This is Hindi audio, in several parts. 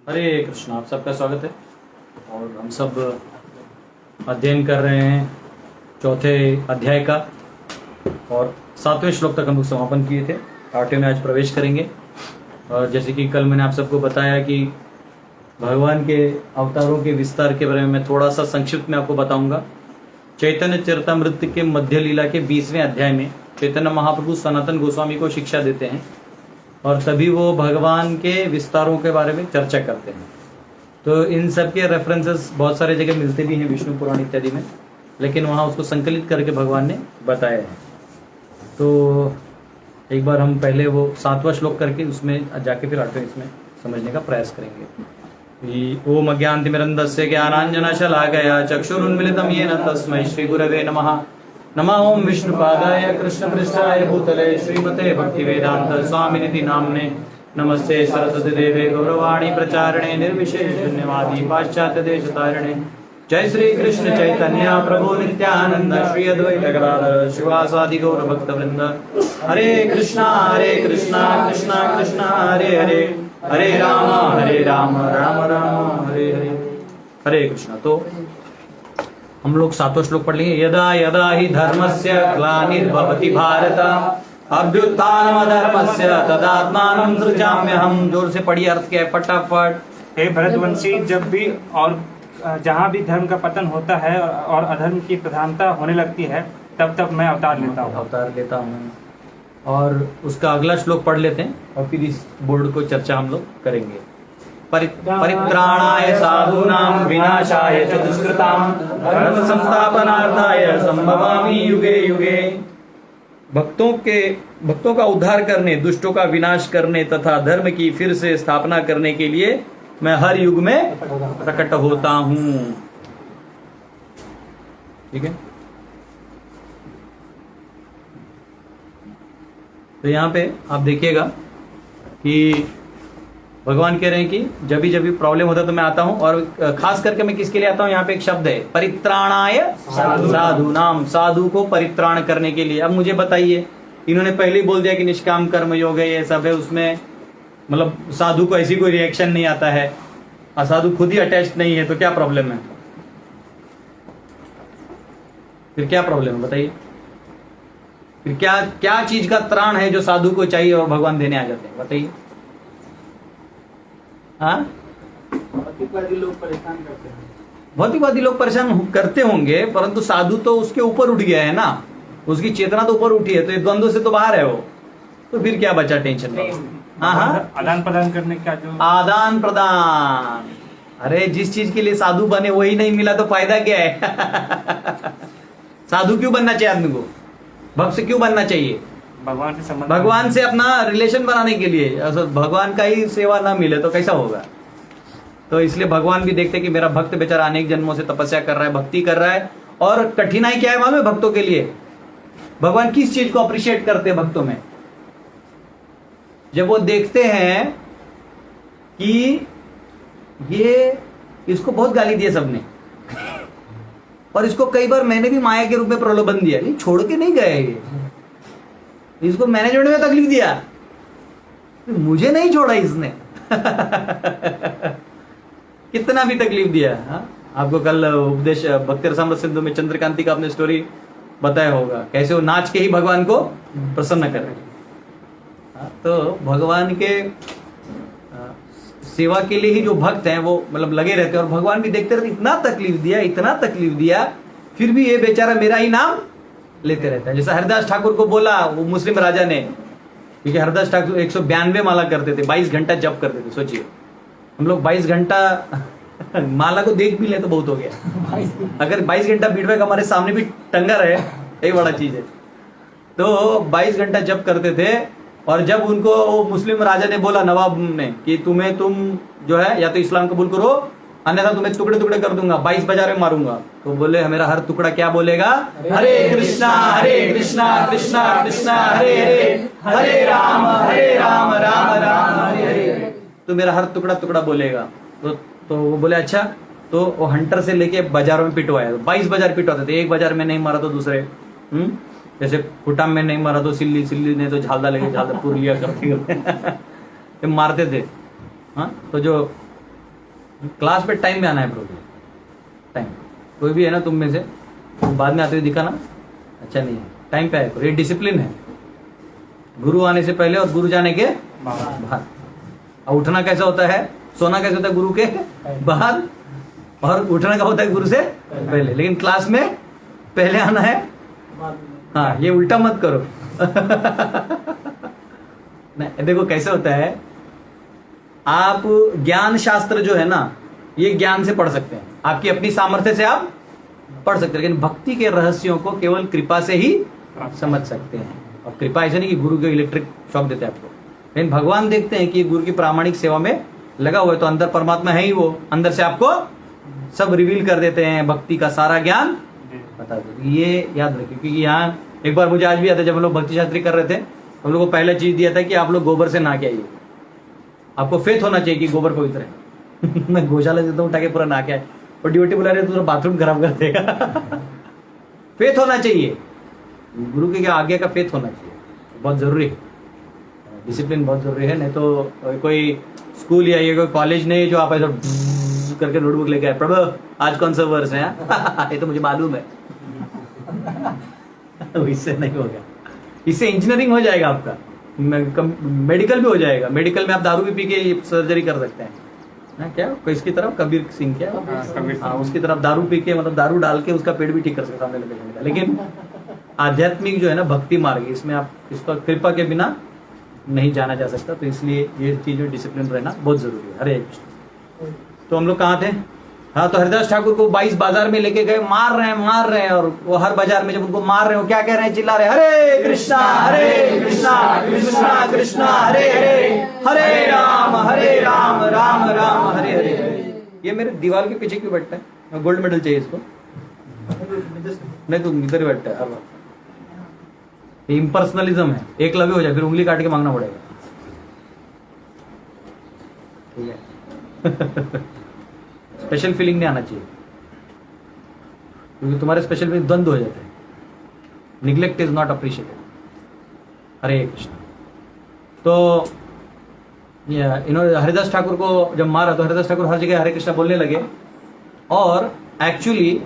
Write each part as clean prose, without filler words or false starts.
हरे कृष्णा। आप सबका स्वागत है। और हम सब अध्ययन कर रहे हैं चौथे अध्याय का, और 7वें श्लोक तक हम लोग समापन किए थे। 8वें में आज प्रवेश करेंगे। और जैसे कि कल मैंने आप सबको बताया कि भगवान के अवतारों के विस्तार के बारे में मैं थोड़ा सा संक्षिप्त में आपको बताऊंगा। चैतन्य चरितामृत के मध्य लीला के 20वें अध्याय में चैतन्य महाप्रभु सनातन गोस्वामी को शिक्षा देते हैं, और तभी वो भगवान के विस्तारों के बारे में चर्चा करते हैं। तो इन सब के रेफरेंसेस बहुत सारे जगह मिलते भी हैं विष्णु पुराण इत्यादि में, लेकिन वहाँ उसको संकलित करके भगवान ने बताया है। तो एक बार हम पहले वो 7वां श्लोक करके उसमें जाके फिर 8वें इसमें समझने का प्रयास करेंगे। ओम अज्ञानतिमिरन्धस्य ज्ञानाञ्जनशलाकया चक्षुरुन्मिलितं येन तस्मै श्रीगुरवे नमः। नमः ओम विष्णुपादाय कृष्णपृष्ठाय भूतले श्रीमते भक्तिवेदांत स्वामिनिधि नाम्ने नमस्ते सरस्वती देवे गौरवाणी प्रचारणे निर्विशेष शून्यवादी पाश्चात्य देशतारिणे। जय श्री कृष्ण चैतन्य प्रभु नित्यानंद श्री अद्वैत गदाधर शिवासादि गौर भक्त वृंद। हरे कृष्णा कृष्णा कृष्णा हरे हरे, हरे राम राम राम हरे हरे। हरे कृष्णा। तो हम लोग 7वां श्लोक पढ़ लेंगे। यदा यदा ही धर्मस्य ग्लानिर्भवति भारत अभ्युत्थानमधर्मस्य तदात्मानं सृजाम्यहम्। जोर से पढ़िए, अर्थ क्या है फटाफट। हे भरतवंशी, जब भी और जहाँ भी धर्म का पतन होता है और अधर्म की प्रधानता होने लगती है, तब तब मैं अवतार लेता हूँ। और उसका अगला श्लोक पढ़ लेते हैं और फिर इस बोर्ड को चर्चा हम लोग करेंगे। परित्राणाय साधूनां विनाशाय च दुष्कृतां धर्म संस्थापनार्थाय संभवामि युगे युगे। भक्तों का उद्धार करने, दुष्टों का विनाश करने तथा धर्म की फिर से स्थापना करने के लिए मैं हर युग में प्रकट होता हूँ। ठीक है। तो यहाँ पे आप देखिएगा कि भगवान कह रहे हैं कि जब भी प्रॉब्लम होता है तो मैं आता हूं। और खास करके मैं किसके लिए आता हूं, यहाँ पे एक शब्द है परित्राणाय साधु नाम, साधु को परित्राण करने के लिए। अब मुझे बताइए, इन्होंने पहले ही बोल दिया कि निष्काम कर्म योग है, ये सब है, उसमें मतलब साधु को ऐसी कोई रिएक्शन नहीं आता है, असाधु खुद ही अटैच नहीं है, तो क्या प्रॉब्लम है? फिर क्या प्रॉब्लम है बताइए? फिर क्या चीज का त्राण है जो साधु को चाहिए और भगवान देने आ जाते हैं? बताइए। हाँ, भौतिकवादी लोग परेशान करते हैं। भौतिकवादी लोग परेशान करते होंगे, परंतु साधु तो उसके ऊपर उठ गया है ना, उसकी चेतना तो ऊपर उठी है, तो ये द्वंद्व से तो बाहर है वो। तो फिर क्या बचा टेंशन? हाँ, आदान प्रदान करने का जो आदान प्रदान। अरे जिस चीज के लिए साधु बने वही नहीं मिला तो फायदा क्या है? साधु क्यों बनना चाहिए आदमी को? भक्त क्यों बनना चाहिए? भगवान से अपना रिलेशन बनाने के लिए। भगवान का ही सेवा ना मिले तो कैसा होगा? तो इसलिए भगवान भी देखते कि मेरा भक्त बेचारा अनेक जन्मों से तपस्या कर रहा है, भक्ति कर रहा है, और कठिनाई क्या है मालूम है भक्तों के लिए? भगवान किस चीज को अप्रिशिएट करते हैं भक्तों में? जब वो देखते हैं कि ये इसको बहुत गाली दिए सबने, और इसको कई बार मैंने भी माया के रूप में प्रलोभन दिया, नहीं छोड़ के नहीं गए ये, इसको मैनेजमेंट में तकलीफ दिया, मुझे नहीं छोड़ा इसने। कितना भी तकलीफ दिया। हाँ? आपको कल उपदेश भक्ति रसामृत सिंधु में चंद्रकांति का आपने स्टोरी बताया होगा, कैसे वो नाच के ही भगवान को प्रसन्न कर रहे हैं। तो भगवान के सेवा के लिए ही जो भक्त हैं वो मतलब लगे रहते हैं, और भगवान भी देखते रहते, इतना तकलीफ दिया, फिर भी ये बेचारा मेरा ही नाम लेते रहता है। जैसे हरिदास ठाकुर को बोला वो मुस्लिम राजा ने, क्योंकि हरिदास ठाकुर 192 माला करते थे, 22 घंटा जप करते थे। सोचिए, हम लोग 22 घंटा माला को देख भी ले तो बहुत हो गया। अगर 22 घंटा फीडबैक हमारे सामने भी टंगा रहे, यही बड़ा चीज है। तो 22 घंटा जप करते थे, और जब उनको वो मुस्लिम राजा ने बोला, नवाब ने, कि तुम जो है या तो इस्लाम कबूल करो, अन्यथा तुम्हें टुकड़े टुकड़े कर दूंगा, 22 बाजारें मारूंगा। तो बोले मेरा हर टुकड़ा क्या बोलेगा? हरे कृष्णा कृष्णा कृष्णा हरे हरे, हरे राम राम राम हरे हरे। तो मेरा हर टुकड़ा बोलेगा। तो वो बोले अच्छा। तो वो हंटर से लेके बाजारों में पिटवाया, 22 बाजार पिटवाते थे। एक बाजार में नहीं मारा तो दूसरे, जैसे कुटाम में नहीं मारा तो सिल्ली ने तो झालदा लेके झालदा पुरलिया करते मारते थे। हाँ, तो जो क्लास पे टाइम में आना है ब्रो, टाइम। कोई भी है ना तुम में से तो बाद में आते हुए दिखाना अच्छा नहीं है, टाइम पे आया करो, ये डिसिप्लिन है। गुरु आने से पहले और गुरु जाने के बाद। और उठना कैसा होता है, सोना कैसे होता है गुरु के बाद, और उठना का होता है गुरु से पहले। लेकिन क्लास में पहले आना है, हाँ ये उल्टा मत करो। नहीं देखो कैसे होता है, आप ज्ञान शास्त्र जो है ना ये ज्ञान से पढ़ सकते हैं, आपकी अपनी सामर्थ्य से आप पढ़ सकते हैं, लेकिन भक्ति के रहस्यों को केवल कृपा से ही समझ सकते हैं। और कृपा ऐसे नहीं कि गुरु के इलेक्ट्रिक शॉक देते हैं आपको, लेकिन भगवान देखते हैं कि गुरु की प्रामाणिक सेवा में लगा हुआ है तो अंदर परमात्मा है ही, वो अंदर से आपको सब रिवील कर देते हैं, भक्ति का सारा ज्ञान बता देते। ये याद रखिए, क्योंकि यहाँ एक बार मुझे आज भी याद है, जब हम लोग भक्ति शास्त्री कर रहे थे हम लोग को पहला चीज दिया था कि आप लोग गोबर से नहा के आइए, आपको फेथ होना चाहिए कि गोबर पवित्र है। मैं गौशाला से तो उठा के पूरा नहा के आए, और ड्यूटी बुला रहे तो बाथरूम खराब कर देगा। फेथ होना चाहिए, गुरु के आज्ञा का फेथ होना चाहिए, बहुत जरूरी है, डिसिप्लिन बहुत जरूरी है। नहीं तो कोई स्कूल या ये कोई कॉलेज नहीं जो आप ऐसा करके नोटबुक लेके आए, प्रभु आज कौन सा वर्ष है, ये तो मुझे मालूम है। इससे नहीं होगा, इससे इंजीनियरिंग हो जाएगा आपका, मेडिकल भी हो जाएगा। मेडिकल में आप दारू भी पी के सर्जरी कर सकते हैं ना, क्या किसकी तरफ कबीर सिंह क्या, हाँ उसकी तरफ दारू पी के, मतलब दारू डाल के उसका पेट भी ठीक कर सकते सामने पेशेंट का। लेकिन आध्यात्मिक जो है ना भक्ति मार्ग, इसमें आप इसका कृपा के बिना नहीं जाना जा सकता, तो इसलिए ये चीज डिसिप्लिन रहना बहुत जरूरी है। हरे कृष्ण। तो हम लोग कहाँ थे, हाँ तो हरिदास ठाकुर को 22 बाजार में लेके गए, मार रहे हैं, और वो हर बाजार में जब उनको मार रहे हो क्या कह रहे हैं, चिल्ला रहे हैं हरे कृष्णा कृष्णा कृष्णा हरे हरे, हरे राम राम राम हरे हरे। ये मेरे दीवार के पीछे क्यों बैठता है, गोल्ड मेडल चाहिए इसको, नहीं तुम इधर ही बैठता है हर बार। इम्पर्सनलिज्म है, एकलव्य हो जाए फिर उंगली काट के मांगना पड़ेगा, ठीक है। स्पेशल फीलिंग नहीं आना चाहिए, क्योंकि तुम्हारे स्पेशल फीलिंग द्वंद हो जाते हैं। Neglect is not appreciated. Hare Krishna. तो इन्होंने हरिदास ठाकुर को जब मारा तो हरिदास ठाकुर हर जगह हरे कृष्णा बोलने लगे, और एक्चुअली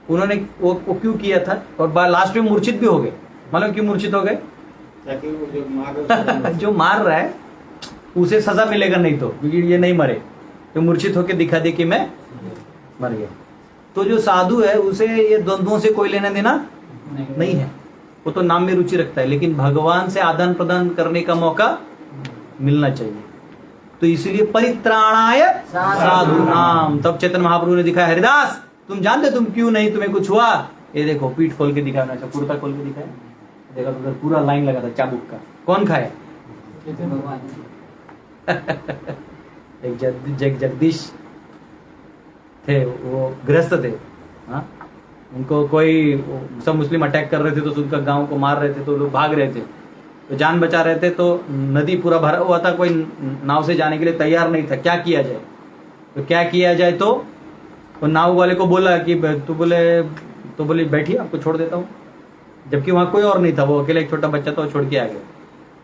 उन्होंने वो क्यों किया था, और लास्ट में मूर्छित भी हो गए। मालूम क्यों मूर्छित हो गए, जो मार रहा है उसे सजा मिलेगा नहीं तो, क्योंकि ये नहीं मरे तो मूर्छित होकर दिखा दे कि मैं मर गया। तो जो साधु है उसे ये द्वंद्वों से कोई लेना देना नहीं है, वो तो नाम में रुचि रखता है, लेकिन भगवान से आदान प्रदान करने का मौका मिलना चाहिए। तो इसीलिए परित्राणाय साधु नाम। तब चैतन्य महाप्रभु ने दिखाया, हरिदास तुम जानते तुम क्यों नहीं, तुम्हें कुछ हुआ, ये देखो पीठ खोल के दिखाया, ऐसा कुर्ता खोल के दिखाया, देखा तो पूरा लाइन लगा था चाबुक का। कौन खाया, एक जगदीश थे, वो गृहस्थ थे, हाँ उनको कोई सब मुस्लिम अटैक कर रहे थे तो उनका गांव को मार रहे थे, तो लोग भाग रहे थे, तो जान बचा रहे थे, तो नदी पूरा भरा हुआ था, कोई नाव से जाने के लिए तैयार नहीं था, क्या किया जाए, तो क्या किया जाए, तो वो नाव वाले को बोला कि तो बोले बैठिए आपको छोड़ देता हूँ, जबकि वहाँ कोई और नहीं था, वो अकेले एक छोटा बच्चा था, वो छोड़ के आ गया।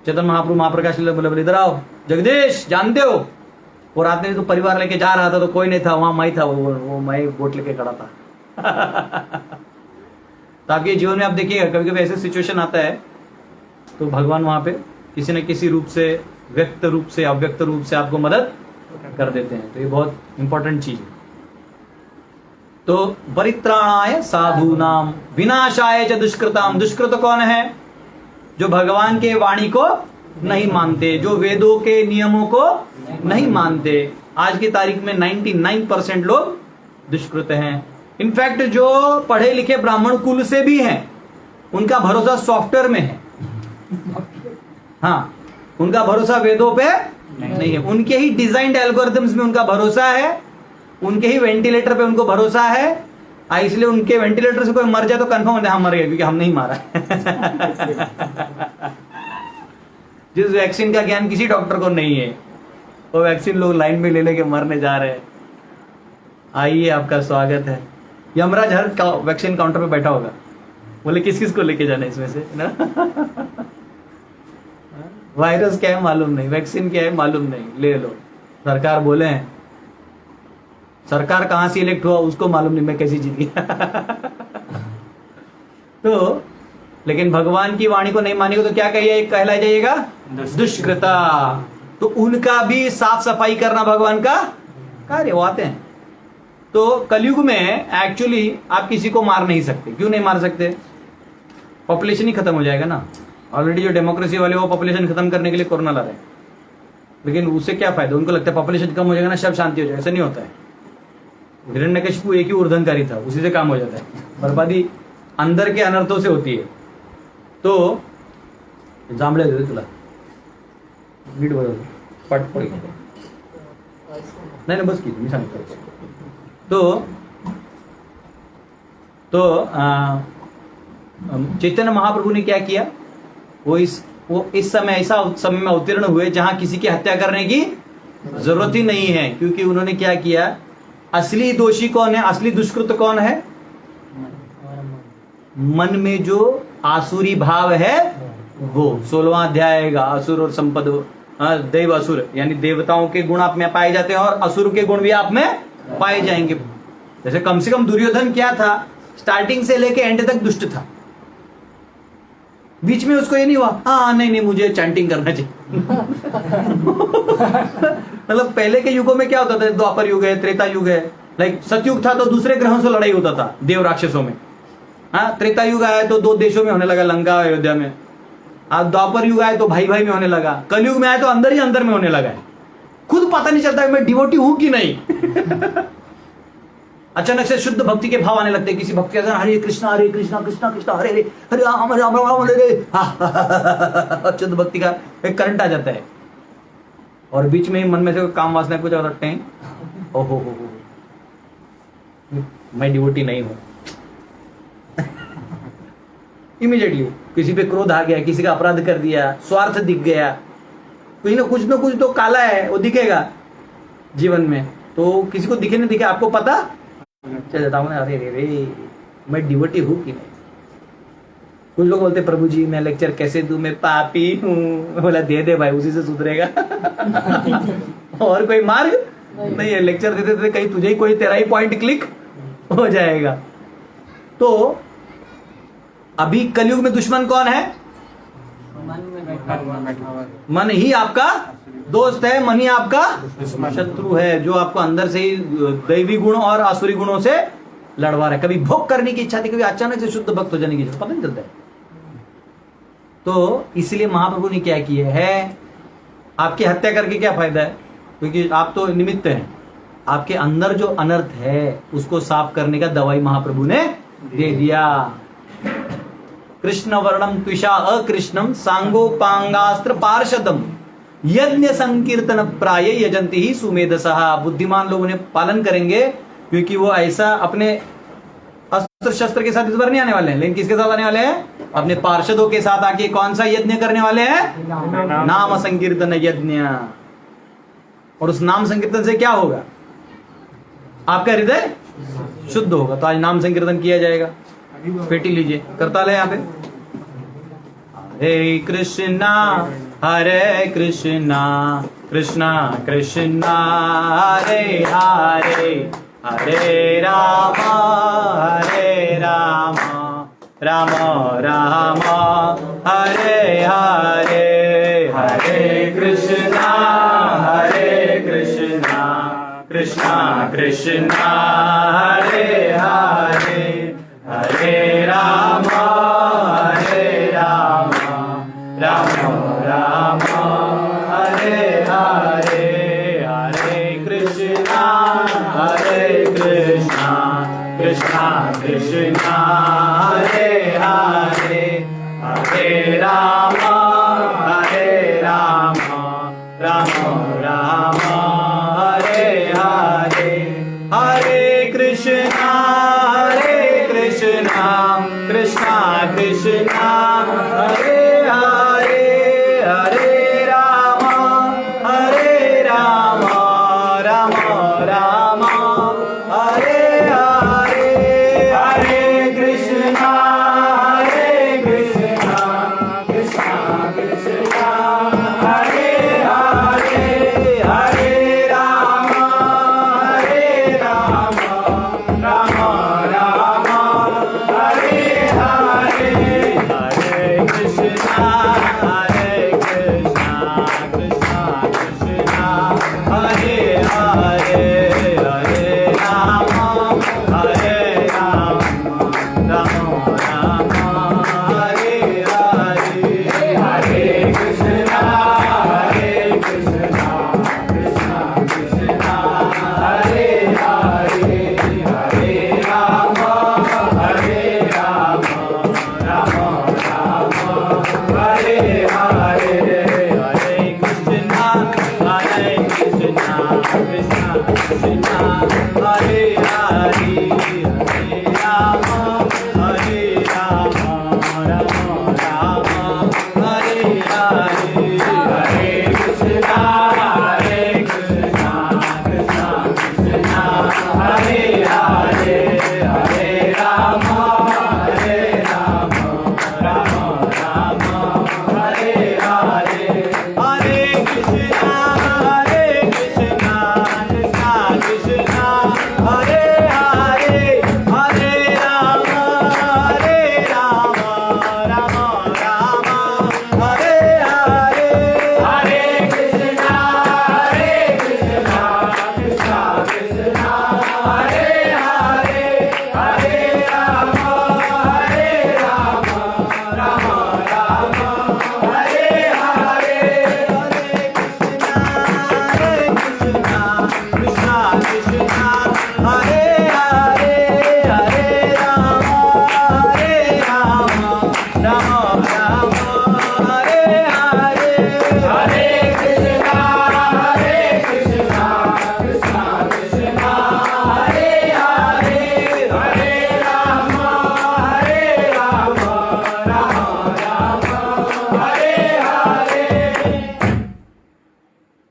चैतन्य महाप्रभु महाप्रकाश बोले इधर आओ जगदीश, जानते हो वो रात में तो परिवार लेके जा रहा था तो कोई नहीं था, वहां मैं था, वो मैं बोट लेके खड़ा था। तो आपके जीवन में आप देखिएगा कभी कभी ऐसे सिचुएशन आता है तो भगवान वहां पे किसी न किसी रूप से, व्यक्त रूप से, अव्यक्त रूप से आपको मदद कर देते हैं। तो ये बहुत इंपॉर्टेंट चीज है। तो परित्राणाय साधूनाम विनाशाय च दुष्कृताम। दुष्कृत कौन है, जो भगवान के वाणी को नहीं मानते, जो वेदों के नियमों को नहीं मानते। आज की तारीख में 99% लोग दुष्कृत हैं। इनफैक्ट जो पढ़े लिखे ब्राह्मण कुल से भी हैं, उनका भरोसा सॉफ्टवेयर में है, हाँ उनका भरोसा वेदों पे नहीं है, उनके ही डिजाइंड एल्गोरिथम्स में उनका भरोसा है, उनके ही वेंटिलेटर पे उनको भरोसा है, इसलिए उनके वेंटिलेटर से कोई मर जाए तो कंफर्म होता है हम मर गए, क्योंकि हम नहीं मारा। जिस वैक्सीन का ज्ञान किसी डॉक्टर को नहीं है, वो वैक्सीन लोग लाइन में ले लेके मरने जा रहे हैं। आइए आपका स्वागत है। यमराज हर वैक्सीन काउंटर पे बैठा होगा, बोले किस किस को लेके जाना है इसमें से ना। वायरस क्या है मालूम नहीं, वैक्सीन क्या है मालूम नहीं, ले लो। सरकार बोले, सरकार कहां से इलेक्ट हुआ उसको मालूम नहीं मैं कैसे जीत गया। तो लेकिन भगवान की वाणी को नहीं मानेगा तो क्या कहिए, कहला जाइएगा दुष्कृता। तो उनका भी साफ सफाई करना भगवान का कार्य, वो आते हैं। तो कलयुग में एक्चुअली आप किसी को मार नहीं सकते। क्यों नहीं मार सकते? पॉपुलेशन ही खत्म हो जाएगा ना। ऑलरेडी जो डेमोक्रेसी वाले वो पॉपुलेशन खत्म करने के लिए कोरोना ला रहे हैं, लेकिन उससे क्या फायदा? उनको लगता है पॉपुलेशन कम हो जाएगा ना, सब शांति हो जाएगा। ऐसा नहीं होता है। हिरण्यकशिपु एक ही ऊर्ध्वंकारी था, उसी से काम हो जाता है। बर्बादी अंदर के अनर्थों से होती है। तो जांभळे दे तुला नीट बरोबर पाठ पड नाही बस की मी सांगतो। तो चैतन्य महाप्रभु ने क्या किया, वो इस समय ऐसा समय में अवतीर्ण हुए जहां किसी की हत्या करने की जरूरत ही नहीं है। क्योंकि उन्होंने क्या किया, असली दोषी कौन है, असली दुष्कृत कौन है? मन में जो आसुरी भाव है वो। 16वां अध्याय आएगा, असुर और संपद, देव असुर, यानी देवताओं के गुण आप में पाए जाते हैं और असुर के गुण भी आप में पाए जाएंगे। जैसे कम से कम दुर्योधन क्या था, स्टार्टिंग से लेके एंड तक दुष्ट था। बीच में उसको ये नहीं हुआ हाँ नहीं मुझे चैंटिंग करना चाहिए। मतलब पहले के युगों में क्या होता था, द्वापर युग है, त्रेता युग है, लाइक सतयुग था तो दूसरे ग्रहों से लड़ाई होता था देव राक्षसों में। हाँ, त्रेता युग आया तो 2 देशों में होने लगा, लंका अयोध्या में। द्वापर युग आया तो भाई भाई में होने लगा। कलयुग में आया तो अंदर ही अंदर में होने लगा है। खुद पता नहीं चलता है मैं डिवोटी हूं कि नहीं। अचानक से शुद्ध भक्ति के भाव आने लगते हैं। किसी भक्त के अंदर हरे कृष्णा कृष्णा कृष्णा हरे हरे हरे राम राम राम हरे हरे, शुद्ध भक्ति का एक करंट आ जाता है। और बीच में ही मन में से काम वासना कुछ और रखते हैं, ओहो मैं डिवोटी नहीं हूं। इमीडिएटली किसी पे क्रोध आ गया, किसी का अपराध कर दिया, स्वार्थ दिख गया, कुछ ना कुछ तो काला है वो दिखेगा जीवन में। तो किसी को दिखे नहीं दिखे आपको पता चल जाता हूँ, अरे रे रे मैं डिवोटी हूँ कि नहीं। कुछ लोग बोलते प्रभु जी मैं लेक्चर कैसे दूं, मैं पापी हूँ। बोला दे दे भाई, उसी से सुधरेगा। और कोई मार्ग नहीं है। लेक्चर देते देते कहीं तुझे ही कोई तेरा ही पॉइंट क्लिक हो जाएगा। तो अभी कलयुग में दुश्मन कौन है? मन ही आपका दोस्त है, मन ही आपका शत्रु है, जो आपको अंदर से ही दैवी गुण और आसुरी गुणों से लड़वा रहा है। कभी भोग करने की इच्छा थी, कभी अचानक से शुद्ध भक्त हो जाने की इच्छा, पता नहीं चलता है। तो इसलिए महाप्रभु ने क्या किया है, आपकी हत्या करके क्या फायदा है, क्योंकि आप तो निमित्त हैं। आपके अंदर जो अनर्थ है उसको साफ करने का दवाई महाप्रभु ने दे दिया। कृष्ण वर्णम त्विषा अकृष्णम सांगोपांगास्त्र पार्षदम यज्ञ संकीर्तन प्राय यजंती ही सुमेधसहा। बुद्धिमान लोग उन्हें पालन करेंगे, क्योंकि वो ऐसा अपने अस्त्र शस्त्र के साथ इस बार नहीं आने वाले हैं, लेकिन किसके साथ आने वाले हैं? अपने पार्षदों के साथ आके कौन सा यज्ञ करने वाले हैं? नाम संकीर्तन यज्ञ। और उस नाम संकीर्तन से क्या होगा? आपका हृदय शुद्ध होगा। तो आज नाम संकीर्तन किया जाएगा। पेटी लीजिए, करताल है यहाँ पे। हरे कृष्णा कृष्णा कृष्णा हरे हरे, हरे राम राम राम हरे हरे, हरे कृष्णा कृष्णा कृष्णा हरे हरे, हरे राम राम राम हरे हरे, हरे कृष्णा कृष्णा कृष्णा हरे हरे, हरे राम राम राम हरे हरे, हरे कृष्णा कृष्णा कृष्णा हरे हरे, हरे राम राम राम हरे हरे, हरे कृष्णा कृष्णा कृष्णा हरे हरे, हरे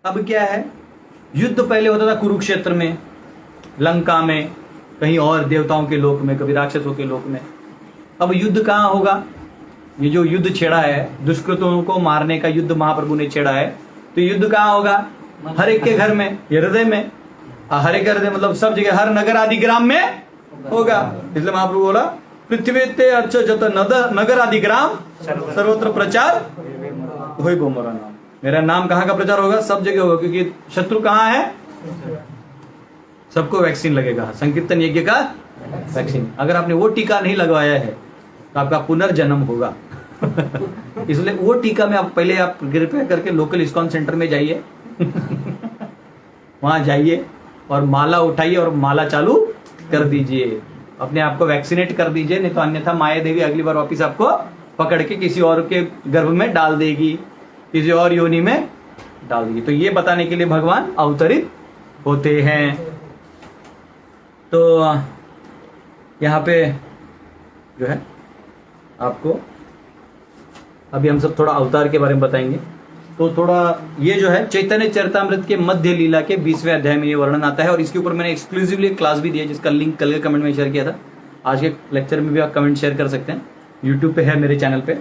अब क्या है, युद्ध पहले होता था कुरुक्षेत्र में, लंका में, कहीं और देवताओं के लोक में, कभी राक्षसों के लोक में। अब युद्ध कहाँ होगा? ये जो युद्ध छेड़ा है, दुष्कृतों को मारने का युद्ध महाप्रभु ने छेड़ा है, तो युद्ध कहाँ होगा? हर एक के घर में, हृदय में। हर एक हृदय मतलब सब जगह, हर नगर आदि ग्राम में होगा। इसलिए महाप्रभु बोला पृथ्वी ते अर्च जत नगर आदि ग्राम सर्वत्र प्रचार होई गो मोरा नाम। मेरा नाम कहाँ का प्रचार होगा? सब जगह होगा, क्योंकि शत्रु कहाँ है? सबको वैक्सीन लगेगा, संकीर्तन यज्ञ का वैक्सीन। अगर आपने वो टीका नहीं लगवाया है तो आपका पुनर्जन्म होगा। इसलिए वो टीका में आप पहले आप कृपया करके लोकल इस्कॉन सेंटर में जाइए, वहां जाइए और माला उठाइए और माला चालू कर दीजिए, अपने आप को वैक्सीनेट कर दीजिए। नहीं तो अन्यथा माया देवी अगली बार वापिस आपको पकड़ के किसी और के गर्भ में डाल देगी, किसी और योनि में डाल देगी। तो ये बताने के लिए भगवान अवतरित होते हैं। तो यहाँ पे जो है आपको अभी हम सब थोड़ा अवतार के बारे में बताएंगे। तो थोड़ा ये जो है चैतन्य चरितामृत के मध्य लीला के 20वें अध्याय में ये वर्णन आता है, और इसके ऊपर मैंने एक्सक्लूसिवली क्लास भी दी है, जिसका लिंक कल के कमेंट में शेयर किया था। आज के लेक्चर में भी आप कमेंट शेयर कर सकते हैं, यूट्यूब पे है मेरे चैनल पे।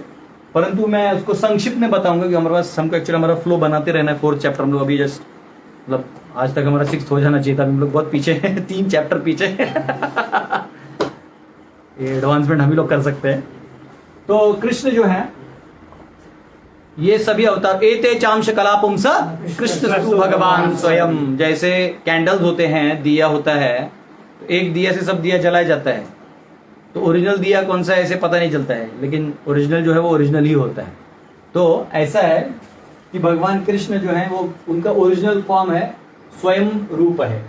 परंतु मैं उसको संक्षिप्त में बताऊंगा कि हमारे पास हमको एक्चुअली हमारा फ्लो बनाते रहना है। 4th चैप्टर हम लोग अभी जस्ट मतलब आज तक हमारा 6th हो जाना चाहिए था, हम लोग बहुत पीछे हैं, 3 चैप्टर पीछे। ये एडवांसमेंट हम ही लोग कर सकते हैं। तो कृष्ण जो है ये सभी अवतार एते चांश कला पुंस कृष्ण भगवान स्वयं। जैसे कैंडल्स होते हैं, दिया होता है, तो एक दिया से सब दिया जलाया जाता है, तो ओरिजिनल दिया कौन सा है ऐसे पता नहीं चलता है, लेकिन ओरिजिनल जो है वो ओरिजिनल ही होता है। तो ऐसा है कि भगवान कृष्ण जो है वो उनका ओरिजिनल फॉर्म है, स्वयं रूप है,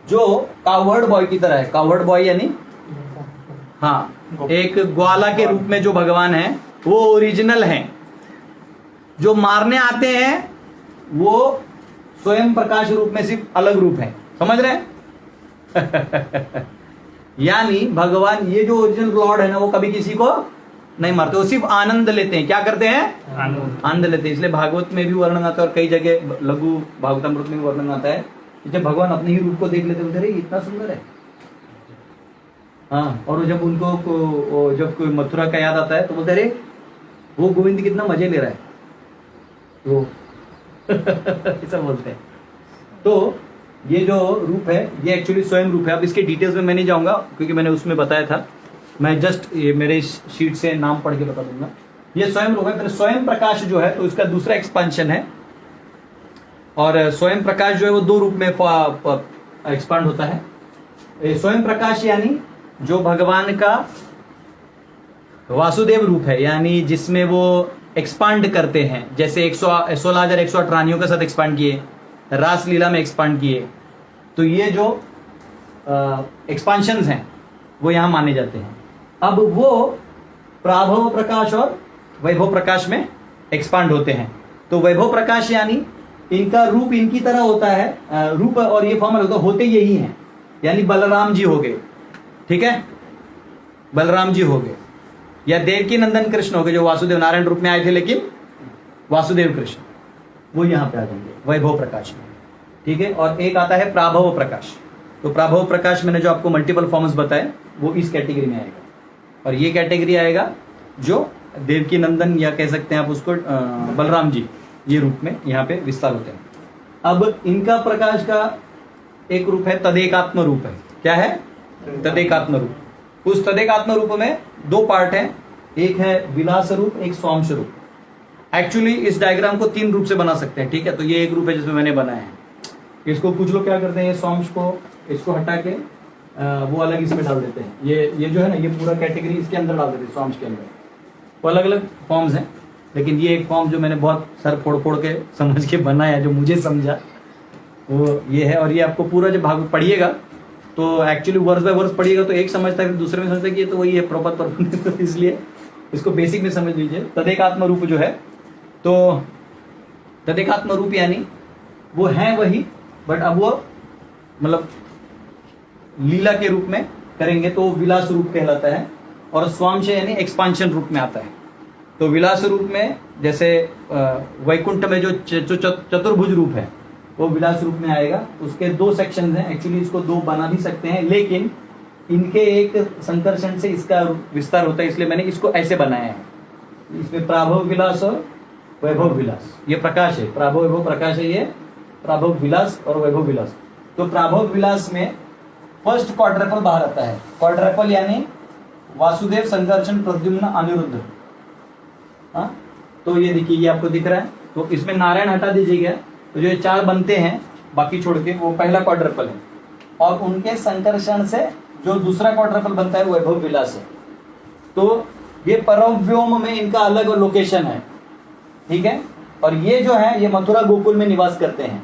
जो कावर्ड बॉय की तरह है। कावर्ड बॉय यानी हाँ, एक ग्वाला के रूप में जो भगवान है वो ओरिजिनल है। जो मारने आते हैं वो स्वयं प्रकाश रूप में सिर्फ अलग रूप है, समझ रहे हैं? यानी भगवान ये जो ओरिजिनल लॉर्ड है ना, वो कभी किसी को नहीं मारते, वो सिर्फ आनंद लेते हैं। क्या करते हैं? आनंद लेते हैं। इसलिए भागवत में भी वर्णन आता है और कई जगह लघु भागवतामृत में भी वर्णन आता है, जब भगवान अपने ही रूप को देख लेते हैं, इतना सुंदर है। हाँ, और जब उनको जब कोई मथुरा का याद आता है तो बोलते अरे वो गोविंद कितना मजे ले रहा है, तो ऐसा बोलते हैं। तो ये जो रूप है ये एक्चुअली स्वयं रूप है। अब इसके डिटेल्स में मैं नहीं जाऊंगा क्योंकि मैंने उसमें बताया था, मैं जस्ट ये मेरे शीट से नाम पढ़ के बता दूंगा। ये स्वयं रूप है। स्वयं प्रकाश जो है तो इसका दूसरा एक्सपांशन है, और स्वयं प्रकाश जो है वो 2 रूप में एक्सपांड होता है। स्वयं प्रकाश यानी जो भगवान का वासुदेव रूप है, यानी जिसमें वो एक्सपांड करते हैं, जैसे 16,108 रानियों के साथ एक्सपांड किए, रासलीला में एक्सपांड किए। तो ये जो एक्सपांशंस हैं वो यहाँ माने जाते हैं। अब वो प्राभव प्रकाश और वैभव प्रकाश में एक्सपांड होते हैं। तो वैभव प्रकाश यानी इनका रूप इनकी तरह होता है, रूप और ये फॉर्म होता होते यही हैं, यानी बलराम जी हो गए, ठीक है, बलराम जी हो गए, या देवकी नंदन कृष्ण हो गए जो वासुदेव नारायण रूप में आए थे, लेकिन वासुदेव कृष्ण वो यहाँ पे आ जाएंगे वैभव प्रकाश में, ठीक है। और एक आता है प्राभव प्रकाश, तो प्राभव प्रकाश मैंने जो आपको मल्टीपल फॉर्म्स बताए वो इस कैटेगरी में आएगा, और ये कैटेगरी आएगा जो देवकी नंदन या कह सकते हैं आप उसको बलराम जी, ये रूप में यहाँ पे विस्तार होते हैं। अब इनका प्रकाश का एक रूप है तदेकात्म रूप है, क्या है, तदेकात्म रूप। उस तदेकात्म रूप में दो पार्ट हैं, एक है विलास रूप, एक स्वांश रूप। एक्चुअली इस डायग्राम को तीन रूप से बना सकते हैं, ठीक है, तो ये एक रूप है जिसमें मैंने बनाया है। इसको कुछ लोग क्या करते हैं, ये स्वांश को इसको हटा के वो अलग इसमें डाल देते हैं, ये जो है ना, ये पूरा कैटेगरी इसके अंदर डाल देते हैं, स्वांश के अंदर। वो अलग अलग फॉर्म्स हैं, लेकिन ये एक फॉर्म जो मैंने बहुत सर फोड़ फोड़ के समझ के बनाया, जो मुझे समझा वो ये है। और ये आपको पूरा जब भाग पढ़िएगा तो एक्चुअली वर्स बाय वर्स पढ़िएगा तो एक समझता है, दूसरे में समझता है कि ये तो वही है प्रॉपर पर तो इसलिए इसको बेसिक में समझ लीजिए। तदेकात्म रूप जो है, तो तदेकात्म रूप यानी वो है वही, बट अब वो मतलब लीला के रूप में करेंगे तो विलास रूप कहलाता है, और स्वांश यानी एक्सपांशन रूप में आता है। तो विलास रूप में जैसे वैकुंठ में जो चतुर्भुज रूप है वो विलास रूप में आएगा। उसके दो सेक्शन हैं, एक्चुअली इसको दो बना भी सकते हैं, लेकिन इनके एक संकर्षण से इसका विस्तार होता है, इसलिए मैंने इसको ऐसे बनाया है। इसमें प्राभव विलास और वैभव विलास, ये प्रकाश है, प्राभव वैभव प्रकाश है, ये प्राभव विलास और वैभव विलास। तो प्राभव विलास में फर्स्ट क्वाड्रपल बाहर आता है। क्वाड्रपल यानी वासुदेव, संकर्षण, प्रद्युम्न, अनिरुद्ध। हाँ, तो ये देखिए, ये आपको दिख रहा है। तो इसमें नारायण हटा दीजिएगा, तो जो ये चार बनते हैं बाकी छोड़ के, वो पहला क्वाड्रपल है, और उनके संकर्षण से जो दूसरा क्वाड्रपल बनता है वो वैभव विलास है। तो ये परव्योम में इनका अलग लोकेशन है, ठीक है। और ये जो है ये मथुरा गोकुल में निवास करते हैं,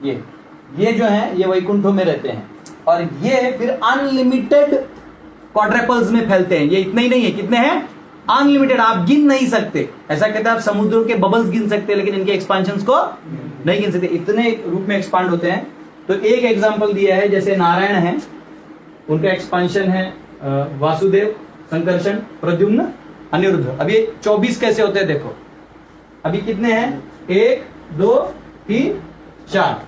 ये जो है ये वैकुंठों में रहते हैं, और ये फिर अनलिमिटेड क्वाड्रपल्स में फैलते हैं। ये इतने ही नहीं है, कितने हैं, अनलिमिटेड, आप गिन नहीं सकते। ऐसा कहते हैं आप समुद्रों के बबल्स गिन सकते हैं, लेकिन इनके एक्सपांशंस को नहीं गिन सकते, इतने रूप में एक्सपांड होते हैं। तो एक एग्जांपल दिया है, जैसे नारायण है, उनका एक्सपांशन है वासुदेव, संकर्षण, प्रद्युम्न, अनिरुद्ध। अब ये 24 कैसे होते हैं देखो, अभी कितने हैं, 1 2 3 4।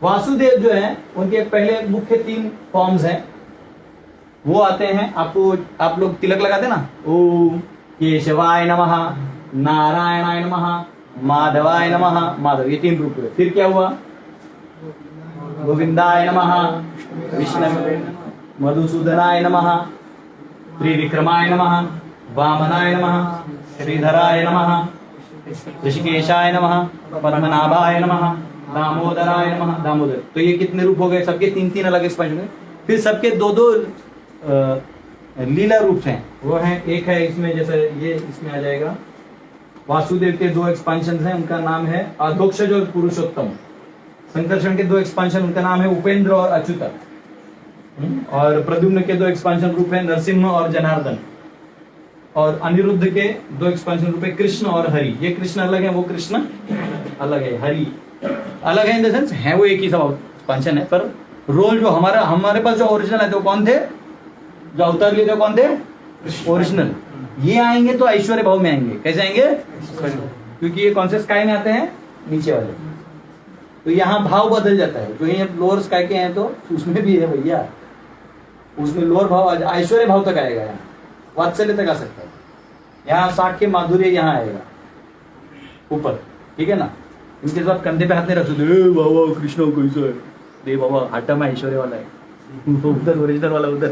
वासुदेव जो है उनके पहले मुख्य 3 फॉर्म्स हैं, वो आते हैं, आपको आप लोग तिलक लगाते ना, ओम केशवाय नमः, नारायणाय नमः, माधवाय नमः, माधव, ये 3 रूप हुए। फिर क्या हुआ, गोविंदाय नमः, विष्णवे, मधुसूदनाय नमः, त्रिविक्रमाय नमः, वामनाय नमः, श्रीधराय नमः, ऋषिकेशाय नमः, पद्मनाभाय नमः, दामोदराय नमः, दामोदर। तो ये कितने रूप हो गए, सबके 3-3 अलग एक्सपांशन। फिर सबके 2-2 लीला रूप हैं, वो हैं, एक है इसमें, जैसे ये इसमें आ जाएगा, वासुदेव के 2 एक्सपांशन हैं, उनका नाम है अधोक्षज और पुरुषोत्तम। संकर्षण के 2 एक्सपांशन, उनका नाम है उपेंद्र और अच्युत। और प्रद्युम्न के 2 एक्सपांशन रूप है नरसिंह और जनार्दन। और अनिरुद्ध के 2 एक्सपांशन रूप है कृष्ण और हरि। ये कृष्ण अलग है, वो कृष्ण अलग है, हरि अलग है, इन द सेंस है वो एक ही सब एक्सपांशन है, पर रोल जो हमारे पास जो ओरिजिनल है तो कौन थे, जो अवतार लिए थे कौन थे, ओरिजिनल। ये आएंगे तो ऐश्वर्य भाव में आएंगे, कैसे आएंगे, क्योंकि ये कौन से स्काई में आते हैं, नीचे वाले। तो यहाँ भाव बदल जाता है, जो ये लोअर स्काई के हैं तो उसमें भी है भैया, उसमें लोअर भाव ऐश्वर्य भाव तक आएगा, यहाँ वात्सल्य तक आ सकता है, यहाँ साठ के माधुर्य यहाँ आएगा ऊपर, ठीक है ना। इनके साथ कंधे पे हाथ नहीं रख सकते, बाबा कृष्ण कैसा है, दे बाबा हटा में ऐश्वर्य वाला है, उधर ओरिजिनल वाला उधर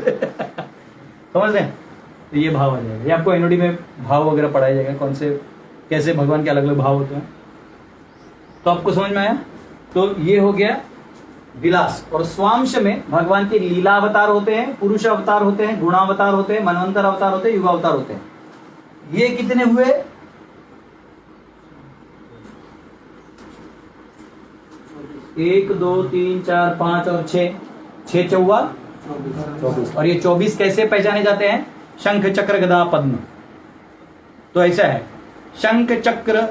समझ रहे हैं। तो ये भाव आ जाएगा, ये आपको एनओडी में भाव वगैरह पढ़ाया जाएगा, कौन से कैसे भगवान के अलग अलग भाव होते हैं। तो आपको समझ में आया। तो ये हो गया विलास। और स्वांश में भगवान के लीला अवतार होते हैं, पुरुष अवतार होते हैं, गुणावतार होते हैं, मनवंतर अवतार होते हैं, युगावतार होते हैं। ये कितने हुए, 1 2 3 4 5 और 6, 6 चौवा 24। और ये 24 कैसे पहचाने जाते हैं, शंख चक्र गदा पद्म। तो ऐसा है, शंख चक्र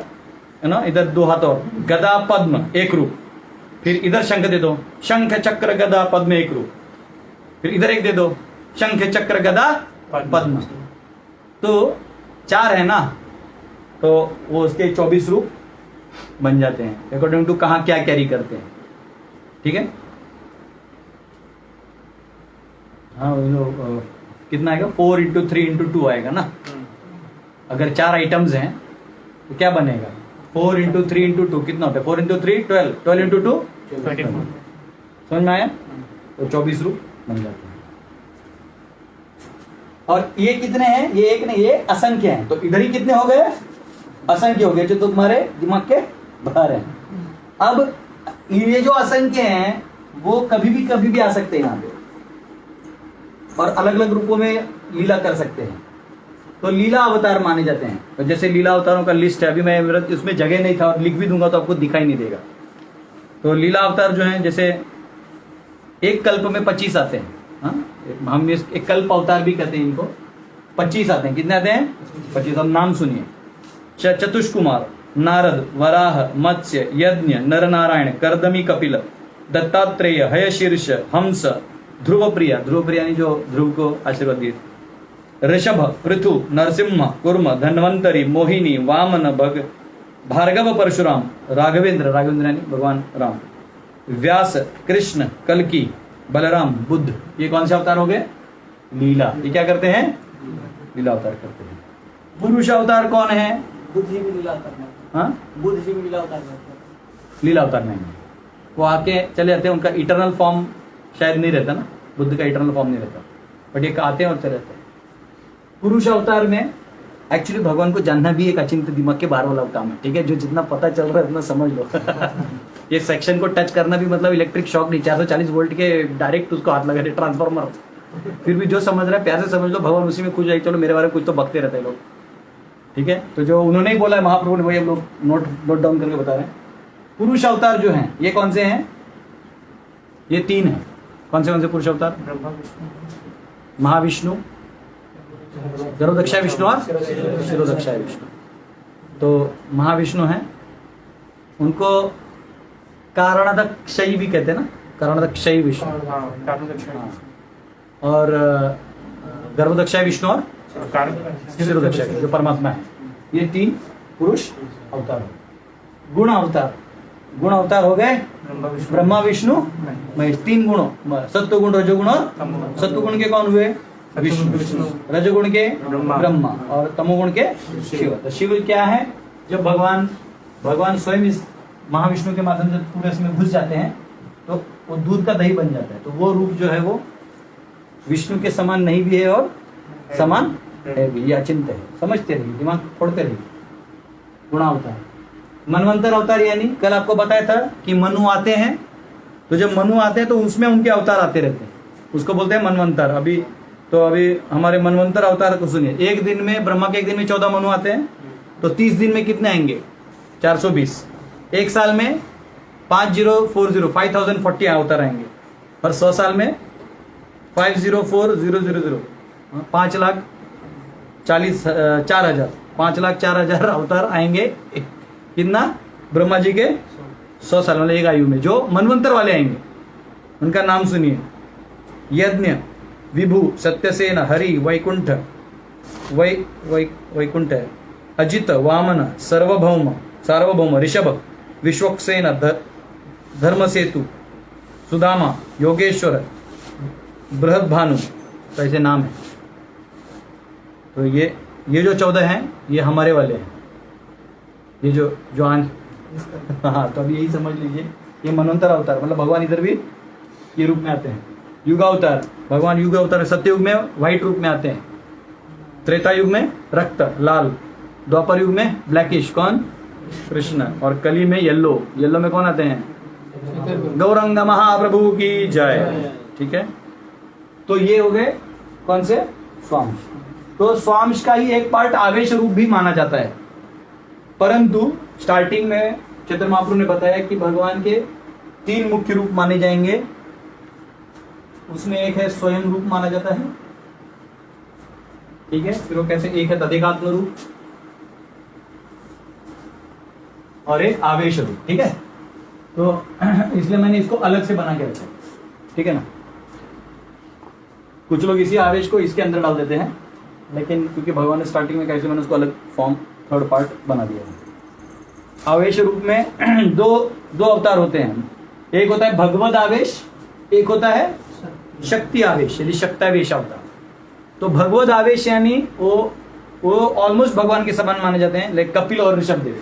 है ना, इधर 2 हाथ और, गदा पद्म एक रूप, फिर इधर शंख दे दो, शंख चक्र गदा पद्म एक रूप, फिर इधर एक दे दो, शंख चक्र गदा पद्म। तो 4 है ना, तो वो उसके 24 रूप बन जाते हैं अकॉर्डिंग टू कहाँ क्या कैरी करते हैं। ठीक है, हाँ वो कितना आएगा, 4 × 3 × 2 आएगा ना। अगर 4 आइटम्स हैं तो क्या बनेगा, 4 × 3 × 2 कितना होता है, 4 × 3 12, 12 × 2 24। समझ में आया, तो 24 रूप बन जाते हैं। और ये कितने हैं, ये एक नहीं, ये असंख्य हैं, तो इधर ही कितने हो गए, असंख्य हो गए, जो तुम्हारे दिमाग के बाहर हैं। अब ये जो असंख्य हैं वो कभी भी आ सकते हैं यहाँ पे, और अलग अलग रूपों में लीला कर सकते हैं, तो लीला अवतार माने जाते हैं। तो जैसे लीला अवतारों का लिस्ट है, अभी मैं उसमें जगह नहीं था और लिख भी दूंगा तो आपको दिखाई नहीं देगा। तो लीला अवतार जो हैं, जैसे एक कल्प में 25 आते हैं, हाँ? हम एक कल्प अवतार भी कहते हैं इनको, 25 आते हैं। कितने आते हैं, 25। अब नाम सुनिए, चतुष्कुमार, नारद, वराह, मत्स्य, यज्ञ, नरनारायण, कर्दमी कपिल, दत्तात्रेय, हयशीर्ष, हंस, ध्रुवप्रिया, ध्रुवप्रिया ने जो ध्रुव को आशीर्वाद दिए, ऋषभ, पृथु, नरसिंह, कुर्म, धन्वंतरी, मोहिनी, वामन, भार्गव, परशुराम, राघवेंद्र, राघवेंद्र यानी भगवान राम, व्यास, कृष्ण, कल्की, बलराम, बुद्ध। ये कौन से अवतार हो गए, लीला। ये क्या करते हैं, लीला अवतार करते हैं। पुरुष अवतार कौन है, बुद्ध जी भी लीला अवतार में, हाँ बुद्ध जी भी लीला अवतार में, लीला अवतार नहीं है, वो आके चले जाते हैं, उनका इटर्नल फॉर्म शायद नहीं रहता ना, बुद्ध का इटर्नल फॉर्म नहीं रहता, बट ये आते हैं और चले जाते हैं। पुरुष अवतार में एक्चुअली भगवान को जानना भी एक अचिंत्य दिमाग के बाहर वाला काम है। ठीक है, जो जितना पता चल रहा है उतना समझ लो। ये सेक्शन को टच करना भी मतलब इलेक्ट्रिक शॉक नहीं, 440 वोल्ट के डायरेक्ट उसको हाथ लगा रहे ट्रांसफार्मर, फिर भी जो समझ रहा है प्यार से समझ लो, भगवान उसी में खुश है। चलो मेरे बारे में कुछ तो बकते रहते हैं लोग। ठीक है, तो जो उन्होंने ही बोला है महाप्रभु ने, वही हम लोग नोट डाउन करके बता रहे हैं। पुरुष अवतार जो हैं ये कौन से हैं, ये 3 हैं। कौन से पुरुष अवतार, महाविष्णु, गर्भदक्षाय विष्णु और शिरोदक्षाय विष्णु। तो महाविष्णु हैं, उनको कारणदक्षयी भी कहते हैं ना, कारणदक्षयी विष्णु, और गर्भदक्षाय विष्णु और शिरोदक्षाय जो परमात्मा है। ये 3 पुरुष अवतार हो। गुण अवतार, गुण अवतार हो गए ब्रह्मा, विष्णु, महेश। 3 गुणों, सत्व गुण, रजोगुण और सत्व गुण के कौन हुए, विष्णु, रजोगुण के ब्रह्मा और तमोगुण के शिव। तो शिव क्या है, जब भगवान स्वयं इस महाविष्णु के माध्यम से पूरे इसमें घुस जाते हैं तो वो दूध का दही बन जाता है। तो वो रूप जो है वो विष्णु के समान नहीं भी है और समान है भी, ये अचिंत्य है। समझते रहिए, दिमाग फोड़ते रहिए। गुणावतार, मनवंतर अवतार, यानी कल आपको बताया था कि मनु आते हैं, तो जब मनु आते हैं तो उसमें उनके अवतार आते रहते हैं, उसको बोलते हैं मनवंतर। अभी हमारे मनवंतर अवतार को सुनिए। एक दिन में, ब्रह्मा के एक दिन में 14 मनु आते हैं, तो 30 दिन में कितने आएंगे, 420। एक साल में 5040 अवतार आएंगे, और 100 साल में 504000, 5,40,000 5,04,000 अवतार आएंगे। कितना, ब्रह्मा जी के 100 साल मतलब एक आयु में जो मनवंतर वाले आएंगे, उनका नाम सुनिए। यज्ञ, विभु, सत्यसेन, हरि, वैकुंठ, वैकुंठ है, अजित, वामन, सार्वभौम, ऋषभ, विश्वक्सेन, धर्मसेतु, सुदामा, योगेश्वर, बृहद्भानु, तो ऐसे नाम है। तो ये जो 14 हैं ये हमारे वाले हैं, ये जो हाँ, तो अभी यही समझ लीजिए, ये मनवंतर अवतार मतलब भगवान इधर भी ये रूप में आते हैं। युगावतार, भगवान युग अवतार, सत्ययुग में व्हाइट रूप में आते हैं, त्रेता युग में रक्त लाल, द्वापर युग में ब्लैकिश कौन, कृष्ण, और कली में येलो में कौन आते हैं, गौरंग महाप्रभु की जय। ठीक है, तो ये हो गए कौन से, स्वांश। तो स्वांश का ही एक पार्ट आवेश रूप भी माना जाता है, परंतु स्टार्टिंग में चैतन्य महाप्रभु ने बताया कि भगवान के 3 मुख्य रूप माने जाएंगे। उसमें एक है स्वयं रूप माना जाता है, ठीक है, फिर वो कैसे, एक है तदेकात्म रूप, और एक आवेश रूप, ठीक है। तो इसलिए मैंने इसको अलग से बना के रखा, ठीक है ना। कुछ लोग इसी आवेश को इसके अंदर डाल देते हैं, लेकिन क्योंकि भगवान ने स्टार्टिंग में कैसे, मैंने उसको अलग फॉर्म, थर्ड पार्ट बना दिया है। आवेश रूप में दो अवतार होते हैं, एक होता है भगवद आवेश, एक होता है शक्ति आवेश, यदि शक्तावेश अवतार। तो भगवद आवेश यानी वो ऑलमोस्ट भगवान के समान माने जाते हैं, लाइक कपिल और ऋषभदेव,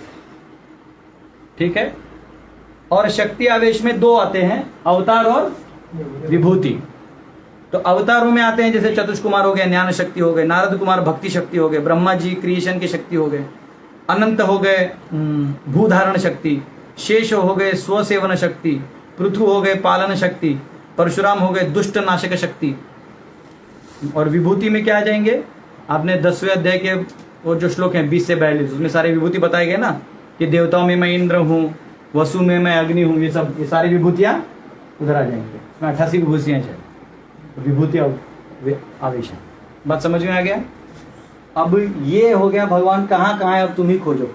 ठीक है। और शक्ति आवेश में दो आते हैं, अवतार और विभूति। तो अवतारों में आते हैं जैसे चतुष कुमार हो गए, ज्ञान शक्ति हो गए, नारद कुमार भक्ति शक्ति हो गए, ब्रह्मा जी क्रिएशन की शक्ति हो गए, अनंत हो गए भूधारण शक्ति, शेष हो गए स्वसेवन शक्ति, पृथु हो गए पालन शक्ति, परशुराम हो गए दुष्ट नाशक शक्ति। और विभूति में क्या आ जाएंगे, आपने 10वें अध्याय के वो जो श्लोक हैं 20 से 42, उसमें सारे विभूति बताए गए ना, कि देवताओं में मैं इंद्र हूँ, वसु में मैं अग्नि हूँ, ये सारी विभूतियां उधर आ जाएंगे। इसमें 88 विभूतियां हैं, विभूति आवेश है। बात समझ में आ गया। अब ये हो गया भगवान कहाँ कहाँ है, अब तुम ही खोजो।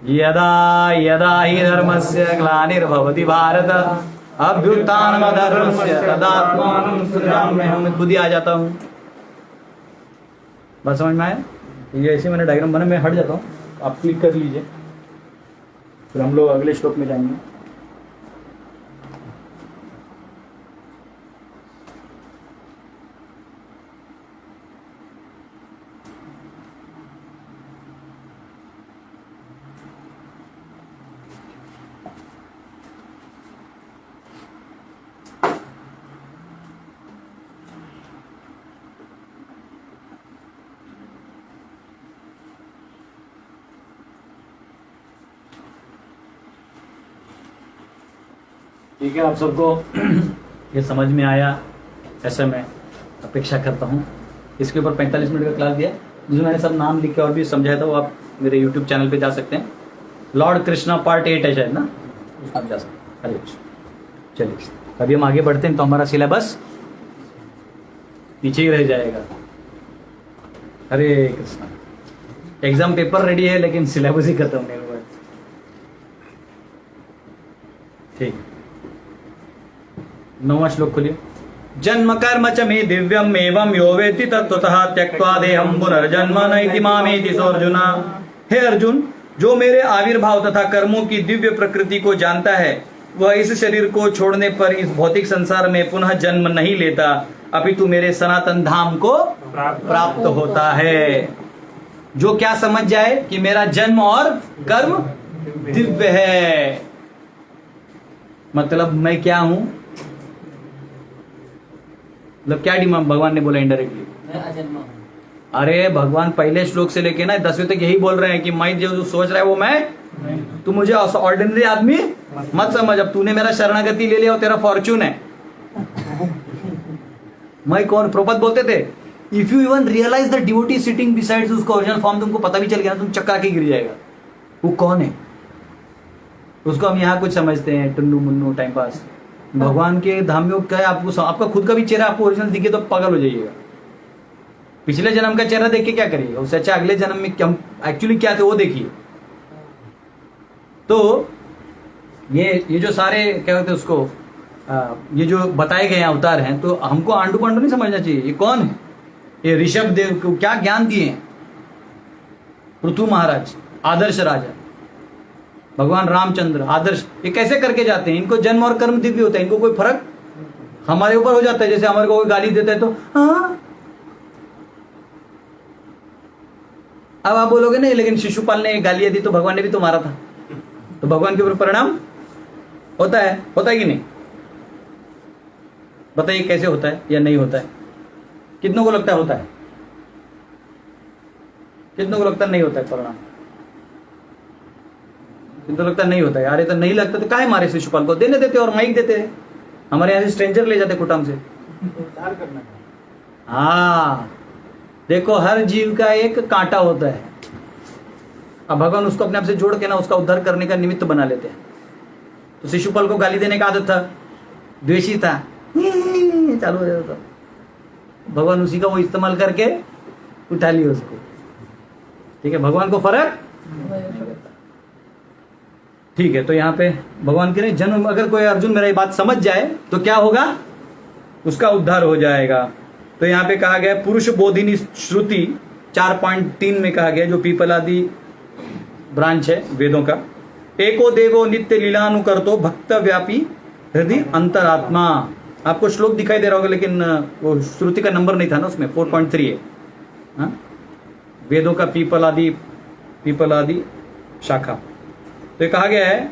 यदा यदा ही धर्मस्य ग्लानिर्भवति भारत अभ्युत्थानमधर्मस्य तदात्मानं सृजाम्यहम्। मैं खुद ही आ जाता हूँ। बात समझ में आया। ये ऐसे मैंने डायग्राम बना, मैं हट जाता हूँ, आप क्लिक कर लीजिए, फिर हम लोग अगले श्लोक में जाएंगे। ठीक है, आप सबको ये समझ में आया ऐसे मैं अपेक्षा करता हूँ। इसके ऊपर 45 मिनट का क्लास दिया, जिसमें मैंने सब नाम लिख के और भी समझाया था, वो आप मेरे YouTube चैनल पे जा सकते हैं। लॉर्ड कृष्णा पार्ट 8 है शायद ना, आप जा सकते हैं। हरे कृष्ण। चलिए अभी हम आगे बढ़ते हैं, तो हमारा सिलेबस पीछे ही रह जाएगा। हरे कृष्णा। एग्जाम पेपर रेडी है, लेकिन सिलेबस ही खत्म नहीं हुआ। ठीक, 9वां श्लोक खोलिए। जन्म कर्म च मे दिव्यम एवं यो वेत्ति तत्त्वतः त्यक्त्वा देहं पुनर्जन्म नैति मामेति सो अर्जुन। हे अर्जुन, जो मेरे आविर्भाव तथा कर्मों की दिव्य प्रकृति को जानता है, वह इस शरीर को छोड़ने पर इस भौतिक संसार में पुनः जन्म नहीं लेता, अपितु मेरे सनातन धाम को प्राप्त होता है। जो क्या समझ जाए कि मेरा जन्म और कर्म दिव्य है, मतलब मैं क्या हूं, मतलब क्या डिमांड भगवान ने बोला इनडायरेक्टली, मैं अजन्मा हूँ। अरे भगवान पहले श्लोक से लेके ना 10वें तक यही बोल रहे हैं कि मैं जो सोच रहा है वो मैं, तू मुझे ऑर्डिनरी आदमी मत समझ। अब तूने मेरा शरणागति ले लिया और तेरा फॉर्च्यून है। मैं कौन, प्रभुपाद बोलते थे, if you even realise the devotee sitting besides, उसका ओरिजिनल फॉर्म तुमको पता भी चल गया ना, तुम चक्कर के गिर जाएगा। वो कौन है, उसको हम यहाँ कुछ समझते हैं टुन्नू मुन्नू टाइम पास। भगवान के धाम में क्या है, आपको आपका खुद का भी चेहरा आपको ओरिजिनल दिखे तो पागल हो जाइएगा। पिछले जन्म का चेहरा देख के क्या करिएगा, उससे अच्छा अगले जन्म में क्या एक्चुअली क्या थे वो देखिए। तो ये जो सारे क्या कहते हैं उसको, ये जो बताए गए अवतार हैं, तो हमको आंडू पांडू नहीं समझना चाहिए। ये कौन है, ये ऋषभ देव को क्या ज्ञान दिए हैं, पृथु महाराज आदर्श राजा, भगवान रामचंद्र आदर्श, ये कैसे करके जाते हैं। इनको जन्म और कर्म दिव्य होता है, इनको कोई फर्क हमारे ऊपर हो जाता है। जैसे हमारे को कोई गाली देता है तो हाँ, अब आप बोलोगे नहीं, लेकिन शिशुपाल ने गालियां दी तो भगवान ने भी तो मारा था, तो भगवान के ऊपर परिणाम होता है कि नहीं। बताइए कैसे होता है या नहीं होता है। कितनों को लगता है होता है, कितनों को लगता है नहीं होता है परिणाम, कितनों लगता है नहीं होता है। यार ये तो नहीं लगता तो काहे मारे शिशुपाल को, देने देते और माइक देते। हमारे यहाँ से स्ट्रेंजर ले जाते कुटाम से। उद्धार करना है। हाँ देखो, हर जीव का एक कांटा होता है, अब भगवान उसको अपने आप से जोड़ के ना उसका उद्धार करने का निमित्त बना लेते हैं। तो शिशुपाल को गाली देने का आदत था, द्वेषी था, चालू हो जाता था। भगवान उसी का वो इस्तेमाल करके उठा लिया उसको। ठीक है, भगवान को फर्क, ठीक है। तो यहाँ पे भगवान कह रहे जन्म, अगर कोई अर्जुन मेरा ये बात समझ जाए तो क्या होगा, उसका उद्धार हो जाएगा। तो यहाँ पे कहा गया पुरुष बोधिनी श्रुति 4.3 में कहा गया, जो पीपल आदि ब्रांच है वेदों का, एको देवो नित्य लीलानुकर्तो भक्त व्यापी हृदय अंतरात्मा। आपको श्लोक दिखाई दे रहा होगा, लेकिन वो श्रुति का नंबर नहीं था ना उसमें, 4.3 है। हाँ? वेदों का पीपल आदि शाखा। तो ये कहा गया है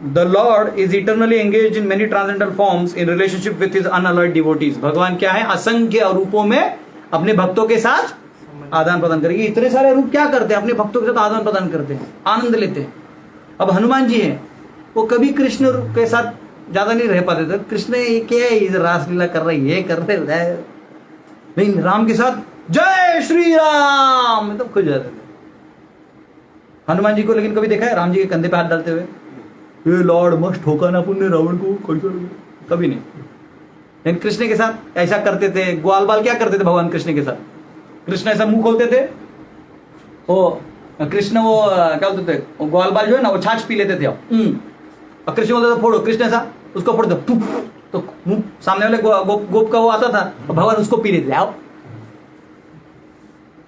the lord is eternally engage in many transcendental forms in relationship with his unalloyed devotees. भगवान क्या है, असंख्य रूपों में अपने भक्तों के साथ आदान प्रदान करेंगे। इतने सारे रूप क्या करते हैं, अपने भक्तों के साथ आदान प्रदान करते हैं, आनंद लेते हैं। अब हनुमान जी हैं, वो कभी कृष्ण के साथ ज्यादा नहीं रह पाते थे। कृष्ण ये क्या है, ये रासलीला कर रहे, ये कर रहे, नहीं राम के साथ जय श्री राम तो खुश जाते थे। हनुमान जी को लेकिन कभी देखा है राम जी के कंधे पे हाथ डालते हुए, ये लॉर्ड मस्त ठोका ना पुण्य रावण को, कभी नहीं। लेकिन कृष्ण के साथ ऐसा करते थे। ग्वाल बाल क्या करते थे भगवान कृष्ण के साथ, कृष्ण ऐसा मुंह खोलते थे, वो कृष्ण वो क्या बोलते थे, वो ग्वाल बाल जो है ना, वो छाछ पी लेते थे। और कृष्ण बोलते थे फोड़ो, कृष्ण ऐसा उसको फोड़ दो, तो मुंह सामने वाले गोप का वो आता था, और भगवान उसको पी लेते थे। आओ,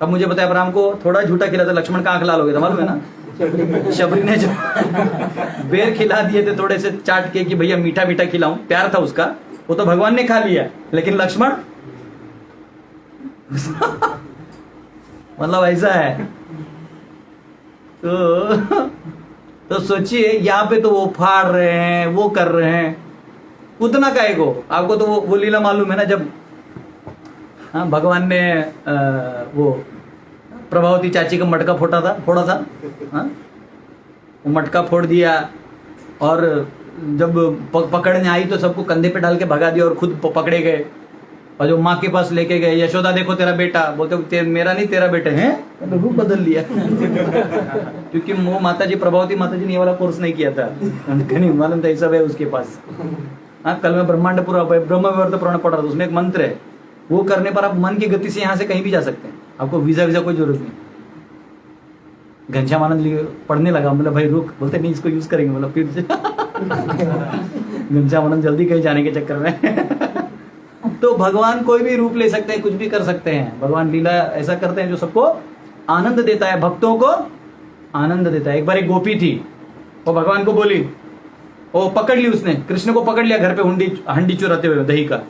अब मुझे बताया, अब राम को थोड़ा झूठा खिला था, लक्ष्मण का आंख लाल हो गया था, मालूम है ना। शबरी ने जो बेर खिला दिए थे थोड़े से चाट के कि भैया मीठा मीठा खिलाऊं, प्यार था उसका, वो तो भगवान ने खा लिया, लेकिन लक्ष्मण मतलब ऐसा है। तो सोचिए, यहाँ पे तो वो फाड़ रहे हैं, वो कर रहे हैं, उतना काहे को। आपको तो वो लीला मालूम है ना, जब हाँ भगवान ने वो प्रभावती चाची का मटका फोड़ा था। हाँ? वो मटका फोड़ दिया, और जब पकड़ने आई तो सबको कंधे पे डाल के भगा दिया, और खुद पकड़े गए, और जो माँ के पास लेके गए, यशोदा देखो तेरा बेटा, बोलते मेरा नहीं तेरा बेटा है, तो रूप बदल लिया। क्योंकि वो माताजी प्रभावती माताजी ने ये वाला कोर्स नहीं किया था, नहीं मालूम था ये सब है उसके पास। हाँ, कल मैं ब्रह्मांड पूरा ब्रह्म विवर्त पुराण पढ़ रहा था, उसमें एक मंत्र है, वो करने पर आप मन की गति से यहाँ से कहीं भी जा सकते हैं, आपको वीजा कोई जरूरत नहीं। घनश्याम आनंद पढ़ने लगा, मतलब भाई रुक, बोलते नहीं इसको यूज करेंगे, मतलब फिर से घनश्याम आनंद जल्दी कहीं जाने के चक्कर में। तो भगवान कोई भी रूप ले सकते हैं, कुछ भी कर सकते हैं। भगवान लीला ऐसा करते हैं जो सबको आनंद देता है, भक्तों को आनंद देता है। एक बार एक गोपी थी, वो भगवान को बोली, वो पकड़ ली उसने, कृष्ण को पकड़ लिया घर पे हंडी चुराते हुए दही का।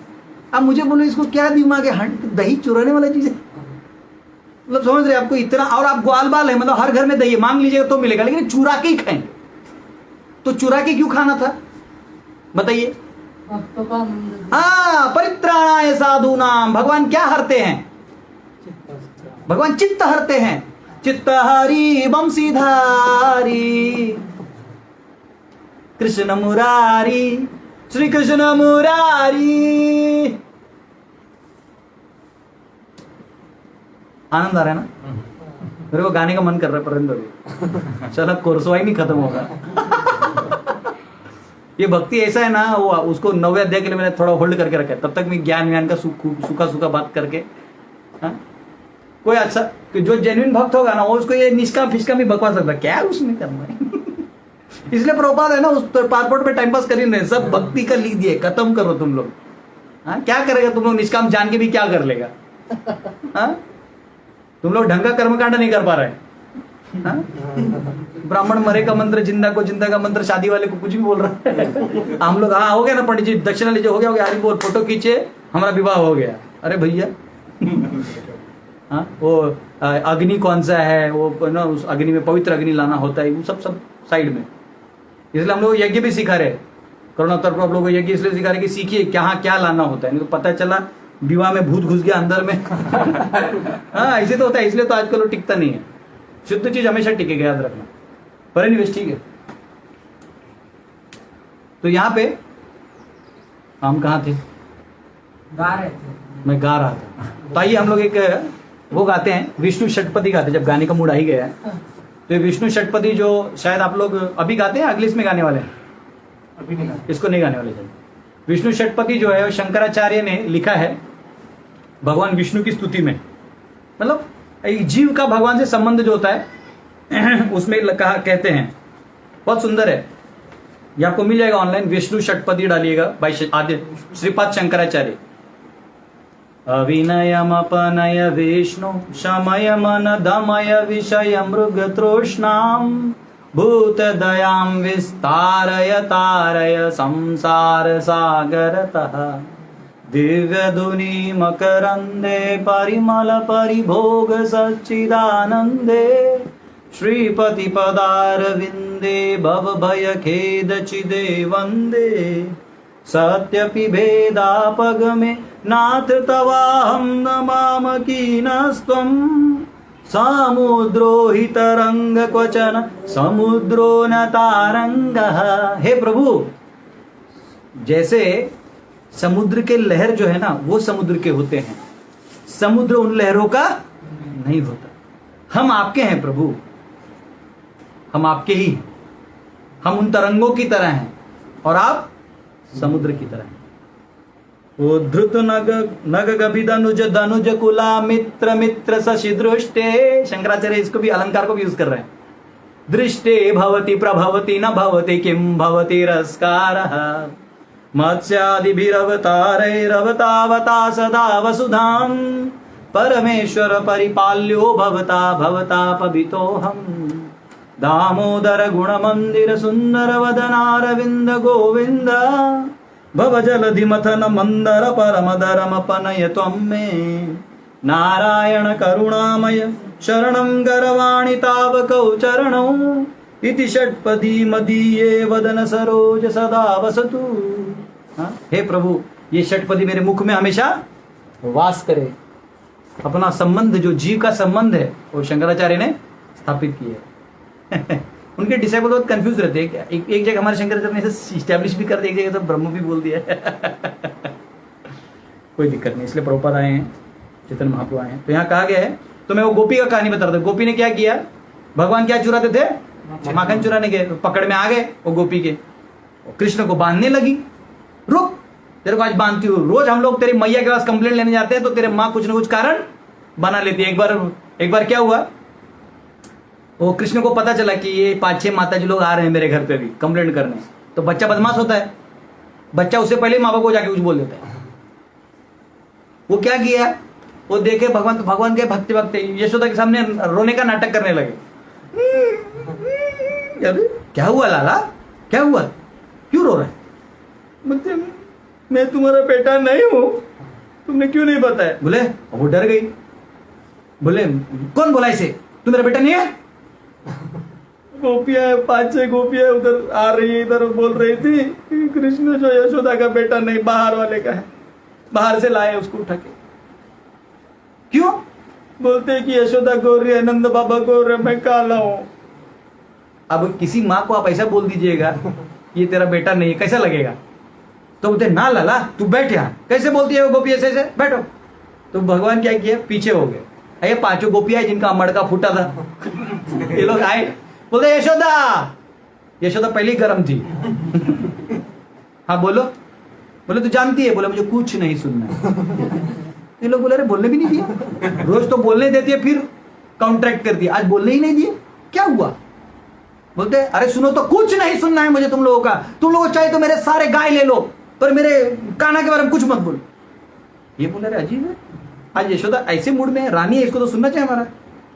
अब मुझे बोलो इसको क्या दिमाग है, दही चुराने वाला चीज है, मतलब समझ रहे आपको इतना। और आप ग्वाल बाल है, मतलब हर घर में दही मांग लीजिएगा तो मिलेगा, लेकिन चुरा के ही खाएंगे। तो चुरा के क्यों खाना था बताइए। हाँ, परित्राणाय साधूनाम। भगवान क्या हरते हैं, भगवान चित्त हरते हैं। चित्त हरि बंशीधारी कृष्ण मुरारी, श्री कृष्ण मुरारी। आनंद आ रहा है ना, मेरे को गाने का मन कर रहा है, पर चलो कोर्सवा ही नहीं खत्म होगा। ये भक्ति ऐसा है ना, वो उसको 9वें अध्याय के लिए मैंने थोड़ा होल्ड करके रखा है, तब तक मैं ज्ञान का सूखा बात करके। हाँ? कोई अच्छा जो जेन्युइन भक्त होगा ना, वो उसको ये निष्काम फिष्काम भी बकवा सकता, क्या उसमें करना है। इसलिए प्रभुपाद है ना, उस पासपोर्ट पे टाइम पास कर ही नहीं, सब भक्ति का लिख दिए, खत्म करो तुम लोग। हाँ, क्या करेगा तुम लोग, निष्काम जान के भी क्या कर लेगा। हाँ, तुम लोग ढंग का कर्मकांड नहीं कर पा रहे। हाँ? ब्राह्मण मरे का मंत्र, जिंदा को जिंदा का मंत्र, शादी वाले को कुछ भी बोल रहा है। हम लोग हाँ हो गया ना पंडित जी, दक्षिणा लीजिए, हो गया हरी बोल, फोटो खींचे, हमारा विवाह हो गया। अरे भैया, हाँ वो अग्नि कौन सा है, वो ना उस अग्नि में पवित्र अग्नि लाना होता है, वो सब साइड में। इसलिए हम लोग यज्ञ भी सिखा रहे, करुणोत्तर पर हम लोग यज्ञ इसलिए सिखा रहे कि सीखिए क्या लाना होता है, नहीं तो पता चला विवाह में भूत घुस गया अंदर में। हाँ, ऐसे तो होता है, इसलिए तो आजकल वो टिकता नहीं है। शुद्ध चीज हमेशा टिकेगा, याद रखना। पर एनीवेज ठीक है। तो यहाँ पे हम कहाँ थे, गा रहे थे, मैं गा रहा था। तो आइए हम लोग एक वो गाते हैं, विष्णु षटपदी गाते हैं, जब गाने का मूड आ ही गया है। तो विष्णु षटपदी जो शायद आप लोग अभी गाते हैं, अगले इसमें गाने वाले हैं, अभी नहीं गाते। इसको नहीं गाने वाले। विष्णु षटपदी जो है शंकराचार्य ने लिखा है भगवान विष्णु की स्तुति में। मतलब एक जीव का भगवान से संबंध जो होता है उसमें कहा कहते हैं, बहुत सुंदर है, ये आपको मिल जाएगा ऑनलाइन, विष्णु षटपदी डालिएगा भाई आदि श्रीपाद शंकराचार्य। अविनयमपनय विष्णु शमय मन दमय विषय मृग तृष्णाम भूत दयाम विस्तारय तारय संसार सागरतः दिव्य धुनि मकरंदे परिमल परिभोग सच्चिदानंदे श्रीपति पदारविंदे भव भय खेद चिदे वंदे सत्यपि भेदापगमे नाथ तवाहं नमामकीनस्त्वं समुद्रो हि तरंग क्वचन समुद्रो न तारंगः। हे प्रभु, जैसे समुद्र के लहर जो है ना वो समुद्र के होते हैं, समुद्र उन लहरों का नहीं होता। हम आपके हैं प्रभु, हम आपके ही हैं, हम उन तरंगों की तरह हैं और आप समुद्र की तरह हैं। उद्धृत नग गभिदनुज धनुज कुला मित्र मित्र शशि दृष्टे, शंकराचार्य इसको भी अलंकार को भी यूज कर रहे हैं। दृष्टे भवति प्रभवति न भवति किम भवति रस्कारः मत्स्यादिभिरवतारैरवतावता सदा वसुधाम परमेश्वर परिपाल्यो भवता भवतापवितोऽहम् दामोदर गुणमंदिर सुंदर वदनारविंद गोविंद भव जलधि मथन मंदर परमदरमपनय त्वं मे नारायण करुणामय शरणं गरवाणि तावकौ चरणौ इति षट्पदी मदीये वदन सरोज सदा वसतु। हाँ? हे प्रभु, ये षटपदी मेरे मुख में हमेशा वास करे। अपना संबंध जो जीव का संबंध है वो शंकराचार्य ने स्थापित किया है। उनके डिसाइबल बहुत कंफ्यूज रहते हैं। एक जगह हमारे शंकराचार्य ने इस्टेब्लिश भी कर दिया, एक जगह तो ब्रह्म भी बोल दिया। कोई दिक्कत नहीं, इसलिए प्रभुपाद आए हैं, चैतन्य महाप्रभु आए हैं। तो यहाँ कहा गया है, तो मैं वो गोपी का कहानी बता रहा था। गोपी ने क्या किया, भगवान क्या चुराते थे, माखन चुराने गए, तो पकड़ में आ गए वो गोपी के, कृष्ण को बांधने लगी। रुक, तेरे को आज बांधती हूँ। रोज हम लोग तेरी मैया के पास कंप्लेंट लेने जाते हैं तो तेरे माँ कुछ न कुछ कारण बना लेती है। एक बार क्या हुआ, वो कृष्ण को पता चला कि ये 5-6 माताजी लोग आ रहे हैं मेरे घर पे भी कंप्लेंट करने। तो बच्चा बदमाश होता है, बच्चा उससे पहले माँ बाप को जाके कुछ बोल देता है। वो क्या किया, वो देखे भगवान, तो भगवान के भक्ति भक्ति यशोदा के सामने रोने का नाटक करने लगे। अरे क्या हुआ लाला, क्या हुआ, क्यों रो रहा है? बोलते मैं तुम्हारा बेटा नहीं हूं, तुमने क्यों नहीं बताया? बोले वो डर गई। बोले कौन बोला इसे, तू मेरा बेटा नहीं है? गोपियां 5-6 गोपियां उधर आ रही है, इधर बोल रही थी कृष्ण जो यशोदा का बेटा नहीं, बाहर वाले का है, बाहर से लाए उसको उठा के। क्यों? बोलते कि यशोदा गोरी है, नंद बाबा गोरे, मैं काला हूं। अब किसी माँ को आप ऐसा बोल दीजिएगा ये तेरा बेटा नहीं, कैसा लगेगा? तो बोलते ना लाला तू बैठ यहाँ, कैसे बोलती है वो गोपी ऐसे ऐसे, बैठो। तो भगवान क्या किया, पीछे हो गए। ये 5 गोपियां जिनका मड़का फूटा था ये लोग आए, बोलते यशोदा, यशोदा पहले ही गर्म थी। हाँ बोलो, बोले तू जानती है? बोले मुझे कुछ नहीं सुनना। ये लोग बोले अरे बोलने भी नहीं दिया, रोज तो बोलने देती है, फिर कॉन्ट्रैक्ट कर दिया, आज बोलने ही नहीं दिए, क्या हुआ? बोलते अरे सुनो तो, कुछ नहीं सुनना है मुझे तुम लोगों का, तुम लोगों चाहे तो मेरे सारे गाय ले लो पर मेरे कान्हा के बारे में कुछ मत बोलो। ये बोले अरे अजीब है, आज यशोदा ऐसे मूड में है, रानी है, इसको तो सुनना चाहिए हमारा।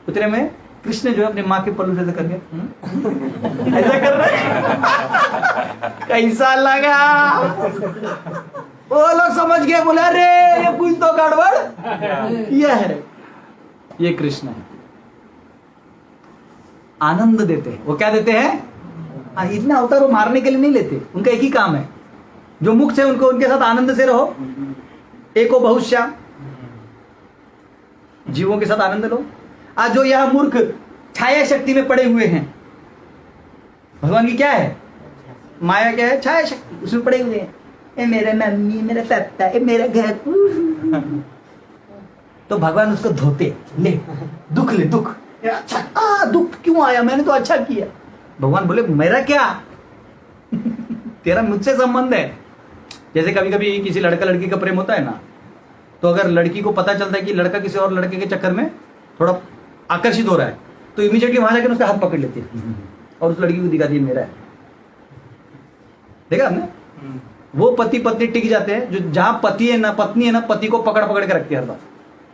उतरे में कृष्ण जो है अपने माँ के पल्लू से करके ऐसा कर रहा है। कैसा लगा? वो लोग समझ गए, बोले अरे ये कुछ तो गड़बड़ ये है। ये कृष्ण है, आनंद देते हैं। वो क्या देते हैं? इतने अवतार वो मारने के लिए नहीं लेते, उनका एक ही काम है, जो मुक्त है उनको उनके साथ आनंद से रहो, एको बहुश्या, जीवों के साथ आनंद लो। आज जो यह मूर्ख छाया शक्ति में पड़े हुए हैं, भगवान की क्या है माया, क्या है छाया शक्ति, उसमें पड़े हुए हैं। ए मेरा मम्मी, मेरा पापा, ए मेरा घर। तो भगवान उसको धोते, ले दुख ले, दुख अच्छा, दुख क्यों आया, मैंने तो अच्छा किया। भगवान बोले मेरा क्या तेरा मुझसे संबंध है। जैसे कभी कभी किसी लड़का लड़की का प्रेम होता है ना, तो अगर लड़की को पता चलता है कि लड़का किसी और लड़के के चक्कर में थोड़ा आकर्षित हो रहा है तो इमीडिएटली वहां जाकर उसका हाथ पकड़ लेती है और उस लड़की को दिखाती है मेरा है। देखा आपने? वो पति पत्नी टिक जाते हैं जो जहां पति है ना पत्नी है ना पति को पकड़ पकड़ के रखती है हर बार।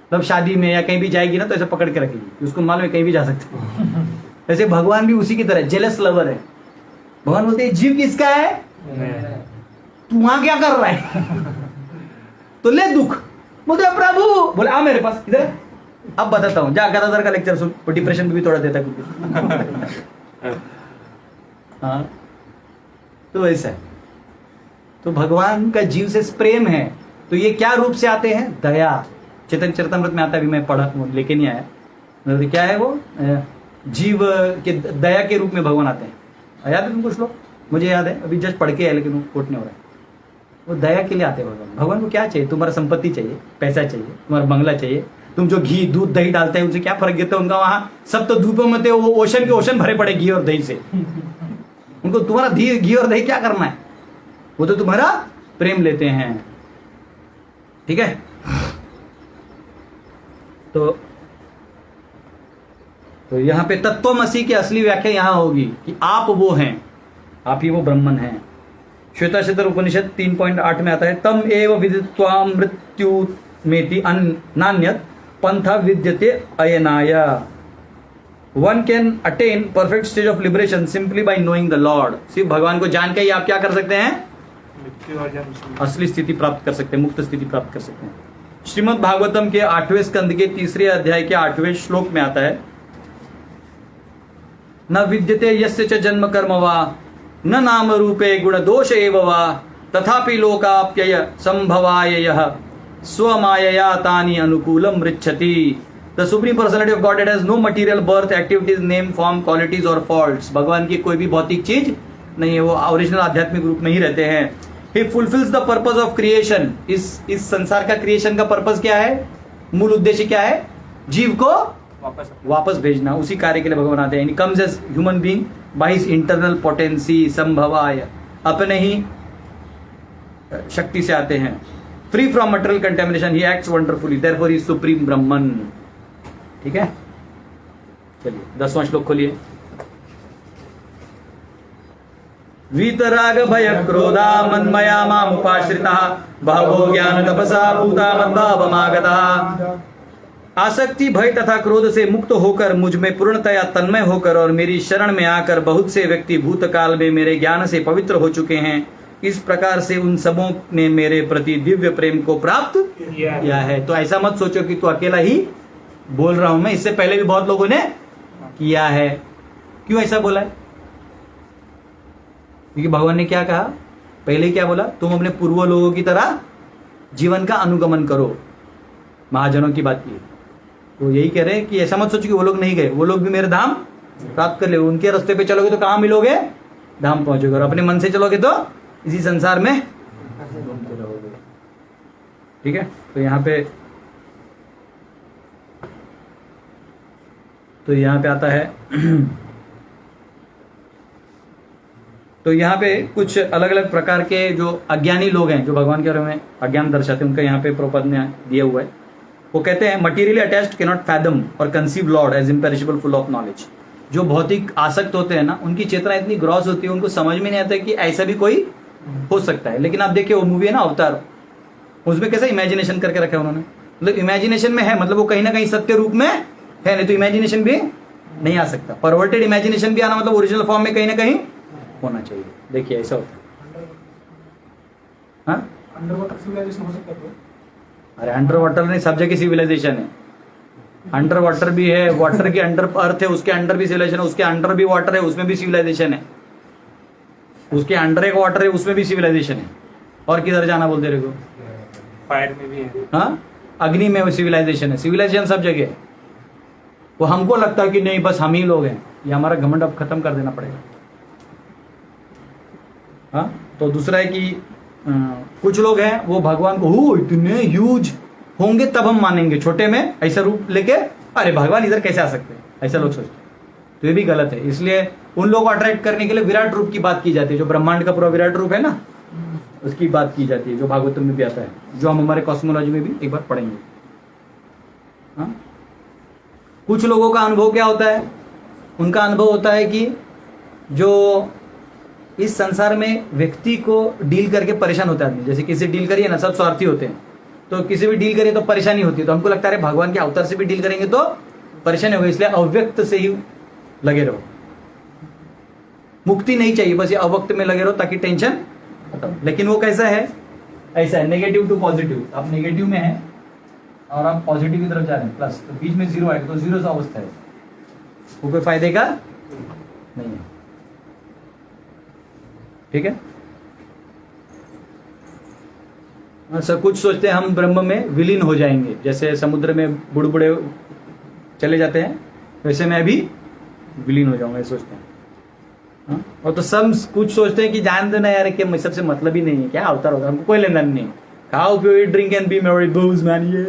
मतलब शादी में या कहीं भी जाएगी ना तो ऐसे पकड़ के रखेगी, उसको मालूम है कहीं भी जा सकते हैं। ऐसे भगवान भी उसी की तरह जेलस लवर है। भगवान बोलते हैं जीव किसका है, तू वहां क्या कर रहा है? तो ले दुख। बोलते प्रभु, बोले आ मेरे पास इधर, अब बताता हूँ, जा गदाधर का लेक्चर सुन, डिप्रेशन में भी थोड़ा देता कुछ। हाँ तो ऐसा है। तो भगवान का जीव से प्रेम है। तो ये क्या रूप से आते हैं? दया। चैतन्य चरितमृत में आता है, अभी मैं पढ़ा लेके नहीं आया। मतलब क्या है वो? जीव के दया के रूप में भगवान आते हैं। याद है तुमको श्लोक? मुझे याद है, अभी जस्ट पढ़ के आया लेकिन वो कोट नहीं हो रहा है। वो दया के लिए आते हैं भगवान। भगवान को क्या चाहिए? तुम्हारा संपत्ति चाहिए, पैसा चाहिए, तुम्हारा बंगला चाहिए। तुम जो घी दूध दही डालते हैं उनसे क्या फर्क देता है? उनका वहां सब तो धूपों में थे, वो ओशन के ओशन भरे पड़े घी और दही से। उनको तुम्हारा घी और दही क्या करना है? वो तो तुम्हारा प्रेम लेते हैं। ठीक है? तो यहां पे तत्वमसि की असली व्याख्या यहां होगी कि आप वो हैं, आप ही वो ब्रह्मन हैं। श्वेताश्वतर उपनिषद 3.8 में आता है, तम एव विदित्वा मृत्यु मेति नान्यत पंथा विद्यते अयनाय। One can attain perfect stage of liberation simply by knowing the lord. सिर्फ भगवान को जान के ही आप क्या कर सकते हैं? असली स्थिति प्राप्त कर सकते हैं, मुक्त स्थिति प्राप्त कर सकते हैं। श्रीमद् भागवतम के 8वें स्कंद के 3रे अध्याय के 8वें श्लोक में आता है, न विद्यते यस्य च जन्म कर्म वा न नाम रूपे गुण दोष एव वा तथापि लोकाप्यय संभवाय यः स्वमायया तानि अनुकूलम मृच्छति। The supreme personality of godhead has no material birth, activities, name, form, qualities और फॉल्ट्स। भगवान की कोई भी भौतिक चीज नहीं है, वो ओरिजिनल आध्यात्मिक रूप में ही रहते हैं। He fulfils the purpose of creation. इस संसार का क्रिएशन का पर्पज क्या है? मूल उद्देश्य क्या है? जीव को वापस भेजना। उसी कार्य के लिए भगवान आते हैं। Comes as human being by his internal potency संभवाय, अपने ही शक्ति से आते हैं। Free from material contamination he acts wonderfully, therefore he is supreme Brahman. ठीक है, चलिए 10वां श्लोक खोलिए। वीतराग भय क्रोधा मन्मया मामुपाश्रिता बहवो ज्ञान तपसा भूता मद्भावमागता। आसक्ति, भय तथा क्रोध से मुक्त होकर मुझ में पूर्णतया तन्मय होकर और मेरी शरण में आकर बहुत से व्यक्ति भूतकाल में मेरे ज्ञान से पवित्र हो चुके हैं। इस प्रकार से उन सबों ने मेरे प्रति दिव्य प्रेम को प्राप्त किया है। तो ऐसा मत सोचो कि तू अकेला ही बोल रहा हूं मैं, इससे पहले भी बहुत लोगों ने किया है। क्यों ऐसा बोला है? क्योंकि भगवान ने क्या कहा? पहले क्या बोला? तुम अपने पूर्व लोगों की तरह जीवन का अनुगमन करो। महाजनों की बात की। तो यही कह रहे हैं कि ऐसा मत सोचो कि वो लोग नहीं गए, वो लोग भी मेरे धाम प्राप्त कर ले। उनके रास्ते पे चलोगे तो कहां मिलोगे? धाम पहुंचोगे। और अपने मन से चलोगे तो इसी संसार में घूमते रहोगे। ठीक है, तो यहाँ पे आता है तो यहाँ पे कुछ अलग अलग प्रकार के जो अज्ञानी लोग हैं, जो भगवान के बारे में अज्ञान दर्शाते हैं, उनका यहाँ पे प्रपद ने दिया हुआ है। वो कहते हैं materially attached can not fathom और conceive lord as imperishable full of knowledge. जो भौतिक आसक्त होते हैं ना, उनकी चेतना इतनी ग्रॉस होती है, उनको समझ में नहीं आता कि ऐसा भी कोई हो सकता है। लेकिन आप देखिए वो मूवी है ना अवतार, उसमें कैसा इमेजिनेशन करके रखा है उन्होंने। मतलब इमेजिनेशन में है, मतलब वो कहीं ना कहीं सत्य रूप में है, नहीं तो इमेजिनेशन भी नहीं आ सकता। परवर्टेड इमेजिनेशन भी आना मतलब ओरिजिनल फॉर्म में कहीं ना कहीं होना चाहिए। देखिए ऐसा होता है। हाँ, अंडर वाटर सिविलाइजेशन हो सकता है? अरे अंडर वाटर नहीं, सब जगह सिविलाइजेशन है। अंडर वाटर भी है, वाटर के अंडर अर्थ है, उसके अंडर भी सिविलाइजेशन है, उसके अंडर भी वाटर है, उसमें भी सिविलाइजेशन है, उसके अंडर एक वाटर है, उसमें भी सिविलाइजेशन है। और किधर जाना बोलते रहे को? फायर में भी है। हाँ, अग्नि में सिविलाइजेशन है। सिविलाइजेशन सब जगह है। वो हमको लगता है कि नहीं बस हम ही लोग हैं, ये हमारा घमंड अब खत्म कर देना पड़ेगा। हाँ, तो दूसरा है कि कुछ लोग हैं वो भगवान को इतने ह्यूज होंगे तब हम मानेंगे, छोटे में ऐसा रूप लेके अरे भगवान इधर कैसे आ सकते हैं, ऐसा लोग सोचते हैं। तो ये भी गलत है। इसलिए उन लोगों को अट्रैक्ट करने के लिए विराट रूप की बात की जाती है, जो ब्रह्मांड का पूरा विराट रूप है ना, उसकी बात की जाती है, जो भागवतम में भी आता है, जो हम हमारे कॉस्मोलॉजी में भी एक बार पढ़ेंगे। हाँ, कुछ लोगों का अनुभव क्या होता है, उनका अनुभव होता है कि जो इस संसार में व्यक्ति को डील करके परेशान होता है आदमी, जैसे किसी डील करिए ना, सब स्वार्थी होते हैं, तो किसी भी डील करिए तो परेशानी होती है, तो हमको लगता है भगवान के अवतार से भी डील करेंगे तो परेशानी होगी, इसलिए अव्यक्त से ही लगे रहो, मुक्ति नहीं चाहिए, बस ये अव्यक्त में लगे रहो ताकि टेंशन खत्म। लेकिन वो कैसा है, ऐसा है नेगेटिव टू पॉजिटिव, आप नेगेटिव में है और आप पॉजिटिव की तरफ जा रहे हैं प्लस, तो बीच में जीरो आएगा, तो जीरो सा अवस्था है, वो कोई फायदे का नहीं है। ठीक है, अच्छा कुछ सोचते हैं हम ब्रह्म में विलीन हो जाएंगे, जैसे समुद्र में बुड़बुड़े चले जाते हैं वैसे मैं भी विलीन हो जाऊंगा, सोचते हैं। हाँ? और तो सब कुछ सोचते हैं कि जान दो ना यार, कि सबसे मतलब ही नहीं है, क्या अवतार होगा, हमको कोई लेना नहीं, खाओ पियो ड्रिंक एंड बी मेरी बूज मैन, ये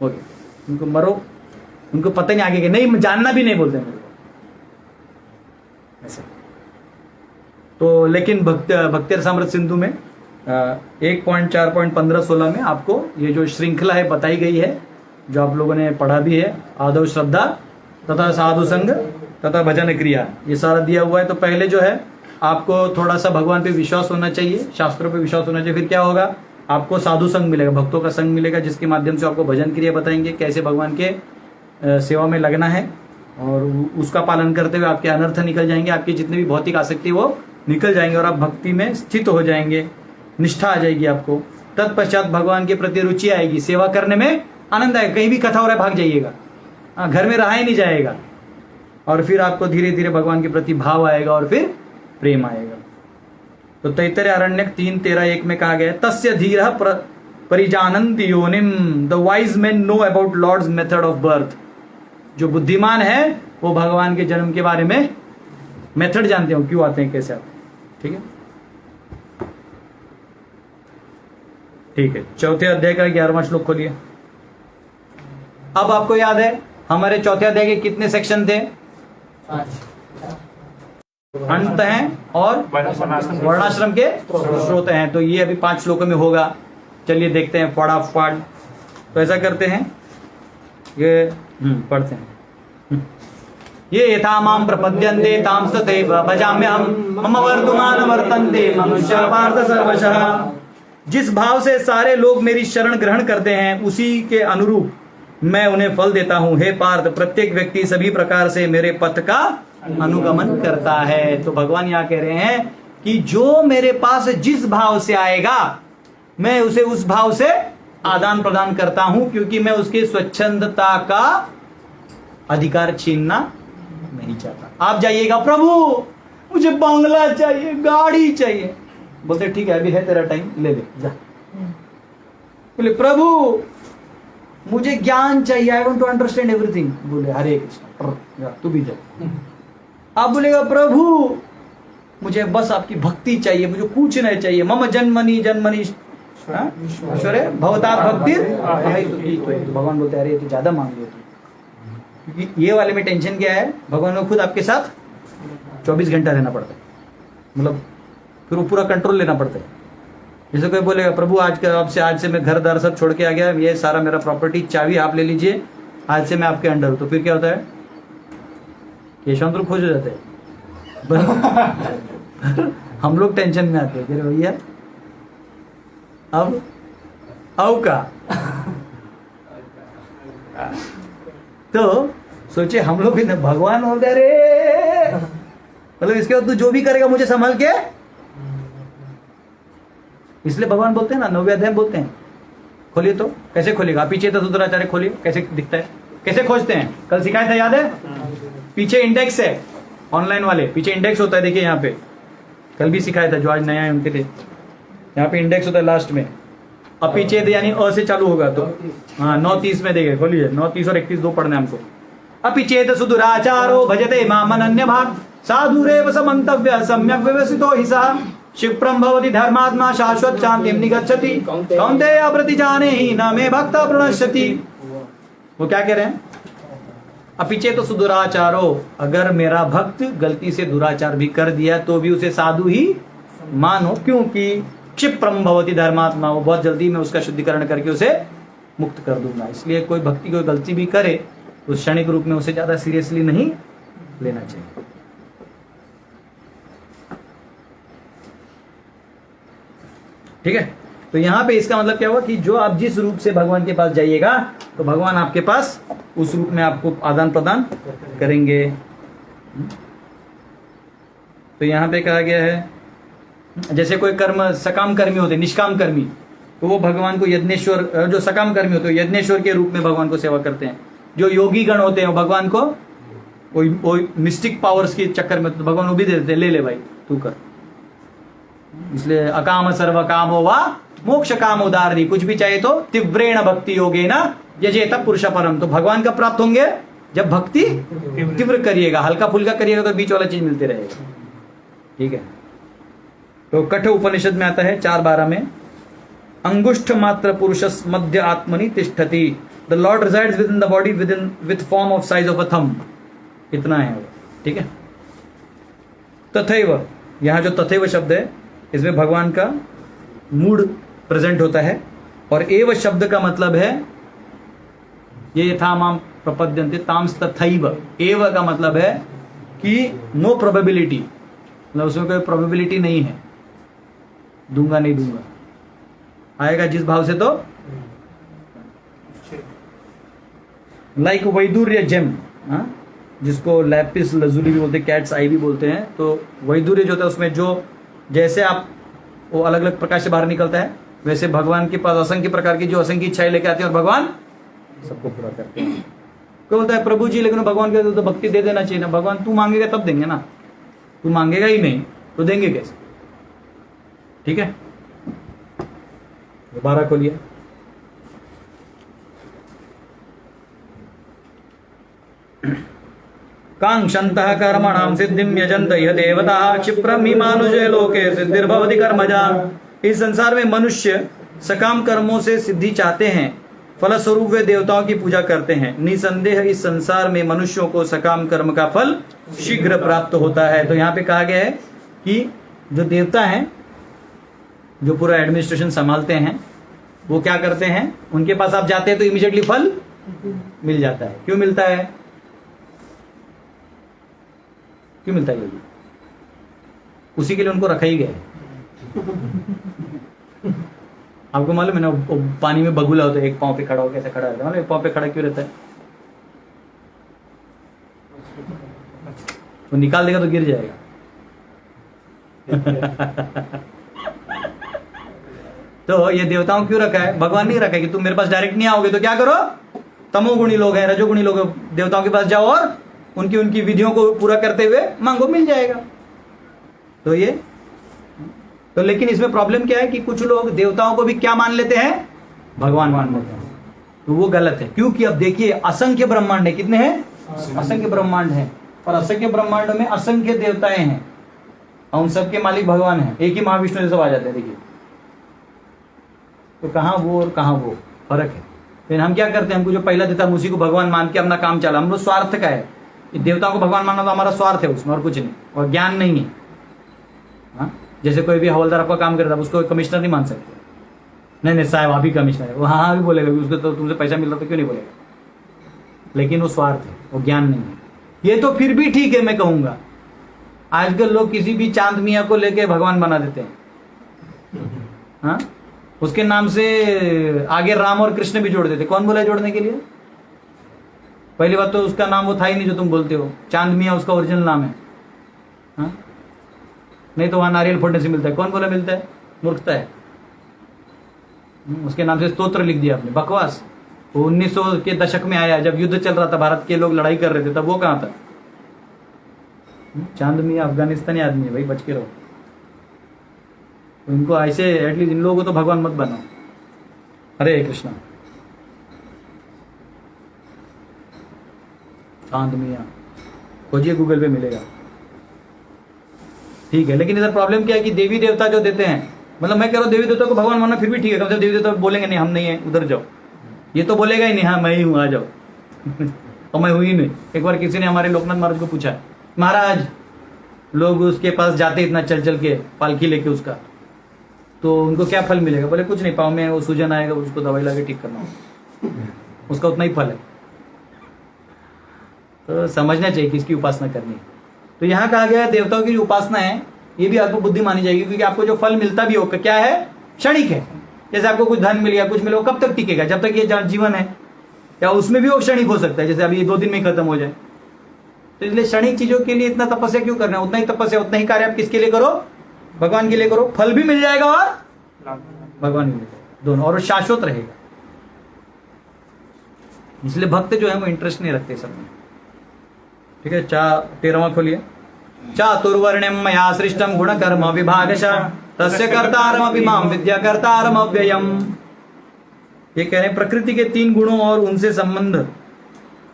ओके, उनको मरो, उनको पता नहीं आगे के, नहीं जानना भी नहीं बोलते मेरे को ऐसे। तो लेकिन भक्ति रसामृत सिंधु में 1.4.15-16 में आपको ये जो श्रृंखला है बताई गई है, जो आप लोगों ने पढ़ा भी है, आदव श्रद्धा तथा साधु संग तथा भजन क्रिया, ये सारा दिया हुआ है। तो पहले जो है आपको थोड़ा सा भगवान पे विश्वास होना चाहिए, शास्त्रों पे विश्वास होना चाहिए, फिर क्या होगा, आपको साधु संग मिलेगा, भक्तों का संग मिलेगा, जिसके माध्यम से आपको भजन क्रिया बताएंगे, कैसे भगवान के सेवा में लगना है, और उसका पालन करते हुए आपके अनर्थ निकल जाएंगे, आपकी जितनी भी भौतिक आसक्ति वो निकल जाएंगे, और आप भक्ति में स्थित हो जाएंगे, निष्ठा आ जाएगी आपको। तत्पश्चात भगवान के प्रति रुचि आएगी, सेवा करने में आनंद आएगा, कहीं भी कथा हो रहा है भाग जाइएगा, घर में रहा ही नहीं जाएगा, और फिर आपको धीरे धीरे भगवान के प्रति भाव आएगा और फिर प्रेम आएगा। तो तैत्तरीय आरण्यक 3:13-1 में कहा गया है, तस्य धीरः परिजानन्ति योनिम, the wise men know about lord's method of birth. जो बुद्धिमान है वो भगवान के जन्म के बारे में मेथड जानते हो, क्यों आते हैं, कैसे आते हैं। ठीक है, ठीक है, चौथे अध्याय का 11वां श्लोक खोलिए। अब आपको याद है हमारे चौथे अध्याय के कितने सेक्शन थे, अंत हैं और वर्णाश्रम के स्रोत हैं, तो ये अभी 5 श्लोकों में होगा। चलिए देखते हैं फटाफट। तो ऐसा करते हैं, ये पढ़ते हैं, ये यथा माम प्रपद्यन्ते तां तथैव भजाम्यहम् मम वर्तमान वर्तन्ते मनुष्य पार्थ सर्वशः। जिस भाव से सारे लोग मेरी शरण ग्रहण करते हैं उसी के अनुरूप मैं उन्हें फल देता हूं। हे पार्थ, प्रत्येक व्यक्ति सभी प्रकार से मेरे पथ का अनुगमन करता है। तो भगवान यहाँ कह रहे हैं कि जो मेरे पास जिस भाव से आएगा मैं उसे उस भाव से आदान प्रदान करता हूं, क्योंकि मैं उसके स्वच्छंदता का अधिकार छीनना नहीं चाहता। आप जाइएगा, प्रभु मुझे बंगला चाहिए, गाड़ी चाहिए, बोलते ठीक है अभी है तेरा टाइम, ले ले जा। बोले प्रभु मुझे ज्ञान चाहिए, I want to understand everything, बोले हरे कृष्ण, तू भी जा। आप बोलेगा प्रभु मुझे बस आपकी भक्ति चाहिए, मुझे कुछ नहीं चाहिए, मम जन्मनि जन्मनि ईश्वरे भवता भक्ति। तो भगवान बोलते अरे ये तो ज्यादा मांग लिया, क्योंकि ये वाले में टेंशन क्या है, भगवान को खुद आपके साथ 24 घंटा रहना पड़ता है, मतलब फिर वो पूरा कंट्रोल लेना पड़ता है। जैसे कोई बोलेगा प्रभु आज से मैं घर दार सब छोड़ के आ गया, ये सारा मेरा प्रॉपर्टी चाबी आप ले लीजिए, आज से मैं आपके अंडर हूं, तो फिर क्या होता है, केशवंत खोज हो जाते हैं। हम लोग टेंशन में आते हैं, भैया अब का तो सोचे हम लोग भगवान हो गए रे, मतलब इसके बाद तू जो भी करेगा मुझे संभाल के। इसलिए भगवान बोलते हैं ना, 9वें अध्याय बोलते हैं, खोलिए तो कैसे खोलेगा, पीछे तो सुंदराचार्य खोलिए, कैसे दिखता है, कैसे खोजते हैं, कल सिखाया था याद है, पीछे इंडेक्स है, ऑनलाइन वाले पीछे इंडेक्स होता है, देखिए यहाँ पे कल भी सिखाया था, जो आज नया है उनके लिए, यहाँ पे इंडेक्स होता है लास्ट में, अब पीछे यानी अ से चालू होगा, तो हाँ 9:30 में देखिए, खोलिए 9:30 और 31 दो पढ़ने हमको। अपिचेत सुदुराचारो भजते मामन अन्य भाग साधुरेव समन्तव्य सम्यक व्यवसितो हि सः क्षिप्रम भवति धर्मात्मा शाश्वत शांतिं निगच्छति कौन्तेय प्रतिजाने हि न मे भक्त प्रणश्यति। वो क्या कह रहे हैं, अपिचेत सुदुराचारो, अगर मेरा भक्त गलती से दुराचार भी कर दिया तो भी उसे साधु ही मानो, क्योंकि क्षिप्रम भवति धर्मात्मा, वो बहुत जल्दी मैं उसका शुद्धिकरण करके उसे मुक्त कर दूंगा। इसलिए कोई भक्ति कोई गलती भी करे उस क्षणिक रूप में उसे ज्यादा सीरियसली नहीं लेना चाहिए। ठीक है, तो यहां पे इसका मतलब क्या हुआ कि जो आप जिस रूप से भगवान के पास जाइएगा तो भगवान आपके पास उस रूप में आपको आदान प्रदान करेंगे। तो यहां पे कहा गया है जैसे कोई कर्म सकाम कर्मी होते, निष्काम कर्मी, तो वो भगवान को यज्ञेश्वर, जो सकाम कर्मी होते हैं यज्ञेश्वर के रूप में भगवान को सेवा करते हैं। जो योगी गण होते हैं वो भगवान को वो मिस्टिक पावर्स के चक्कर में तो भगवान वो भी दे देते, ले भाई तू कर। इसलिए अकाम सर्व काम हो वा मोक्ष काम उदारणी, कुछ भी चाहिए तो तीव्रेण भक्ति योगे ना यजेत पुरुष परम, तो भगवान का प्राप्त होंगे जब भक्ति तीव्र करिएगा, हल्का फुल्का करिएगा तो बीच वाला चीज मिलती रहेगा। ठीक है, तो कठ उपनिषद में आता है 4:12 में, अंगुष्ठ मात्र पुरुषस मध्य आत्मनि तिष्ठति, the Lord resides with in the body with form of size of a thumb, इतना है वो। ठीक है, तथैव, यहां जो तथैव शब्द है इसमें भगवान का मूड प्रेजेंट होता है, और एव शब्द का मतलब है ये यथा माम प्रपद्यन्ते तांस तथैव, एव का मतलब है कि नो प्रोबेबिलिटी, मतलब उसमें कोई प्रोबेबिलिटी नहीं है, दूंगा नहीं दूंगा, आएगा जिस भाव से तो। लाइक वैदुर्य जेम, जिसको लैपिस लजुली भी बोलते हैं, कैट्स आई भी बोलते हैं, तो वैदुर्य जो होता है उसमें जो जैसे आप वो अलग अलग प्रकाश से बाहर निकलता है, वैसे भगवान के पास असंख्य प्रकार की जो असंख्य इच्छाएं लेके आते हैं और भगवान सबको पूरा करते हैं। कोई बोलता है प्रभु जी लेकिन भगवान के तो भक्ति दे देना चाहिए ना, भगवान तू मांगेगा तब देंगे ना, तू मांगेगा ही नहीं तो देंगे कैसे। ठीक है, दोबारा खोलिए, कांक्षन्तः कर्मणां सिद्धिं यजन्त इह देवताः क्षिप्रं हि मानुषे लोके सिद्धिर्भवति कर्मजा। इस संसार में मनुष्य सकाम कर्मों से सिद्धि चाहते हैं, फलस्वरूप वे देवताओं की पूजा करते हैं। निसंदेह इस संसार में मनुष्यों को सकाम कर्म का फल शीघ्र प्राप्त होता है। तो यहाँ पे कहा गया है कि जो देवता हैं, जो पूरा एडमिनिस्ट्रेशन संभालते हैं, वो क्या करते हैं, उनके पास आप जाते हैं तो इमीडिएटली फल मिल जाता है। क्यों मिलता है, क्यों मिलता है योगी? उसी के लिए उनको रखा ही गया है। आपको मालूम है ना, वो पानी में बगुला होता है, एक पांव पे खड़ा हो कैसे खड़ा रहता है, मालूम एक पांव पे खड़ा क्यों रहता है? वो निकाल देगा तो गिर जाएगा। तो ये देवताओं क्यों रखा है? भगवान नहीं रखा है कि तुम मेरे पास डायरेक्ट नहीं आओगे तो क्या करो, तमोगुणी लोग हैं, रजोगुणी लोग देवताओं के पास जाओ और उनकी विधियों को पूरा करते हुए मांगो, मिल जाएगा। तो ये तो लेकिन इसमें प्रॉब्लम क्या है कि कुछ लोग देवताओं को भी क्या मान लेते हैं, भगवान मान लेते हैं, तो वो गलत है। क्योंकि अब देखिए असंख्य ब्रह्मांड है, कितने हैं? असंख्य ब्रह्मांड है, और असंख्य ब्रह्मांड में असंख्य देवताएं हैं, और उन सबके मालिक भगवान है। एक ही महाविष्णु से सब आ जाते हैं। देखिए तो कहाँ वो और कहाँ वो फर्क है। फिर हम क्या करते हैं, हमको जो पहला देता है उसी को भगवान मान के अपना काम चला। हम लोग स्वार्थ का है, देवताओं को भगवान मानना तो हमारा स्वार्थ है उसमें, और कुछ नहीं, और ज्ञान नहीं है। हाँ, जैसे कोई भी हवलदार आपका काम करता है उसको कमिश्नर नहीं मान सकते। नहीं साहब आप ही कमिश्नर है, वो हाँ भी बोलेगा, उसको तो तुमसे पैसा मिल रहा तो क्यों नहीं बोलेगा, लेकिन वो स्वार्थ है, वो ज्ञान नहीं है। ये तो फिर भी ठीक है, मैं कहूंगा आजकल लोग किसी भी चांद मियाँ को लेके भगवान बना देते हैं। हाँ, उसके नाम से आगे राम और कृष्ण भी जोड़ देते। कौन बोला जोड़ने के लिए? पहली बात तो उसका नाम वो था ही नहीं जो तुम बोलते हो, चांद मियाँ उसका ओरिजिनल नाम है। हाँ, नहीं तो वहां नारियल फोड़ने से मिलता है। कौन बोला मिलता है? मूर्खता है। उसके नाम से स्तोत्र लिख दिया आपने, बकवास। वो 1900 के दशक में आया, जब युद्ध चल रहा था, भारत के लोग लड़ाई कर रहे थे, तब वो कहाँ था? चांद मियाँ अफगानिस्तानी आदमी है भाई, बच के रहो। तो इनको ऐसे एटलीस्ट इन लोगों को तो भगवान मत बनाओ। हरे कृष्णा। चांद मियाँ खोजिए, गूगल पे मिलेगा। ठीक है, लेकिन इधर प्रॉब्लम क्या है कि देवी देवता जो देते हैं, मतलब मैं कह रहा हूँ देवी देवता को भगवान मानना फिर भी ठीक है, कम से देवी देवता बोलेंगे नहीं हम नहीं है, उधर जाओ। ये तो बोलेगा ही नहीं हाँ मैं ही हूँ, आ जाओ। और मैं हुई नहीं। एक बार किसी ने हमारे लोकनाथ महाराज को पूछा, महाराज लोग उसके पास जाते इतना चल चल के पालकी लेके उसका, तो उनको क्या फल मिलेगा? बोले कुछ नहीं, पाँव में वो सूजन आएगा, उसको दवाई ला के ठीक करना, उसका उतना ही फल है। तो समझना चाहिए किसकी उपासना करनी है। तो यहाँ कहा गया है देवताओं की जो उपासना है ये भी अल्प बुद्धि मानी जाएगी, क्योंकि आपको जो फल मिलता भी होगा क्या है, क्षणिक है। जैसे आपको कुछ धन मिल गया, कुछ मिला, वो कब तक टिकेगा, जब तक ये जीवन है, या उसमें भी वो क्षणिक हो सकता है, जैसे अभी 2 दिन में ही खत्म हो जाए। तो इसलिए क्षणिक चीजों के लिए इतना तपस्या क्यों करना है, उतना ही तपस्या उतना ही कार्य आप किसके लिए करो, भगवान के लिए करो, फल भी मिल जाएगा और भगवान के लिए दोनों, और वो शाश्वत रहेगा। इसलिए भक्त जो है वो इंटरेस्ट नहीं रखते सब में। ठीक है, 13वां खोलिए। चातुर्वर्ण्यम मया सृष्टम गुण कर्म विभागशः तस्य कर्तारमपि मां विद्या कर्तारम अव्ययम्। ये कह रहे हैं प्रकृति के 3 गुणों और उनसे संबंध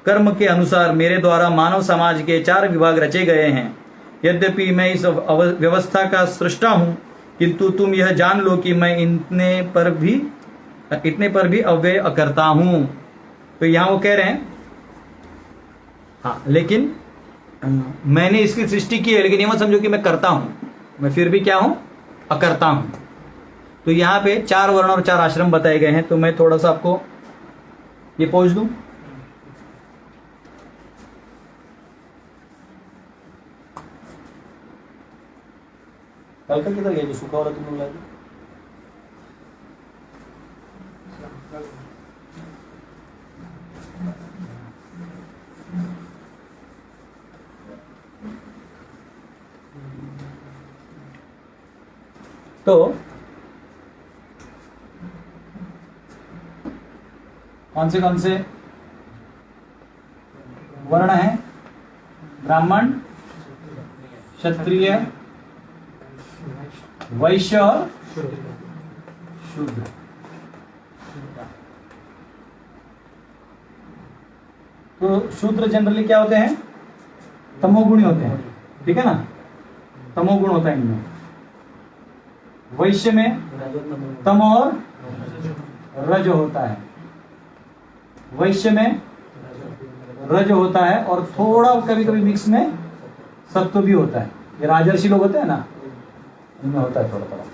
कर्म के अनुसार मेरे द्वारा मानव समाज के 4 विभाग रचे गए हैं। यद्यपि मैं इस व्यवस्था का सृष्टा हूं, किंतु तुम यह जान लो कि मैं इतने पर भी अव्यय अकर्ता हूं। तो यहां वो कह रहे हैं हाँ, लेकिन मैंने इसकी सृष्टि की है, लेकिन ये मत समझो कि मैं करता हूं, मैं फिर भी क्या हूं, अकर्ता हूं। तो यहां पे 4 वर्ण और 4 आश्रम बताए गए हैं। तो मैं थोड़ा सा आपको ये पहुंच दूं। कल का किधर गया जो सूखा वाला तुमने लाया? तो कौन से वर्ण है, ब्राह्मण, क्षत्रिय, वैश्य और शूद्र। तो शूद्र जनरली क्या होते हैं, तमोगुणी होते हैं, ठीक है ना, तमोगुण होता है इनमें। वैश्य में तम और रज होता है, वैश्य में रज होता है और थोड़ा कभी कभी मिक्स में सत्व भी होता है। ये राजर्षि लोग होते हैं ना, इनमें होता है थोड़ा थोड़ा।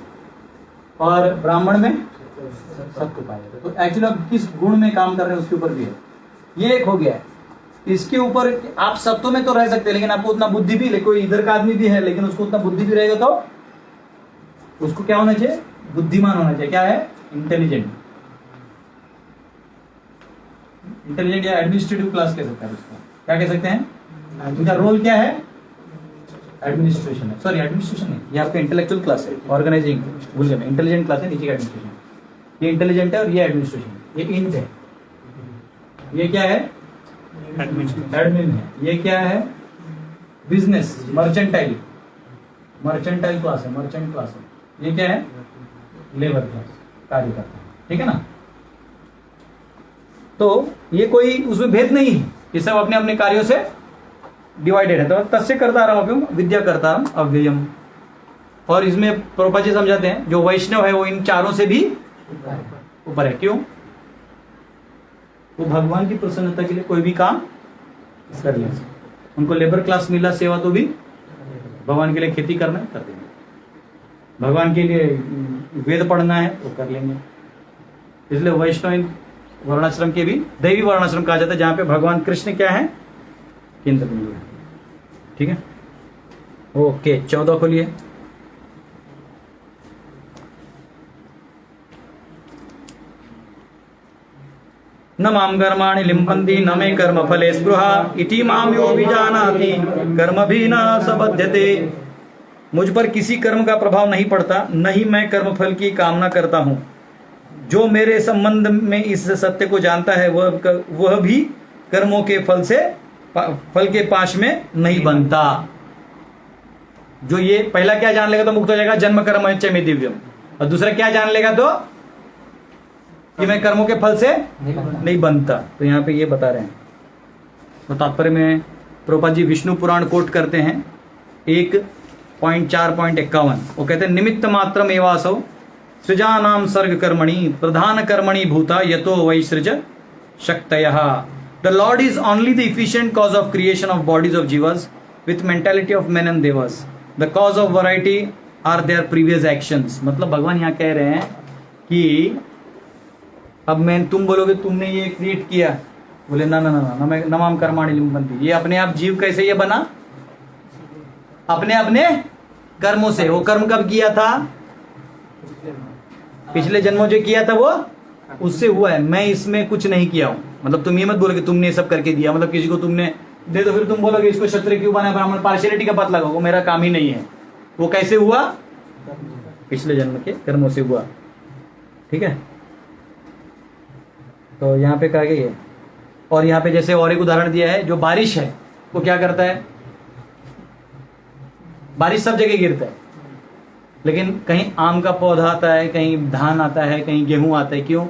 और ब्राह्मण में सत्व पाया जाता है। तो एक्चुअली आप किस गुण में काम कर रहे हैं उसके ऊपर भी है। ये एक हो गया है। इसके ऊपर आप सत्व में तो रह सकते हैं, लेकिन आपको उतना बुद्धि भी, कोई इधर का आदमी भी है लेकिन उसको उतना बुद्धि भी रहेगा तो उसको क्या होना चाहिए, बुद्धिमान होना चाहिए। क्या है, इंटेलिजेंट। इंटेलिजेंट या एडमिनिस्ट्रेटिव क्लास कह सकते हैं उसको, क्या कह सकते हैं, उनका रोल क्या है, एडमिनिस्ट्रेशन है। सॉरी, एडमिनिस्ट्रेशन नहीं, ये आपका इंटेलेक्चुअल क्लास है, ऑर्गेनाइजिंग भूल गया मैं, इंटेलिजेंट क्लास है, नीचे का एडमिनिस्ट्रेशन। ये इंटेलिजेंट है और ये एडमिनिस्ट्रेशन, ये इंट है, ये क्या है, एडमिन है। ये क्या है, बिजनेस, मर्चेंटाइल क्लास है, मर्चेंट क्लास है। ये क्या है, लेबर क्लास, कार्य करता है, ठीक है ना। तो ये कोई उसमें भेद नहीं है, ये सब अपने अपने कार्यों से डिवाइडेड है। तो तस्य कर्तारम विद्या कर्तारम अव्ययम। और इसमें प्रभुपाद जी समझाते हैं जो वैष्णव है वो इन चारों से भी ऊपर है। क्यों, वो भगवान की प्रसन्नता के लिए कोई भी काम कर ले। उनको लेबर क्लास मिला सेवा, तो भी भगवान के लिए खेती करना है, कर देंगे। भगवान के लिए वेद पढ़ना है तो कर लेंगे। इसलिए वैष्णव वर्णाश्रम के भी दैवी वर्णाश्रम कहा जाता है, जहां पे भगवान कृष्ण क्या है, केंद्र बिंदु है। ठीक है, ओके। 14 खोलिए। न माम कर्माणि लिम्पन्ति न मे कर्म फले स्पृहा इति माम यो विजानाति कर्म भी न सबध्यते। मुझ पर किसी कर्म का प्रभाव नहीं पड़ता, न ही मैं कर्म फल की कामना करता हूँ। जो मेरे संबंध में इस सत्य को जानता है वह भी कर्मों के फल के पाश में नहीं बनता। जो ये पहला क्या जान लेगा तो मुक्त हो जाएगा, जन्म कर्म च मे दिव्यम। और दूसरा क्या जान लेगा तो कि मैं कर्मों के फल से नहीं बनता। तो यहाँ पे ये बता रहे हैं। तो तात्पर्य में प्रभुपाद जी विष्णु पुराण कोट करते हैं 1.4.51। वो कहते हैं निमित्त मात्रम एवासौ सृजानाम सर्ग कर्मणि प्रधान कर्मणि भूता यतो वैसृज शक्तयः। The Lord is only the efficient cause of creation of bodies of jivas with mentality of men and devas. The cause of variety are their previous actions. मतलब भगवान यहाँ कह रहे हैं कि अब तुम बोलोगे तुमने ये क्रिएट किया, बोले ना ना ना ना नमाम कर्माणि लिम्पन्ति। ये अपने आप जीव कैसे ये बना? अपने अपने कर्मों से। वो कर्म कब किया था? पिछले जन्मों जो किया था वो उससे हुआ है। मैं इसमें कुछ नहीं किया हूं। मतलब तुम ये मत बोलो कि तुमने ये सब करके दिया, मतलब किसी को तुमने दे दो फिर तुम बोलोगे इसको क्षत्रिय क्यों बना, ब्राह्मण, पार्शियलिटी का पता लगाओ। वो मेरा काम ही नहीं है। वो कैसे हुआ? पिछले जन्म के कर्मों से हुआ। ठीक है, तो यहाँ पे कहा गया है। और यहाँ पे जैसे और एक उदाहरण दिया है, जो बारिश है वो क्या करता है? बारिश सब जगह गिरता है, लेकिन कहीं आम का पौधा आता है, कहीं धान आता है, कहीं गेहूं आता है। क्यों?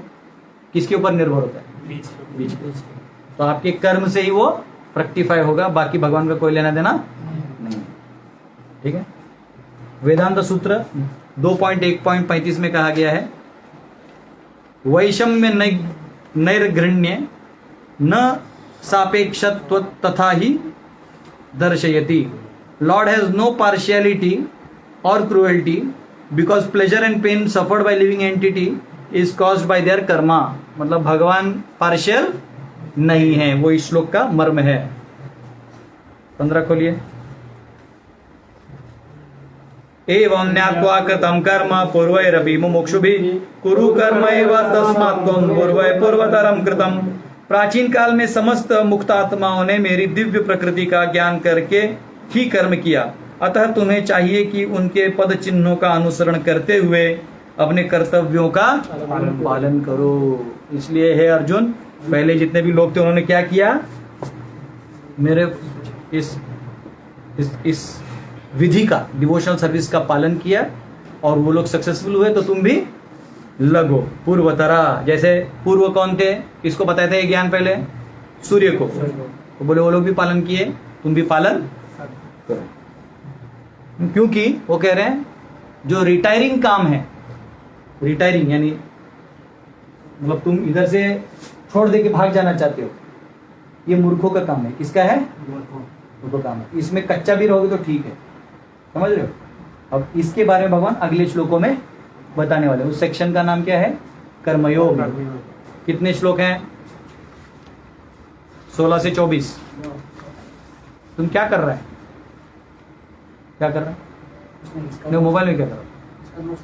किसके ऊपर निर्भर होता है? बीज। तो आपके कर्म से ही वो फ्रक्टिफाई होगा, बाकी भगवान का कोई लेना देना नहीं। ठीक है, वेदांत सूत्र 2.1.35 में कहा गया है, वैषम्य नैर्घृण्य न सापेक्षत्व तथा ही दर्शयति। लॉर्ड हैज नो पार्शियलिटी और cruelty because pleasure and pain suffered by living entity is caused by their karma. मतलब भगवान पार्शियल नहीं है, वो इस श्लोक का मर्म है। 15 खोलिए। एवं ज्ञात्वा कृतं कर्म पूर्वैरपि मुमुक्षुभिः कुरु कर्म एव तस्मात् त्वं पूर्वै पूर्वतरं कृतम्। प्राचीन काल में समस्त मुक्त आत्माओं ने मेरी दिव्य प्रकृति का ज्ञान करके ही कर्म किया, अतः तुम्हें चाहिए कि उनके पद चिन्हों का अनुसरण करते हुए अपने कर्तव्यों का पालन करो। इसलिए हे अर्जुन, पहले जितने भी लोग थे उन्होंने क्या किया? मेरे इस विधि का, डिवोशनल सर्विस का पालन किया और वो लोग सक्सेसफुल हुए, तो तुम भी लगो। पूर्वतरा, जैसे पूर्व कौन थे? किसको बताया था ये ज्ञान पहले? सूर्य को। तो बोले वो लोग भी पालन किए, तुम भी पालन करो। क्योंकि वो कह रहे हैं जो रिटायरिंग काम है, रिटायरिंग यानी मतलब तुम इधर से छोड़ दे के भाग जाना चाहते हो, ये मूर्खों का काम है। किसका है? मूर्खों का काम है। इसमें कच्चा भी रहोगे तो ठीक है, समझ रहे हो? अब इसके बारे में भगवान अगले श्लोकों में बताने वाले। उस सेक्शन का नाम क्या है? कर्मयोग। कितने श्लोक हैं? 16 से 24। तुम क्या कर रहा है? क्या कर रहा है? मैं मोबाइल में क्या कर रहा हूं?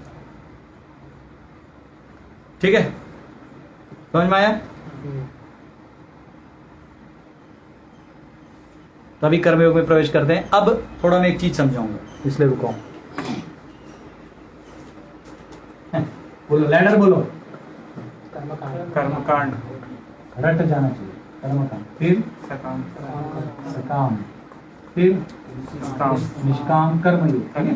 ठीक है, समझ में आया? तो अभी कर्मयोग में प्रवेश करते हैं। अब थोड़ा मैं एक चीज समझाऊंगा, इसलिए रुका हूं। बोलो, लैडर बोलो। कर्मकांड रट जाना चाहिए। कर्मकांड, फिर सकाम, फिर निष्काम कर्मयोग। ठीक है?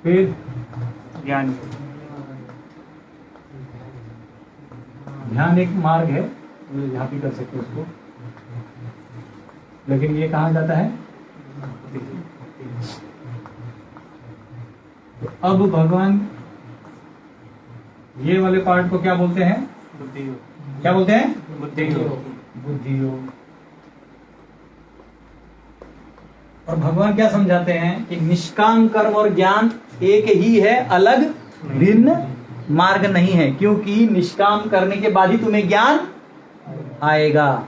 फिर ज्ञान। ध्यान एक मार्ग है, यहाँ भी कर सकते हो उसको, लेकिन ये कहाँ जाता है? तो अब भगवान ये वाले पार्ट को क्या बोलते हैं? बुद्धि योग। क्या बोलते हैं? बुद्धि योग। बुद्धि योग। और भगवान क्या समझाते हैं कि निष्काम कर्म और ज्ञान एक ही है, अलग भिन्न मार्ग नहीं है। क्योंकि निष्काम करने के बाद ही तुम्हें ज्ञान आएगा।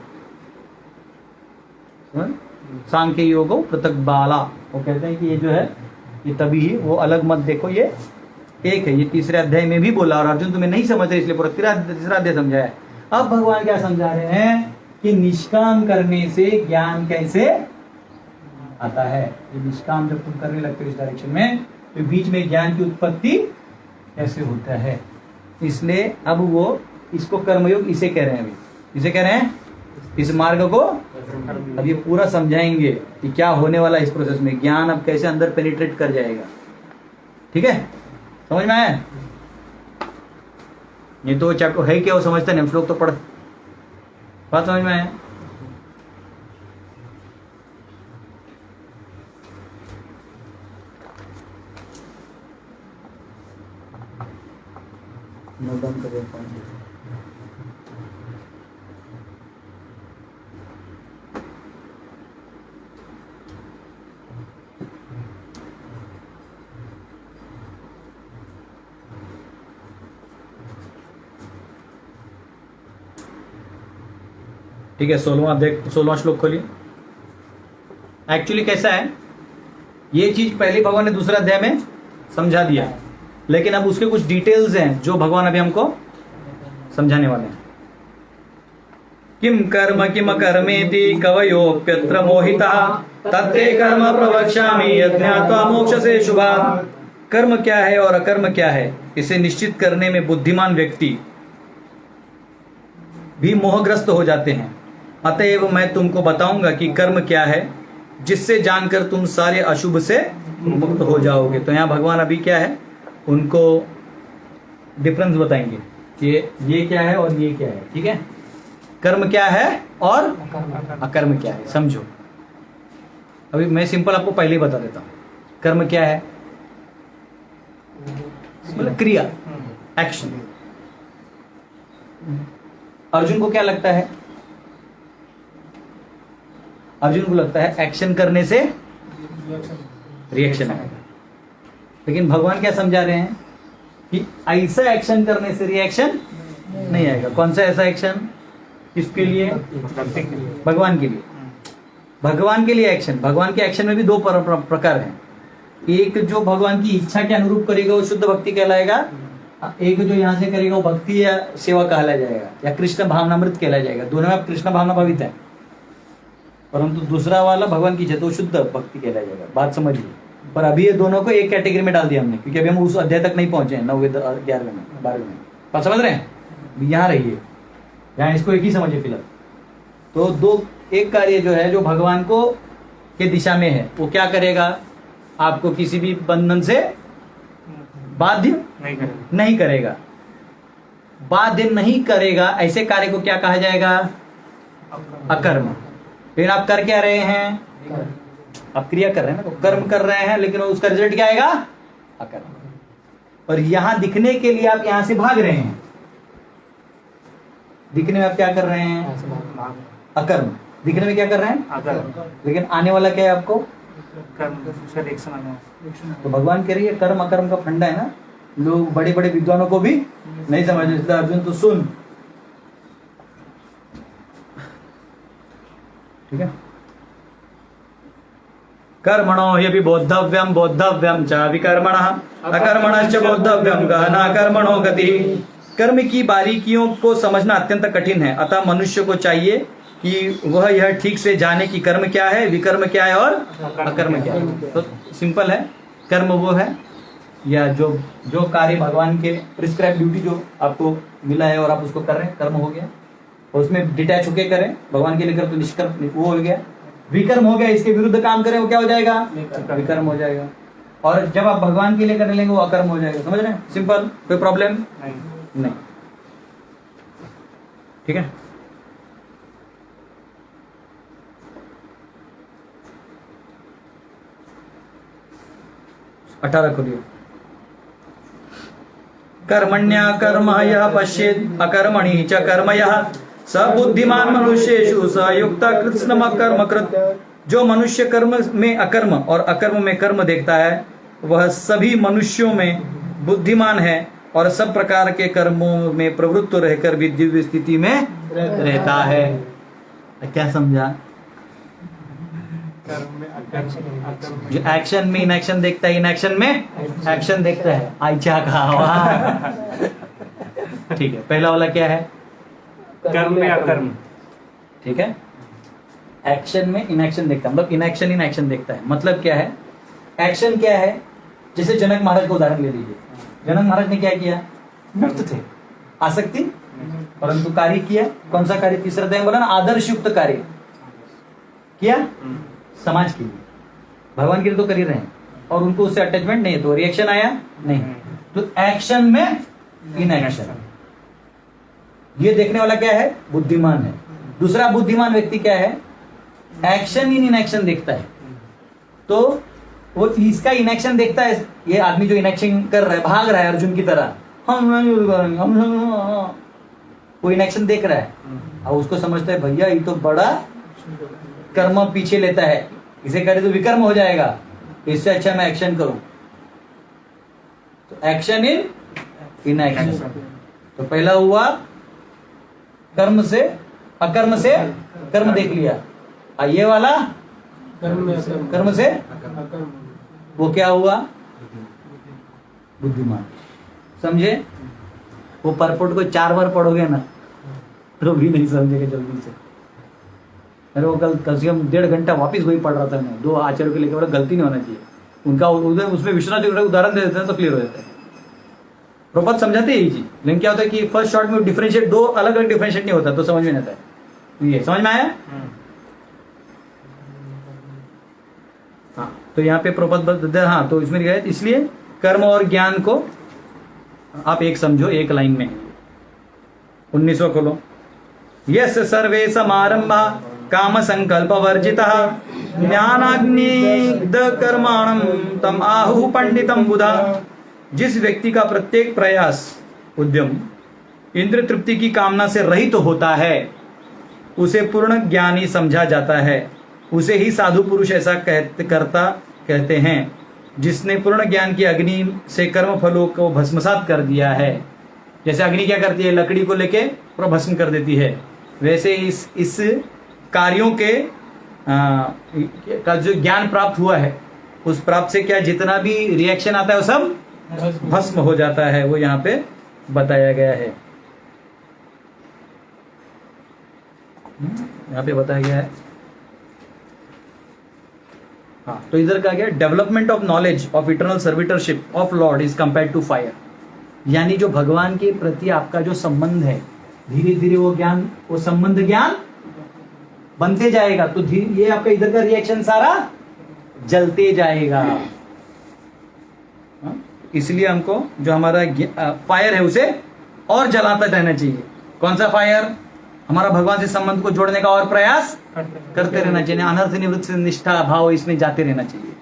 सांख्य योगो पृथक बाला, वो कहते हैं कि ये जो है ये तभी ही, वो अलग मत देखो, ये एक है। ये तीसरे अध्याय में भी बोला, और अर्जुन तुम्हें नहीं समझ रहे इसलिए पूरा तीसरा अध्याय समझाया है। अब भगवान क्या समझा रहे हैं कि निष्काम करने से ज्ञान कैसे आता है। ये निष्काम जब तुम करने लगते हो इस डायरेक्शन में, तो बीच में ज्ञान की उत्पत्ति कैसे होता है। इसलिए अब वो इसको कर्मयोग इसे कह रहे हैं। अभी इसे कह रहे हैं, इस मार्ग को अब ये पूरा समझाएंगे कि क्या होने वाला इस प्रोसेस में, ज्ञान अब कैसे अंदर पेनिट्रेट कर जाएगा। ठीक है, समझ में आया? ये तो चैप्टर है क्या, वो समझते नहीं, श्लोक तो पढ़। बात समझ में आया? नोट डाउन करिए पॉइंट। ठीक है, 16वां श्लोक खोलिए। एक्चुअली कैसा है, ये चीज पहले भगवान ने दूसरा अध्याय में समझा दिया, लेकिन अब उसके कुछ डिटेल्स हैं जो भगवान अभी हमको समझाने वाले हैं। किम कर्म किम कर्मेति कवयोप्यत्र मोहितः तत्ते कर्म प्रवक्ष्यामि यज्ञात्वा मोक्षसे शुभात्। कर्म क्या है और अकर्म क्या है, इसे निश्चित करने में बुद्धिमान व्यक्ति भी मोहग्रस्त हो जाते हैं। अतएव मैं तुमको बताऊंगा कि कर्म क्या है, जिससे जानकर तुम सारे अशुभ से मुक्त हो जाओगे। तो यहाँ भगवान अभी क्या है, उनको डिफरेंस बताएंगे कि ये क्या है और ये क्या है। ठीक है, कर्म क्या है और अकर्म क्या है, समझो। अभी मैं सिंपल आपको पहले ही बता देता हूं। कर्म क्या है, मतलब क्रिया, एक्शन। अर्जुन को क्या लगता है, अर्जुन को लगता है एक्शन करने से रिएक्शन आएगा, लेकिन भगवान क्या समझा रहे हैं कि ऐसा एक्शन करने से रिएक्शन नहीं आएगा। कौन सा ऐसा एक्शन, किसके लिए, भगवान के लिए। भगवान के लिए एक्शन, भगवान के एक्शन में भी दो प्रकार हैं। एक जो भगवान की इच्छा के अनुरूप करेगा वो शुद्ध भक्ति कहलाएगा, एक जो यहाँ से करेगा वो भक्ति या सेवा कहला जाएगा, या कृष्ण भावनामृत कहला जाएगा। दोनों में कृष्ण भावना भावित है, परंतु दूसरा वाला भगवान की इच्छा तो शुद्ध भक्ति कहला जाएगा। बात समझिए। पर अभी ये दोनों को एक कैटेगरी में डाल दिया हमने, क्योंकि अभी हम उस अध्याय तक नहीं पहुंचे हैं, 9वें 11वें में 12वें में। बात समझ रहे हैं, यहाँ रहिए, यहाँ इसको एक ही समझिए फिलहाल। तो दो, एक कार्य जो है जो भगवान को के दिशा में है, वो क्या करेगा, आपको किसी भी बंधन से बाध्य नहीं करेगा। बाध्य नहीं करेगा, ऐसे कार्य को क्या कहा जाएगा, अकर्म। फिर आप कर क्या रहे हैं, आप क्रिया कर रहे हैं ना, तो कर्म कर रहे हैं, लेकिन उसका रिजल्ट क्या आएगा, अकर्म। और यहां दिखने के लिए आप यहां से भाग रहे हैं, दिखने में आप क्या कर रहे हैं, अकर्म। दिखने में क्या कर रहे हैं, अकर्म, लेकिन आने वाला क्या है आपको, कर्म से रिएक्शन आना। तो भगवान कह रही है कर्म अकर्म का फंडा है ना, लोग बड़े बड़े विद्वानों को भी नहीं समझते। अर्जुन तो सुन, ठीक है। कर्मणो ह्यपि बोद्धव्यम बोद्धव्यम च विकर्मणः अकर्मणश्च बोद्धव्यम गहना कर्मणो गति। कर्म की बारीकियों को समझना अत्यंत कठिन है, अतः मनुष्य को चाहिए कि वह यह ठीक से जाने कि कर्म क्या है, विकर्म क्या है और अकर्म क्या है। तो सिंपल है, कर्म वो है या जो कार्य भगवान के प्रिस्क्राइब ड्यूटी जो आपको मिला है और आप उसको कर रहे हैं, कर्म हो गया। और उसमें डिटैच होके करें, भगवान के लिए कर तो निष्कर्म वो हो गया। विकर्म हो गया, इसके विरुद्ध काम करें वो क्या हो जाएगा, विकर्म हो जाएगा। और जब आप भगवान के लिए करने लेंगे वो अकर्म हो जाएगा। समझ रहे हैं, सिंपल, कोई प्रॉब्लम नहीं। ठीक है, अठारह खोलिए। कर्मण्या कर्म यः पश्येत् अकर्मणि च कर्म यः स बुद्धिमान मनुष्येषु स युक्त कृत्स्नम कर्म कृत। जो मनुष्य कर्म में अकर्म और अकर्म में कर्म देखता है, वह सभी मनुष्यों में बुद्धिमान है और सब प्रकार के कर्मों में प्रवृत्त रहकर भी दिव्य स्थिति में रहता है। क्या समझा, जो एक्शन में इनएक्शन देखता है, इनएक्शन में एक्शन देखता है। आइचा कहा। ठीक है, पहला वाला क्या है, कर्म में अकर्म। ठीक है, एक्शन में इनएक्शन देखता है, मतलब इनएक्शन इन एक्शन देखता है। मतलब क्या है, एक्शन क्या है, जैसे जनक महाराज का उदाहरण ले लीजिए। जनक महाराज ने क्या किया, मुक्त थे, आसक्ति, परंतु कार्य किया। कौन सा कार्य, तीसरा अध्याय बोला ना, आदर्श युक्त कार्य किया समाज के लिए, भगवान के लिए तो कर ही रहे हैं, और उनको उससे अटैचमेंट नहीं है, तो रिएक्शन आया नहीं। तो एक्शन में इनएक्शन, ये देखने वाला क्या है, बुद्धिमान है। दूसरा बुद्धिमान व्यक्ति क्या है, एक्शन इन इनएक्शन देखता है। तो वो इसका इनएक्शन देखता है, ये आदमी जो इनएक्शन कर रहा है, भाग रहा है अर्जुन की तरह, वो इनएक्शन देख रहा है और उसको समझता है भैया ये तो बड़ा कर्म पीछे लेता है, इसे करे तो विकर्म हो जाएगा, इससे अच्छा मैं एक्शन करूं। तो एक्शन इन इनएक्शन। तो पहला हुआ कर्म से अकर्म से कर्म देख लिया, ये वाला कर्म से वो क्या हुआ, बुद्धिमान। समझे? वो परपोट को 4 बार पढ़ोगे ना तो भी नहीं समझेगा जल्दी से। अरे वो कल से कम 1.5 घंटा वापिस वही पढ़ रहा था मैं, 2 आचार्यों के लेकर, बड़ा गलती नहीं होना चाहिए उनका। उसमें विश्वनाथ जी उदाहरण दे देते हैं तो क्लियर हो जाता है। प्रपद समझाते हैं यही चीज, लेकिन क्या होता है कि फर्स्ट शॉट में डिफरेंशिएट, 2 अलग अलग डिफरेंशिएट नहीं होता तो समझ में नहीं आता है। ये समझ में आया? हाँ, तो यहाँ पे प्रपद, हाँ, तो इसमें क्या है, इसलिए कर्म और ज्ञान को आप एक समझो, एक लाइन में। 19वां खोलो। यस सर्वे समारंभा काम संकल्प वर्जितः ज्ञानाग्निद कर्माणं तम आहु पंडितम बुधा। जिस व्यक्ति का प्रत्येक प्रयास, उद्यम इंद्र तृप्ति की कामना से रहित होता है उसे पूर्ण ज्ञानी समझा जाता है। उसे ही साधु पुरुष ऐसा कहते हैं जिसने पूर्ण ज्ञान की अग्नि से कर्म फलों को भस्मसात कर दिया है। जैसे अग्नि क्या करती है, लकड़ी को लेके पूरा भस्म कर देती है, वैसे इस कार्यों के का जो ज्ञान प्राप्त हुआ है उस प्राप्त से क्या जितना भी रिएक्शन आता है वो सब भस्म हो जाता है। वो यहाँ पे बताया गया है, यहाँ पे बताया गया है। हाँ, तो इधर का क्या, development of knowledge of eternal servitorship of lord is compare to fire. यानी जो भगवान के प्रति आपका जो संबंध है, धीरे धीरे वो ज्ञान, वो संबंध ज्ञान बनते जाएगा, तो ये आपका इधर का रिएक्शन सारा जलते जाएगा। इसलिए हमको जो हमारा फायर है उसे और जलाता रहना चाहिए। कौन सा फायर? हमारा भगवान से संबंध को जोड़ने का और प्रयास करते रहना चाहिए। अनर्थ निवृत्त से निष्ठा भाव इसमें जाते रहना चाहिए।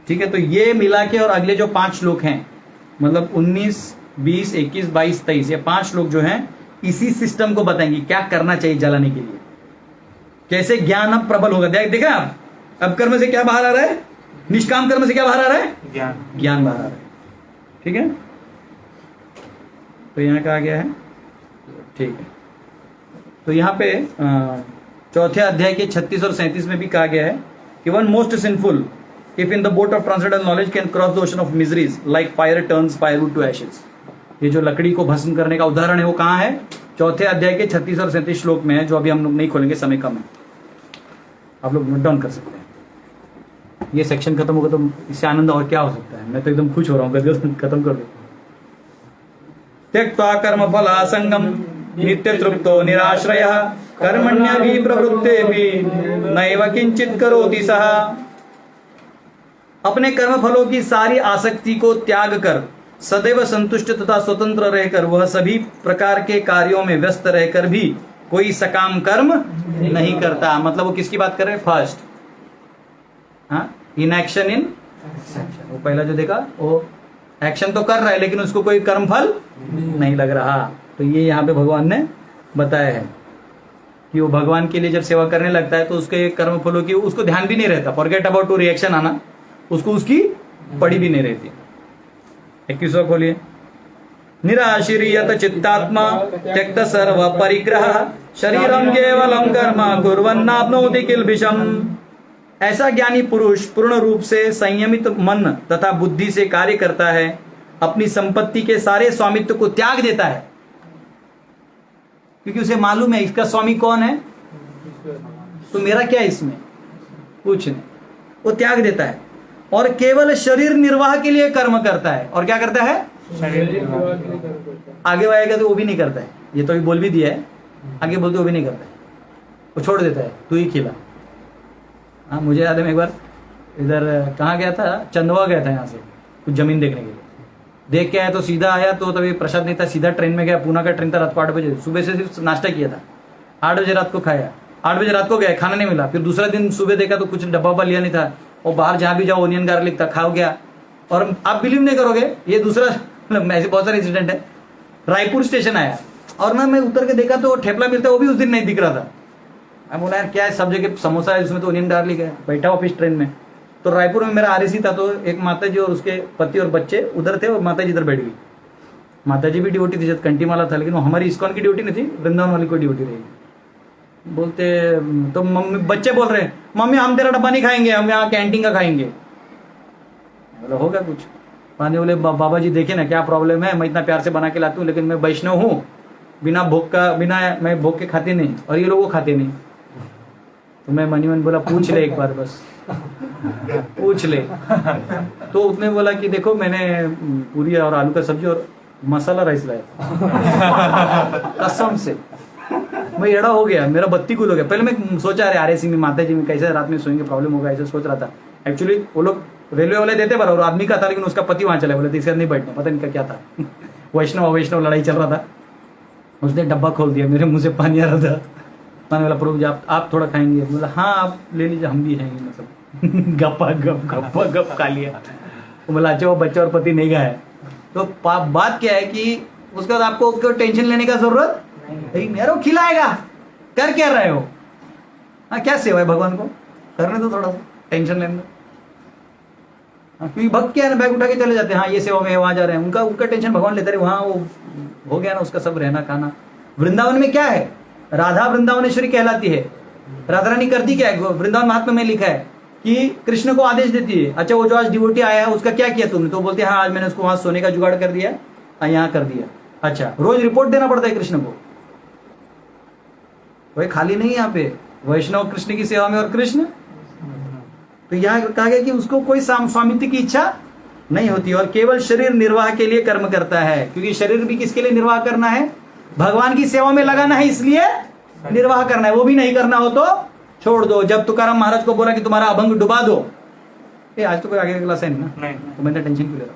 ठीक है, तो ये मिला के और अगले जो 5 श्लोक हैं, मतलब 19, 20, 21, 22, 23, ये 5 श्लोक जो हैं इसी सिस्टम को बताएंगे क्या करना चाहिए जलाने के लिए, कैसे ज्ञान अब प्रबल होगा। देखा आप, अब कर्म से क्या बाहर आ रहा है, निष्काम कर्म से क्या बाहर आ रहा है, ज्ञान बाहर आ रहा है। ठीक है, तो यहाँ कहा गया है। ठीक है, तो यहाँ पे 4थे अध्याय के 36 और 37 में भी कहा गया है कि one most sinful if in the boat of transcendental knowledge can cross the ocean of miseries like fire turns firewood to ashes. ये जो लकड़ी को भस्म करने का उदाहरण है वो कहाँ है? 4थे अध्याय के 36 और 37 श्लोक में है, जो अभी हम लोग नहीं खोलेंगे, समय कम है, आप लोग नोट डाउन कर सकते हैं। ये सेक्शन खत्म होगा तो इससे आनंद और क्या हो सकता है। मैं तो एकदम खुश हो रहा हूँ, खत्म कर दो। त्यक्त्वा कर्म फलासंगम नित्य तृप्तो निराश्रयः कर्मण्यभि प्रवृत्तेऽपि नैव किंचित करोति सः। अपने कर्म फलों की सारी आसक्ति को त्याग कर सदैव संतुष्ट तथा स्वतंत्र रहकर वह सभी प्रकार के कार्यों में व्यस्त रहकर भी कोई सकाम कर्म नहीं करता। मतलब वो किसकी बात कर रहे हैं? First, in action in action. वो पहला जो देखा वो एक्शन तो कर रहा है लेकिन उसको कोई कर्म फल नहीं लग रहा। तो ये यहाँ पे भगवान ने बताया है कि वो भगवान के लिए जब सेवा करने लगता है तो उसके कर्म फलों की उसको ध्यान भी नहीं रहता। फॉरगेट अबाउट टू रिएक्शन आना, उसको उसकी पड़ी भी नहीं रहती। 21वां खोलिए। निराशीरियत चित्तात्मा त्यक्त सर्व परिग्रह शरीरम केवलम कर्म कुर्वन्नाप्नोति किल्बिषम। ऐसा ज्ञानी पुरुष पूर्ण रूप से संयमित मन तथा बुद्धि से कार्य करता है, अपनी संपत्ति के सारे स्वामित्व को त्याग देता है, क्योंकि उसे मालूम है इसका स्वामी कौन है, तो मेरा क्या है इसमें, कुछ नहीं। वो त्याग देता है और केवल शरीर निर्वाह के लिए कर्म करता है। और क्या करता है? आगे आएगा तो वो भी नहीं करता है। ये तो अभी बोल भी दिया है, आगे बोलते वो भी नहीं करता है, वो छोड़ देता है, तू ही खिला। हाँ, मुझे याद है मैं एक बार इधर कहाँ गया था, चंदवा गया था, यहाँ से कुछ जमीन देखने के लिए। देख के आया तो सीधा आया, तो तभी प्रसाद नहीं था, सीधा ट्रेन में गया। पूना का ट्रेन था रात को 8 बजे। सुबह से सिर्फ नाश्ता किया था, 8 बजे रात को खाया, 8 बजे रात को गया, खाना नहीं मिला। फिर दूसरा दिन सुबह देखा तो कुछ डब्बा वब्बा लिया नहीं था, और बाहर जहाँ भी जाओ ओनियन गार्लिक था, खा गया। और आप बिलीव नहीं करोगे, ये दूसरा ऐसे बहुत सारे इंसिडेंट है। रायपुर स्टेशन आया और ना मैं उतर के देखा तो ठेपला मिलता है, वो भी उस दिन नहीं दिख रहा था। मैं बोला यार क्या है, सब जगह समोसा है, उसमें तो ओनियन गार्लिक है। बैठा ऑफिस ट्रेन में, तो रायपुर में मेरा आरएसी था, तो एक माता जी और उसके पति और बच्चे उधर थे और माता जी इधर बैठ गई। माता जी भी ड्यूटी थी, जब कंटी माला था, लेकिन वो हमारी इस्कॉन की ड्यूटी नहीं थी, वृंदावन वाली कोई ड्यूटी रहेगी। बोलते तो मम्मी बच्चे बोल रहे हैं मम्मी हम तेरा डब्बा नहीं खाएंगे, हम यहाँ कैंटीन का खाएंगे। बोला होगा कुछ। पानी बोले बाबा जी देखिए ना क्या प्रॉब्लम है, मैं इतना प्यार से बना के लाती हूँ लेकिन मैं वैष्णव हूँ, बिना मैं भोग के खाते नहीं और ये लोग वो खाते नहीं। तो मैं मनी मन बोला पूछ ले एक बार बस पूछ ले। तो उसने बोला कि देखो मैंने पूरी और आलू का सब्जी और मसाला राइस लाया कसम से। मैं एड़ा हो गया, मेरा बत्ती गुल हो गया। पहले मैं सोचा अरे आरएसी में माता जी में कैसे रात में सोएंगे, प्रॉब्लम होगा, ऐसे सोच रहा था। एक्चुअली वो लोग रेलवे वाले देते बराबर, और आदमी का था लेकिन उसका पति वहां चला, बोले इसका नहीं बैठना, पता नहीं का क्या था वैष्णव लड़ाई चल रहा था। उसने डब्बा खोल दिया, मेरे मुंह से पानी आ रहा था। मैंने बोला प्रभु जी आप थोड़ा खाएंगे? बोला हाँ आप ले लीजिए, हम भी हैं मतलब गप्पा गप खा लिया। तो बोला अच्छा वो बच्चा और पति नहीं गया। तो बात क्या है कि उसके बाद आपको टेंशन लेने का जरूरत नहीं, मेरे को खिलाएगा, कर क्या रहे हो? हाँ क्या सेवा है भगवान को, करने दो थोड़ा सा, टेंशन लेने दो। क्योंकि भक्त क्या है ना, बैग उठा के चले जाते हैं, हाँ ये सेवा में वहां जा रहे हैं, उनका टेंशन भगवान लेते रहे, वहां वो हो गया ना उसका सब रहना खाना। वृंदावन में क्या है, राधा वृंदावनेश्वरी कहलाती है। राधा रानी करती क्या है, वृंदावन महात्मा में लिखा है कि कृष्ण को आदेश देती है, अच्छा वो जो आज डिवोटी आया है उसका क्या किया तुमने? तो बोलते हैं हाँ आज मैंने उसको वहां सोने का जुगाड़ कर दिया, यहाँ कर दिया। अच्छा रोज रिपोर्ट देना पड़ता है कृष्ण को, कोई खाली नहीं यहाँ पे, वैष्णव कृष्ण की सेवा में और कृष्ण। तो यहाँ कहा गया कि उसको कोई स्वामित्व की इच्छा नहीं होती और केवल शरीर निर्वाह के लिए कर्म करता है, क्योंकि शरीर भी किसके लिए निर्वाह करना है, भगवान की सेवा में लगाना है, इसलिए निर्वाह करना है। वो भी नहीं करना हो तो छोड़ दो। जब तुकाराम महाराज को बोला कि तुम्हारा अभंग डुबा दो, आज तो कोई आगे का क्लास है नहीं ना, तो मैंने टेंशन क्यों ले रहा।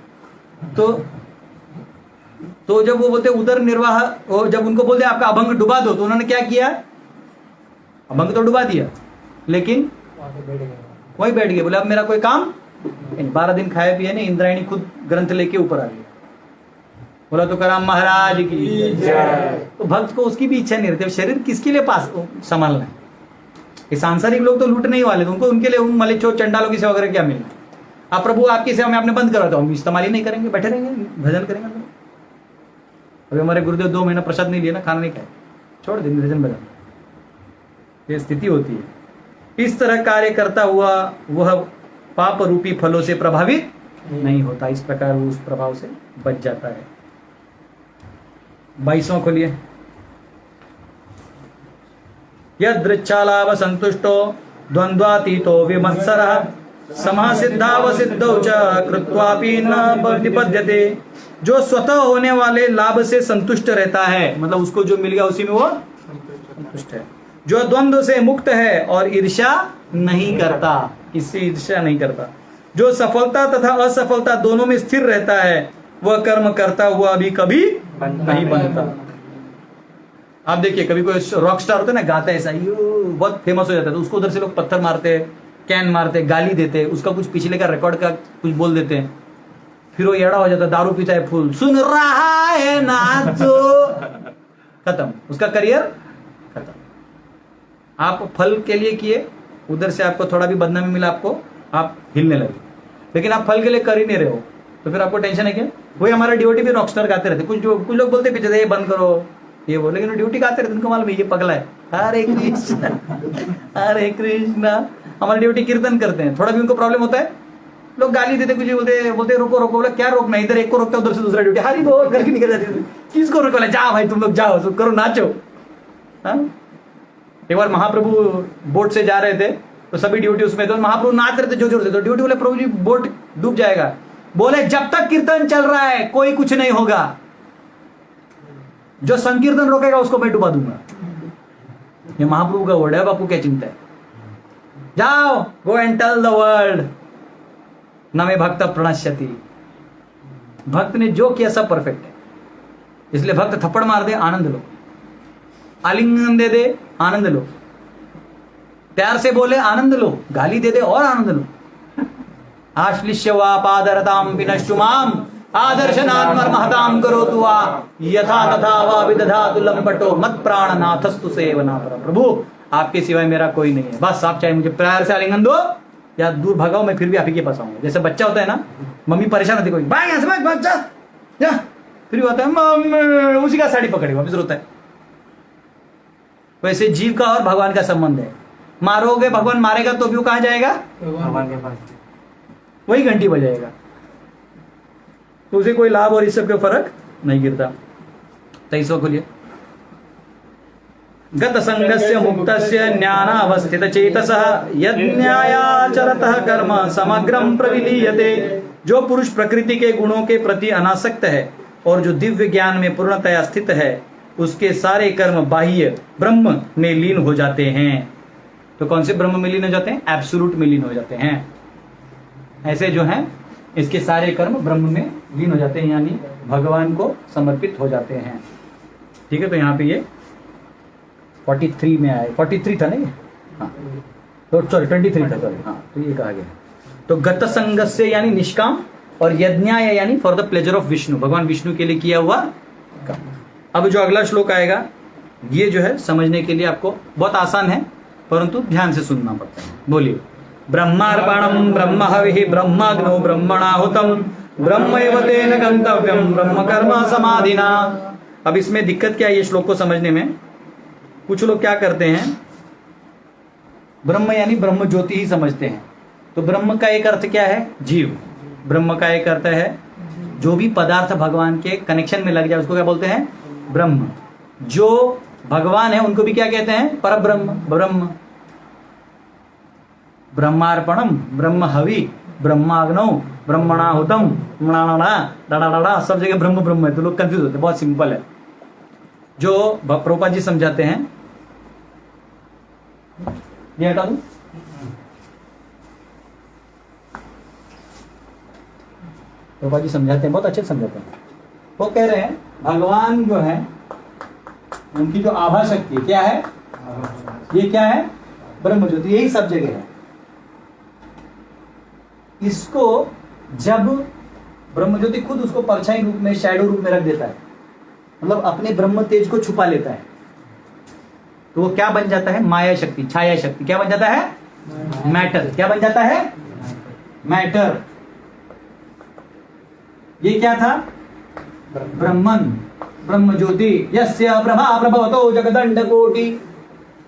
तो जब वो बोलते उदर निर्वाह, जब उनको बोलते आपका अभंग डुबा दो, तो उन्होंने क्या किया, अभंग तो डुबा दिया लेकिन वही बैठ गए। बोले अब मेरा कोई काम 12 दिन खाए पिए नहीं, इंद्रायणी खुद ग्रंथ लेके ऊपर आ गया। बोला तुकाराम महाराज की जय। तो भक्त को उसकी भी इच्छा नहीं रहती, शरीर किसके लिए पास संभालना है। ये सांसारिक लोग तो लूटने ही वाले, तो उनको उनके लिए उन मलेच्छो चंडालों की सेवा करके क्या मिलना। आप प्रभु आपकी सेवा में आपने बंद करा, तो हम इस्तेमाल ही नहीं करेंगे, बैठे रहेंगे भजन करेंगे। अभी हमारे गुरुदेव 2 महीना प्रसाद नहीं लिया ना, खाना नहीं खाया, छोड़ देंगे भजन भजन, ये स्थिति होती है। इस तरह कार्य करता हुआ वह पाप रूपी फलों से प्रभावित नहीं होता, इस प्रकार वो उस प्रभाव से बच जाता है। 22वां खोलिए। यदृच्छालाभ संतुष्टो द्वंद्वातीतो विमत्सरः समासिद्धावसिद्धौ च कृत्वापि न निपद्यते। जो स्वतः होने वाले लाभ से संतुष्ट रहता है, मतलब उसको जो मिल गया उसी में वो संतुष्ट है। जो द्वंद्व से मुक्त है और ईर्ष्या नहीं करता, किससे ईर्ष्या नहीं करता। जो सफलता तथा असफलता दोनों में स्थिर रहता है, वह कर्म करता हुआ भी कभी नहीं बनता। आप देखिए कभी कोई रॉक स्टार होता है ना, गाता है ऐसा, बहुत फेमस हो जाता है, तो उसको उधर से लोग पत्थर मारते, कैन मारते, गाली देते, उसका कुछ पिछले का रिकॉर्ड का कुछ बोल देते हैं, फिर वो एड़ा हो जाता है, दारू पीता है, फूल सुन रहा है नाचो, खत्म, उसका करियर खत्म। आप फल के लिए किए, उधर से आपको थोड़ा भी बदनामी मिला, आपको आप हिलने लगे, लेकिन आप फल के लिए कर ही नहीं रहे हो, तो फिर आपको टेंशन है क्या। वही हमारा ड्यूटी भी रॉकस्टार गाते रहते, कुछ लोग बोलते पीछे ये बंद करो ये वो, लेकिन ड्यूटी गाते रहते, उनको मालूम है ये पगला है। हरे कृष्णा हरे कृष्णा। हमारी ड्यूटी कीर्तन करते हैं, थोड़ा भी उनको प्रॉब्लम होता है, लोग गाली देते, कुछ बोलते रोको रोको, बोला क्या रोकना, इधर एक को रोकता उधर से दूसरा ड्यूटी, हरी बोल घर की निकल जाती है, किसको रोको, जाओ भाई तुम लोग जाओ, सब करो, नाचो। एक बार महाप्रभु बोट से जा रहे थे, तो सभी ड्यूटी उसमें, तो महाप्रभु नाच रहे थे जोर जोर से, तो ड्यूटी बोले प्रभु जी बोट डूब जाएगा। बोले जब तक कीर्तन चल रहा है कोई कुछ नहीं होगा, जो संकीर्तन रोकेगा उसको मैं डुबा दूंगा। ये महाप्रभु का वर्ड है, बापू क्या चिंता है, जाओ go and tell the world न मे भक्त प्रणश्यति। भक्त ने जो किया सब परफेक्ट है, इसलिए भक्त थप्पड़ मार दे आनंद लो, आलिंगन दे दे आनंद लो, प्यार से बोले आनंद लो, गाली दे दे और आनंद लो। आश्लिष्य वा पादरताम विनश्चुमाम आदर्शनात् महताम करोतु वा यथा तथा वा विदधातु लंपटो मत प्राणनाथस्तु सेवना परम। प्रभु आपके सिवाय मेरा कोई नहीं है, बस आप चाहे मुझे प्यार से आलिंगन दो या दूर भगाओ, मैं फिर भी आप ही के पास आऊंगा। जैसे बच्चा होता है ना, मम्मी परेशान होती, कोई भाई यहाँ से भाग जा, फिर होता है मम्मी, उसी का साड़ी पकड़े वापिस रोता है। वैसे जीव का और भगवान का संबंध है। मारोगे, भगवान मारेगा तो भी वो कहाँ जाएगा? भगवान के पास। वही घंटी बजाएगा, तो उसे कोई लाभ और इस सब का फर्क नहीं गिरता। 23वां खोलिए। गत संगस्य मुक्तस्य ज्ञानावस्थित चेतसः यज्ञायाचरतः कर्म समग्रम प्रविलीयते। जो पुरुष प्रकृति के गुणों के प्रति अनासक्त है और जो दिव्य ज्ञान में पूर्णतया स्थित है, उसके सारे कर्म बाह्य ब्रह्म में लीन हो जाते हैं। तो कौन से ब्रह्म में लीन हो जाते हैं? एब्सोल्यूट में लीन हो जाते हैं। ऐसे जो हैं इसके सारे कर्म ब्रह्म में लीन हो जाते हैं, यानी भगवान को समर्पित हो जाते हैं। ठीक है, तो यहाँ पे ये 43 में आए, 43 था नहीं? हाँ, तो सॉरी 23 था, सॉरी। हाँ, तो ये कहा गया। तो गत संगस्य यानी निष्काम, और यज्ञाय यानी for the pleasure of Vishnu, भगवान विष्णु के लिए किया हुआ काम। अब जो अगला श्लोक आएगा ये जो है समझने के लिए आपको बहुत आसान है, परंतु ध्यान से सुनना पड़ता है। बोलिए। ब्रह्मार्पणम ब्रह्म हविः ब्रह्माग्नो ब्रह्मणाहुतम ब्रह्मैव तेन गंतव्यम ब्रह्म कर्म समाधिना। अब इसमें दिक्कत क्या है ये श्लोक को समझने में? कुछ लोग क्या करते हैं, ब्रह्म यानी ब्रह्म ज्योति ही समझते हैं। तो ब्रह्म का एक अर्थ क्या है? जीव। ब्रह्म का एक अर्थ है जो भी पदार्थ भगवान के कनेक्शन में लग जाए उसको क्या बोलते हैं? ब्रह्म। जो भगवान है उनको भी क्या कहते हैं? परब्रह्म, ब्रह्म। ब्रह्मार्पणम ब्रह्म हवि ब्रह्माग्नौ ब्रह्मणाहुतम डाड़ा सब जगह ब्रह्म ब्रह्म है, तो लोग कंफ्यूज होते हैं। बहुत सिंपल है, जो प्रभुपाद जी समझाते हैं। ये हटा दूं? प्रभुपाद जी समझाते हैं, बहुत अच्छे समझाते हैं। वो कह रहे हैं भगवान जो है उनकी जो आभा शक्ति क्या है? ये क्या है? ब्रह्म ज्योति। यही सब जगह है। इसको जब ब्रह्म ज्योति खुद उसको परछाई रूप में, शैडो रूप में रख देता है, मतलब अपने ब्रह्म तेज को छुपा लेता है, तो वो क्या बन जाता है? माया शक्ति, छाया शक्ति। क्या बन जाता है? मैटर। क्या बन जाता है? मैटर। ये क्या था? ब्रह्मन, ब्रह्म ज्योति। यस्य प्रभा प्रभवतो जगदंड कोटि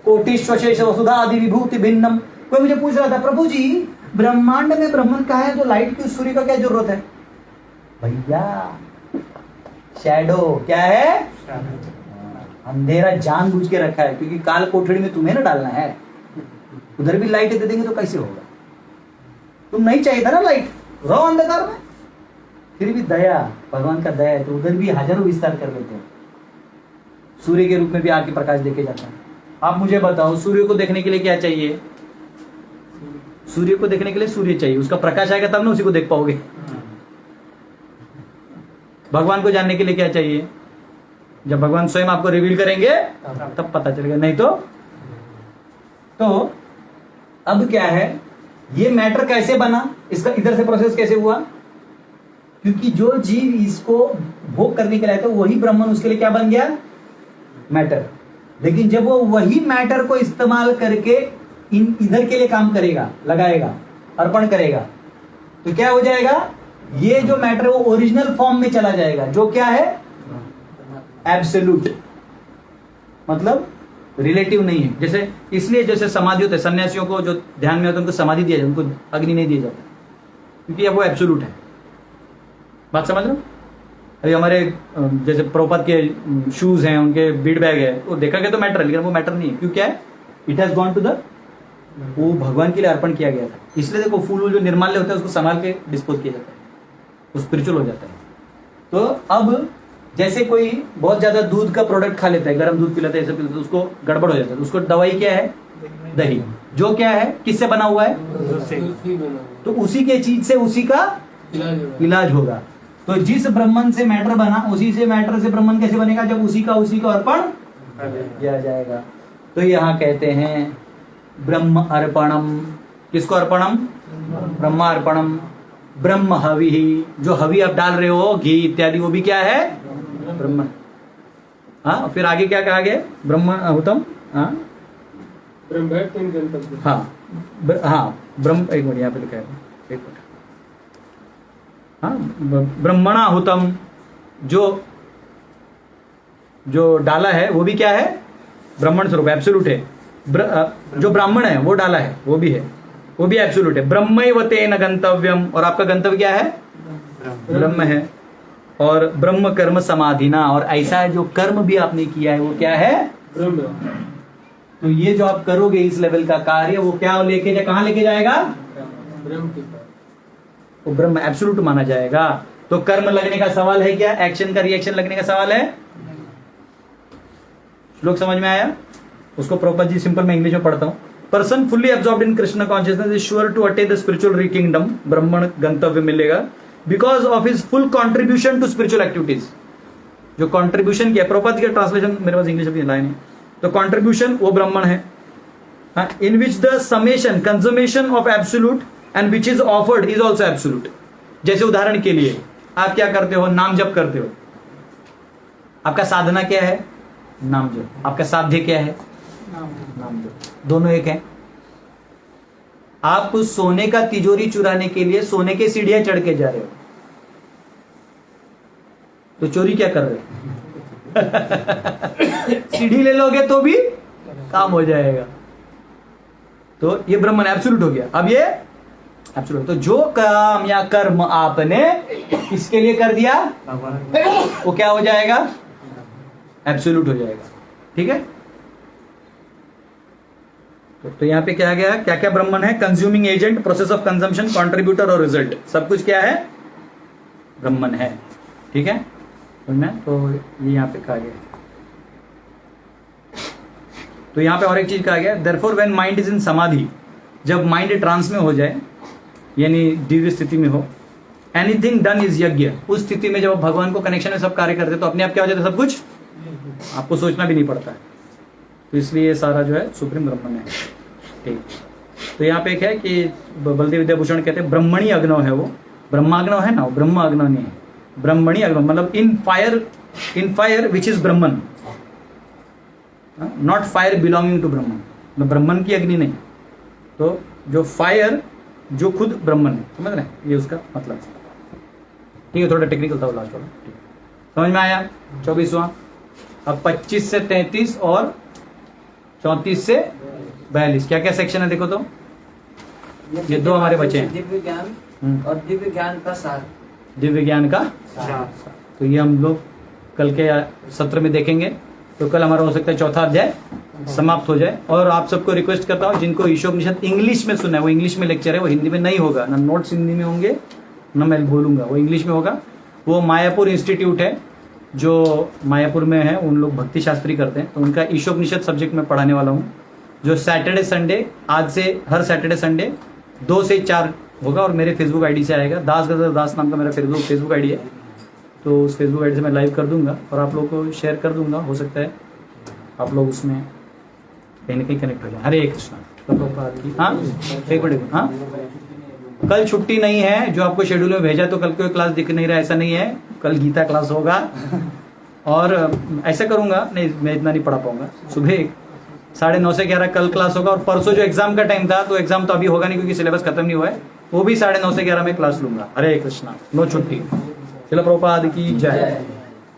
कोटिश्वशेष वसुधादि विभूति भिन्नम। कोई मुझे पूछ रहा था, प्रभु जी ब्रह्मांड में ब्रह्मन का है तो लाइट की, सूर्य का क्या जरूरत है? भैया शैडो क्या है? अंधेरा जानबूझ के रखा है, क्योंकि काल कोठड़ी में तुम्हें ना डालना है। उधर भी लाइट दे देंगे तो कैसे होगा? तुम नहीं चाहिए था ना लाइट, रहो अंधकार में। फिर भी दया, भगवान का दया है, तो उधर भी हजारों विस्तार कर लेते हैं। सूर्य के रूप में भी आके प्रकाश देके जाता है। आप मुझे बताओ, सूर्य को देखने के लिए क्या चाहिए? सूर्य को देखने के लिए सूर्य चाहिए, उसका प्रकाश आएगा तब ना उसी को देख पाओगे। भगवान को जानने के लिए क्या चाहिए? जब भगवान स्वयं आपको रिवील करेंगे तब पता चलेगा, नहीं तो अब क्या है, ये मैटर कैसे बना, इसका इधर से प्रोसेस कैसे हुआ? क्योंकि जो जीव इसको भोग करने के लिए आया था वही ब्रह्मन उसके लिए क्या बन गया? मैटर। लेकिन जब वो वही मैटर को इस्तेमाल करके इधर के लिए काम करेगा, लगाएगा, अर्पण करेगा, तो क्या हो जाएगा? ये जो मैटर है वो ओरिजिनल फॉर्म में चला जाएगा, जो क्या है? एब्सोल्यूट। मतलब रिलेटिव नहीं है। जैसे इसलिए जैसे समाधि होते हैं, सन्यासियों को जो ध्यान में होता है उनको समाधि दिया जाता है, उनको अग्नि नहीं दिया जाता, क्योंकि अब वो एब्सोल्यूट है। बात समझ रहे हो? अभी हमारे जैसे प्रभुपाद के शूज हैं, उनके बीड बैग है, वो देखा गया तो मैटर है, लेकिन वो मैटर नहीं है। क्यों? क्या है? It has gone to the, वो भगवान के लिए अर्पण किया गया था। इसलिए देखो फूल जो निर्माल्य होता है उसको संभाल के डिस्पोज किया जाता है, वो स्पिरिचुअल हो जाता है। तो अब जैसे कोई बहुत ज्यादा दूध का प्रोडक्ट खा लेता है, गर्म दूध पिलाता है, ऐसे पिलाता है, उसको गड़बड़ हो जाता है, उसको दवाई क्या है? दही। जो क्या है? किससे बना हुआ है? तो उसी के चीज से उसी का इलाज होगा। तो जिस ब्रह्मन से मैटर बना, उसी से मैटर से ब्रह्मन कैसे बनेगा? जब उसी का अर्पण किया जाएगा। तो यहाँ कहते हैं ब्रह्म अर्पणम। किसको अर्पणम? ब्रह्म अर्पणम। ब्रह्म हवि, जो हवि आप डाल रहे हो, घी इत्यादि, वो भी क्या है? ब्रह्म। हाँ, फिर आगे क्या कहा गया? ब्रह्म अहुतम। हाँ हाँ, ब्रह्म, एक मिनट यहाँ पे लिखा है, एक मिनट। हाँ, ब्रह्मणाहुतम, जो डाला है वो भी क्या है? ब्राह्मण स्वरूप एब्सोल्यूट है। जो ब्राह्मण है वो डाला है, वो भी एब्सोल्यूट है। ब्रह्मैव तेन गंतव्यम, और आपका गंतव्य क्या है? ब्रह्म है। और ब्रह्म कर्म समाधिना, और ऐसा जो कर्म भी आपने किया है वो क्या है? ब्रह्म। तो ये जो आप करोगे इस लेवल का कार्य, वो क्या लेके कहां लेके जाएगा? ब्रह्म के पास। वो ब्रह्म एब्सोल्यूट माना जाएगा। तो कर्म लगने का सवाल है क्या? एक्शन का रिएक्शन लगने का सवाल है? लोग समझ में आया? उसको प्रॉपर जी सिंपल मैं इंग्लिश में पढ़ता हूं। Person fully absorbed in Krishna consciousness is sure to attain the spiritual kingdom, ब्रह्मण गंतव्य मिलेगा, because of his full contribution to spiritual activities. जो कॉन्ट्रीब्यूशन किया, प्रॉपर का ट्रांसलेशन मेरे पास इंग्लिश में लाइन है, तो कॉन्ट्रीब्यूशन वो ब्राह्मण है, in which the summation consummation of absolute and which is offered is also absolute. जैसे उदाहरण के लिए आप क्या करते हो? नाम जप करते हो। आपका साधना क्या है? नाम जप। आपका साध्य क्या है? नाम जप। दोनों एक है। आप सोने का तिजोरी चुराने के लिए सोने के सीढ़ियां चढ़ के जा रहे हो, तो चोरी क्या कर रहे हो? सीढ़ी ले लोगे तो भी काम हो जाएगा। तो ये ब्रह्मन एब्सोल्यूट हो गया। अब ये एब्सोल्यूट, तो जो काम या कर्म आपने किसके लिए कर दिया वो क्या हो जाएगा? एब्सोल्यूट हो जाएगा। ठीक है। तो यहां पे क्या गया? क्या क्या ब्रह्मन है? Consuming agent, process of consumption, contributor और रिजल्ट, सब कुछ क्या है? ब्रह्मन है। ठीक है। तो ये यहां पे कहा गया। तो यहां पे और एक चीज कहा गया, therefore when mind is in समाधि, जब माइंड ट्रांस में हो जाए यानी दिव्य स्थिति में हो, एनीथिंग डन इज यज्ञ। उस स्थिति में जब भगवान को कनेक्शन में सब कार्य करते तो अपने आप क्या हो जाता है? सब कुछ आपको सोचना भी नहीं पड़ता है। तो इसलिए ये सारा जो है सुप्रीम ब्रह्मन है। ठीक। तो यहाँ पे एक है कि बलदेव विद्याभूषण कहते हैं ब्रह्मणी अग्नव है वो, ब्रह्माग्नव है ना, वो ब्रह्म अग्नव नहीं है, ब्रह्मणी अग्नव मतलब in fire which is Brahman, not fire belonging to Brahman, मतलब ब्रह्मन की अग्नि नहीं। तो जो फायर जो खुद ब्रह्मन है, समझ रहे हैं? ये उसका मतलब। ठीक है, थोड़ा टेक्निकल था वो लास्ट वाला। ठीक, समझ में आया? 24वां। अब 25 से 33 और 34 से 42 क्या क्या सेक्शन है देखो तो। ये दो हमारे बचे हैं, दिव्य ज्ञान और दिव्य ज्ञान का सार। दिव्य ज्ञान का। तो ये हम लोग कल के सत्र में देखेंगे। तो कल हमारा हो सकता है चौथा अध्याय समाप्त हो जाए। और आप सबको रिक्वेस्ट करता हूँ जिनको ईशोपनिषद इंग्लिश में सुना है, वो इंग्लिश में लेक्चर है, वो हिंदी में नहीं होगा, ना नोट्स हिंदी में होंगे ना मैं बोलूंगा, वो इंग्लिश में होगा। वो मायापुर इंस्टीट्यूट है जो मायापुर में है, उन लोग भक्ति शास्त्री करते हैं, तो उनका ईशोपनिषद सब्जेक्ट में पढ़ाने वाला हूँ, जो सैटरडे संडे, आज से हर सैटरडे संडे 2 से 4 होगा। और मेरे फेसबुक आईडी से आएगा, दास गजर दास नाम का मेरा फेसबुक आईडी है। तो उस फेसबुक आईडी से मैं लाइव कर दूंगा और आप लोग को शेयर कर दूंगा। हो सकता है आप लोग उसमें कहीं ना कहीं कनेक्ट हो जाए। हरे कृष्णा। हाँ एक मिनट। हाँ कल छुट्टी नहीं है, जो आपको शेड्यूल में भेजा तो कल कोई क्लास दिख नहीं रहा, ऐसा नहीं है। कल गीता क्लास होगा और ऐसा करूंगा, नहीं मैं इतना नहीं पढ़ा पाऊंगा। सुबह 9:30 से 11 कल क्लास होगा। और परसों जो एग्जाम का टाइम था, तो एग्जाम तो अभी होगा नहीं क्योंकि सिलेबस खत्म नहीं हुआ है, वो भी 9:30 से 11 में क्लास लूंगा। हरे कृष्णा, नो छुट्टी। चलो प्रभुपाद की जय।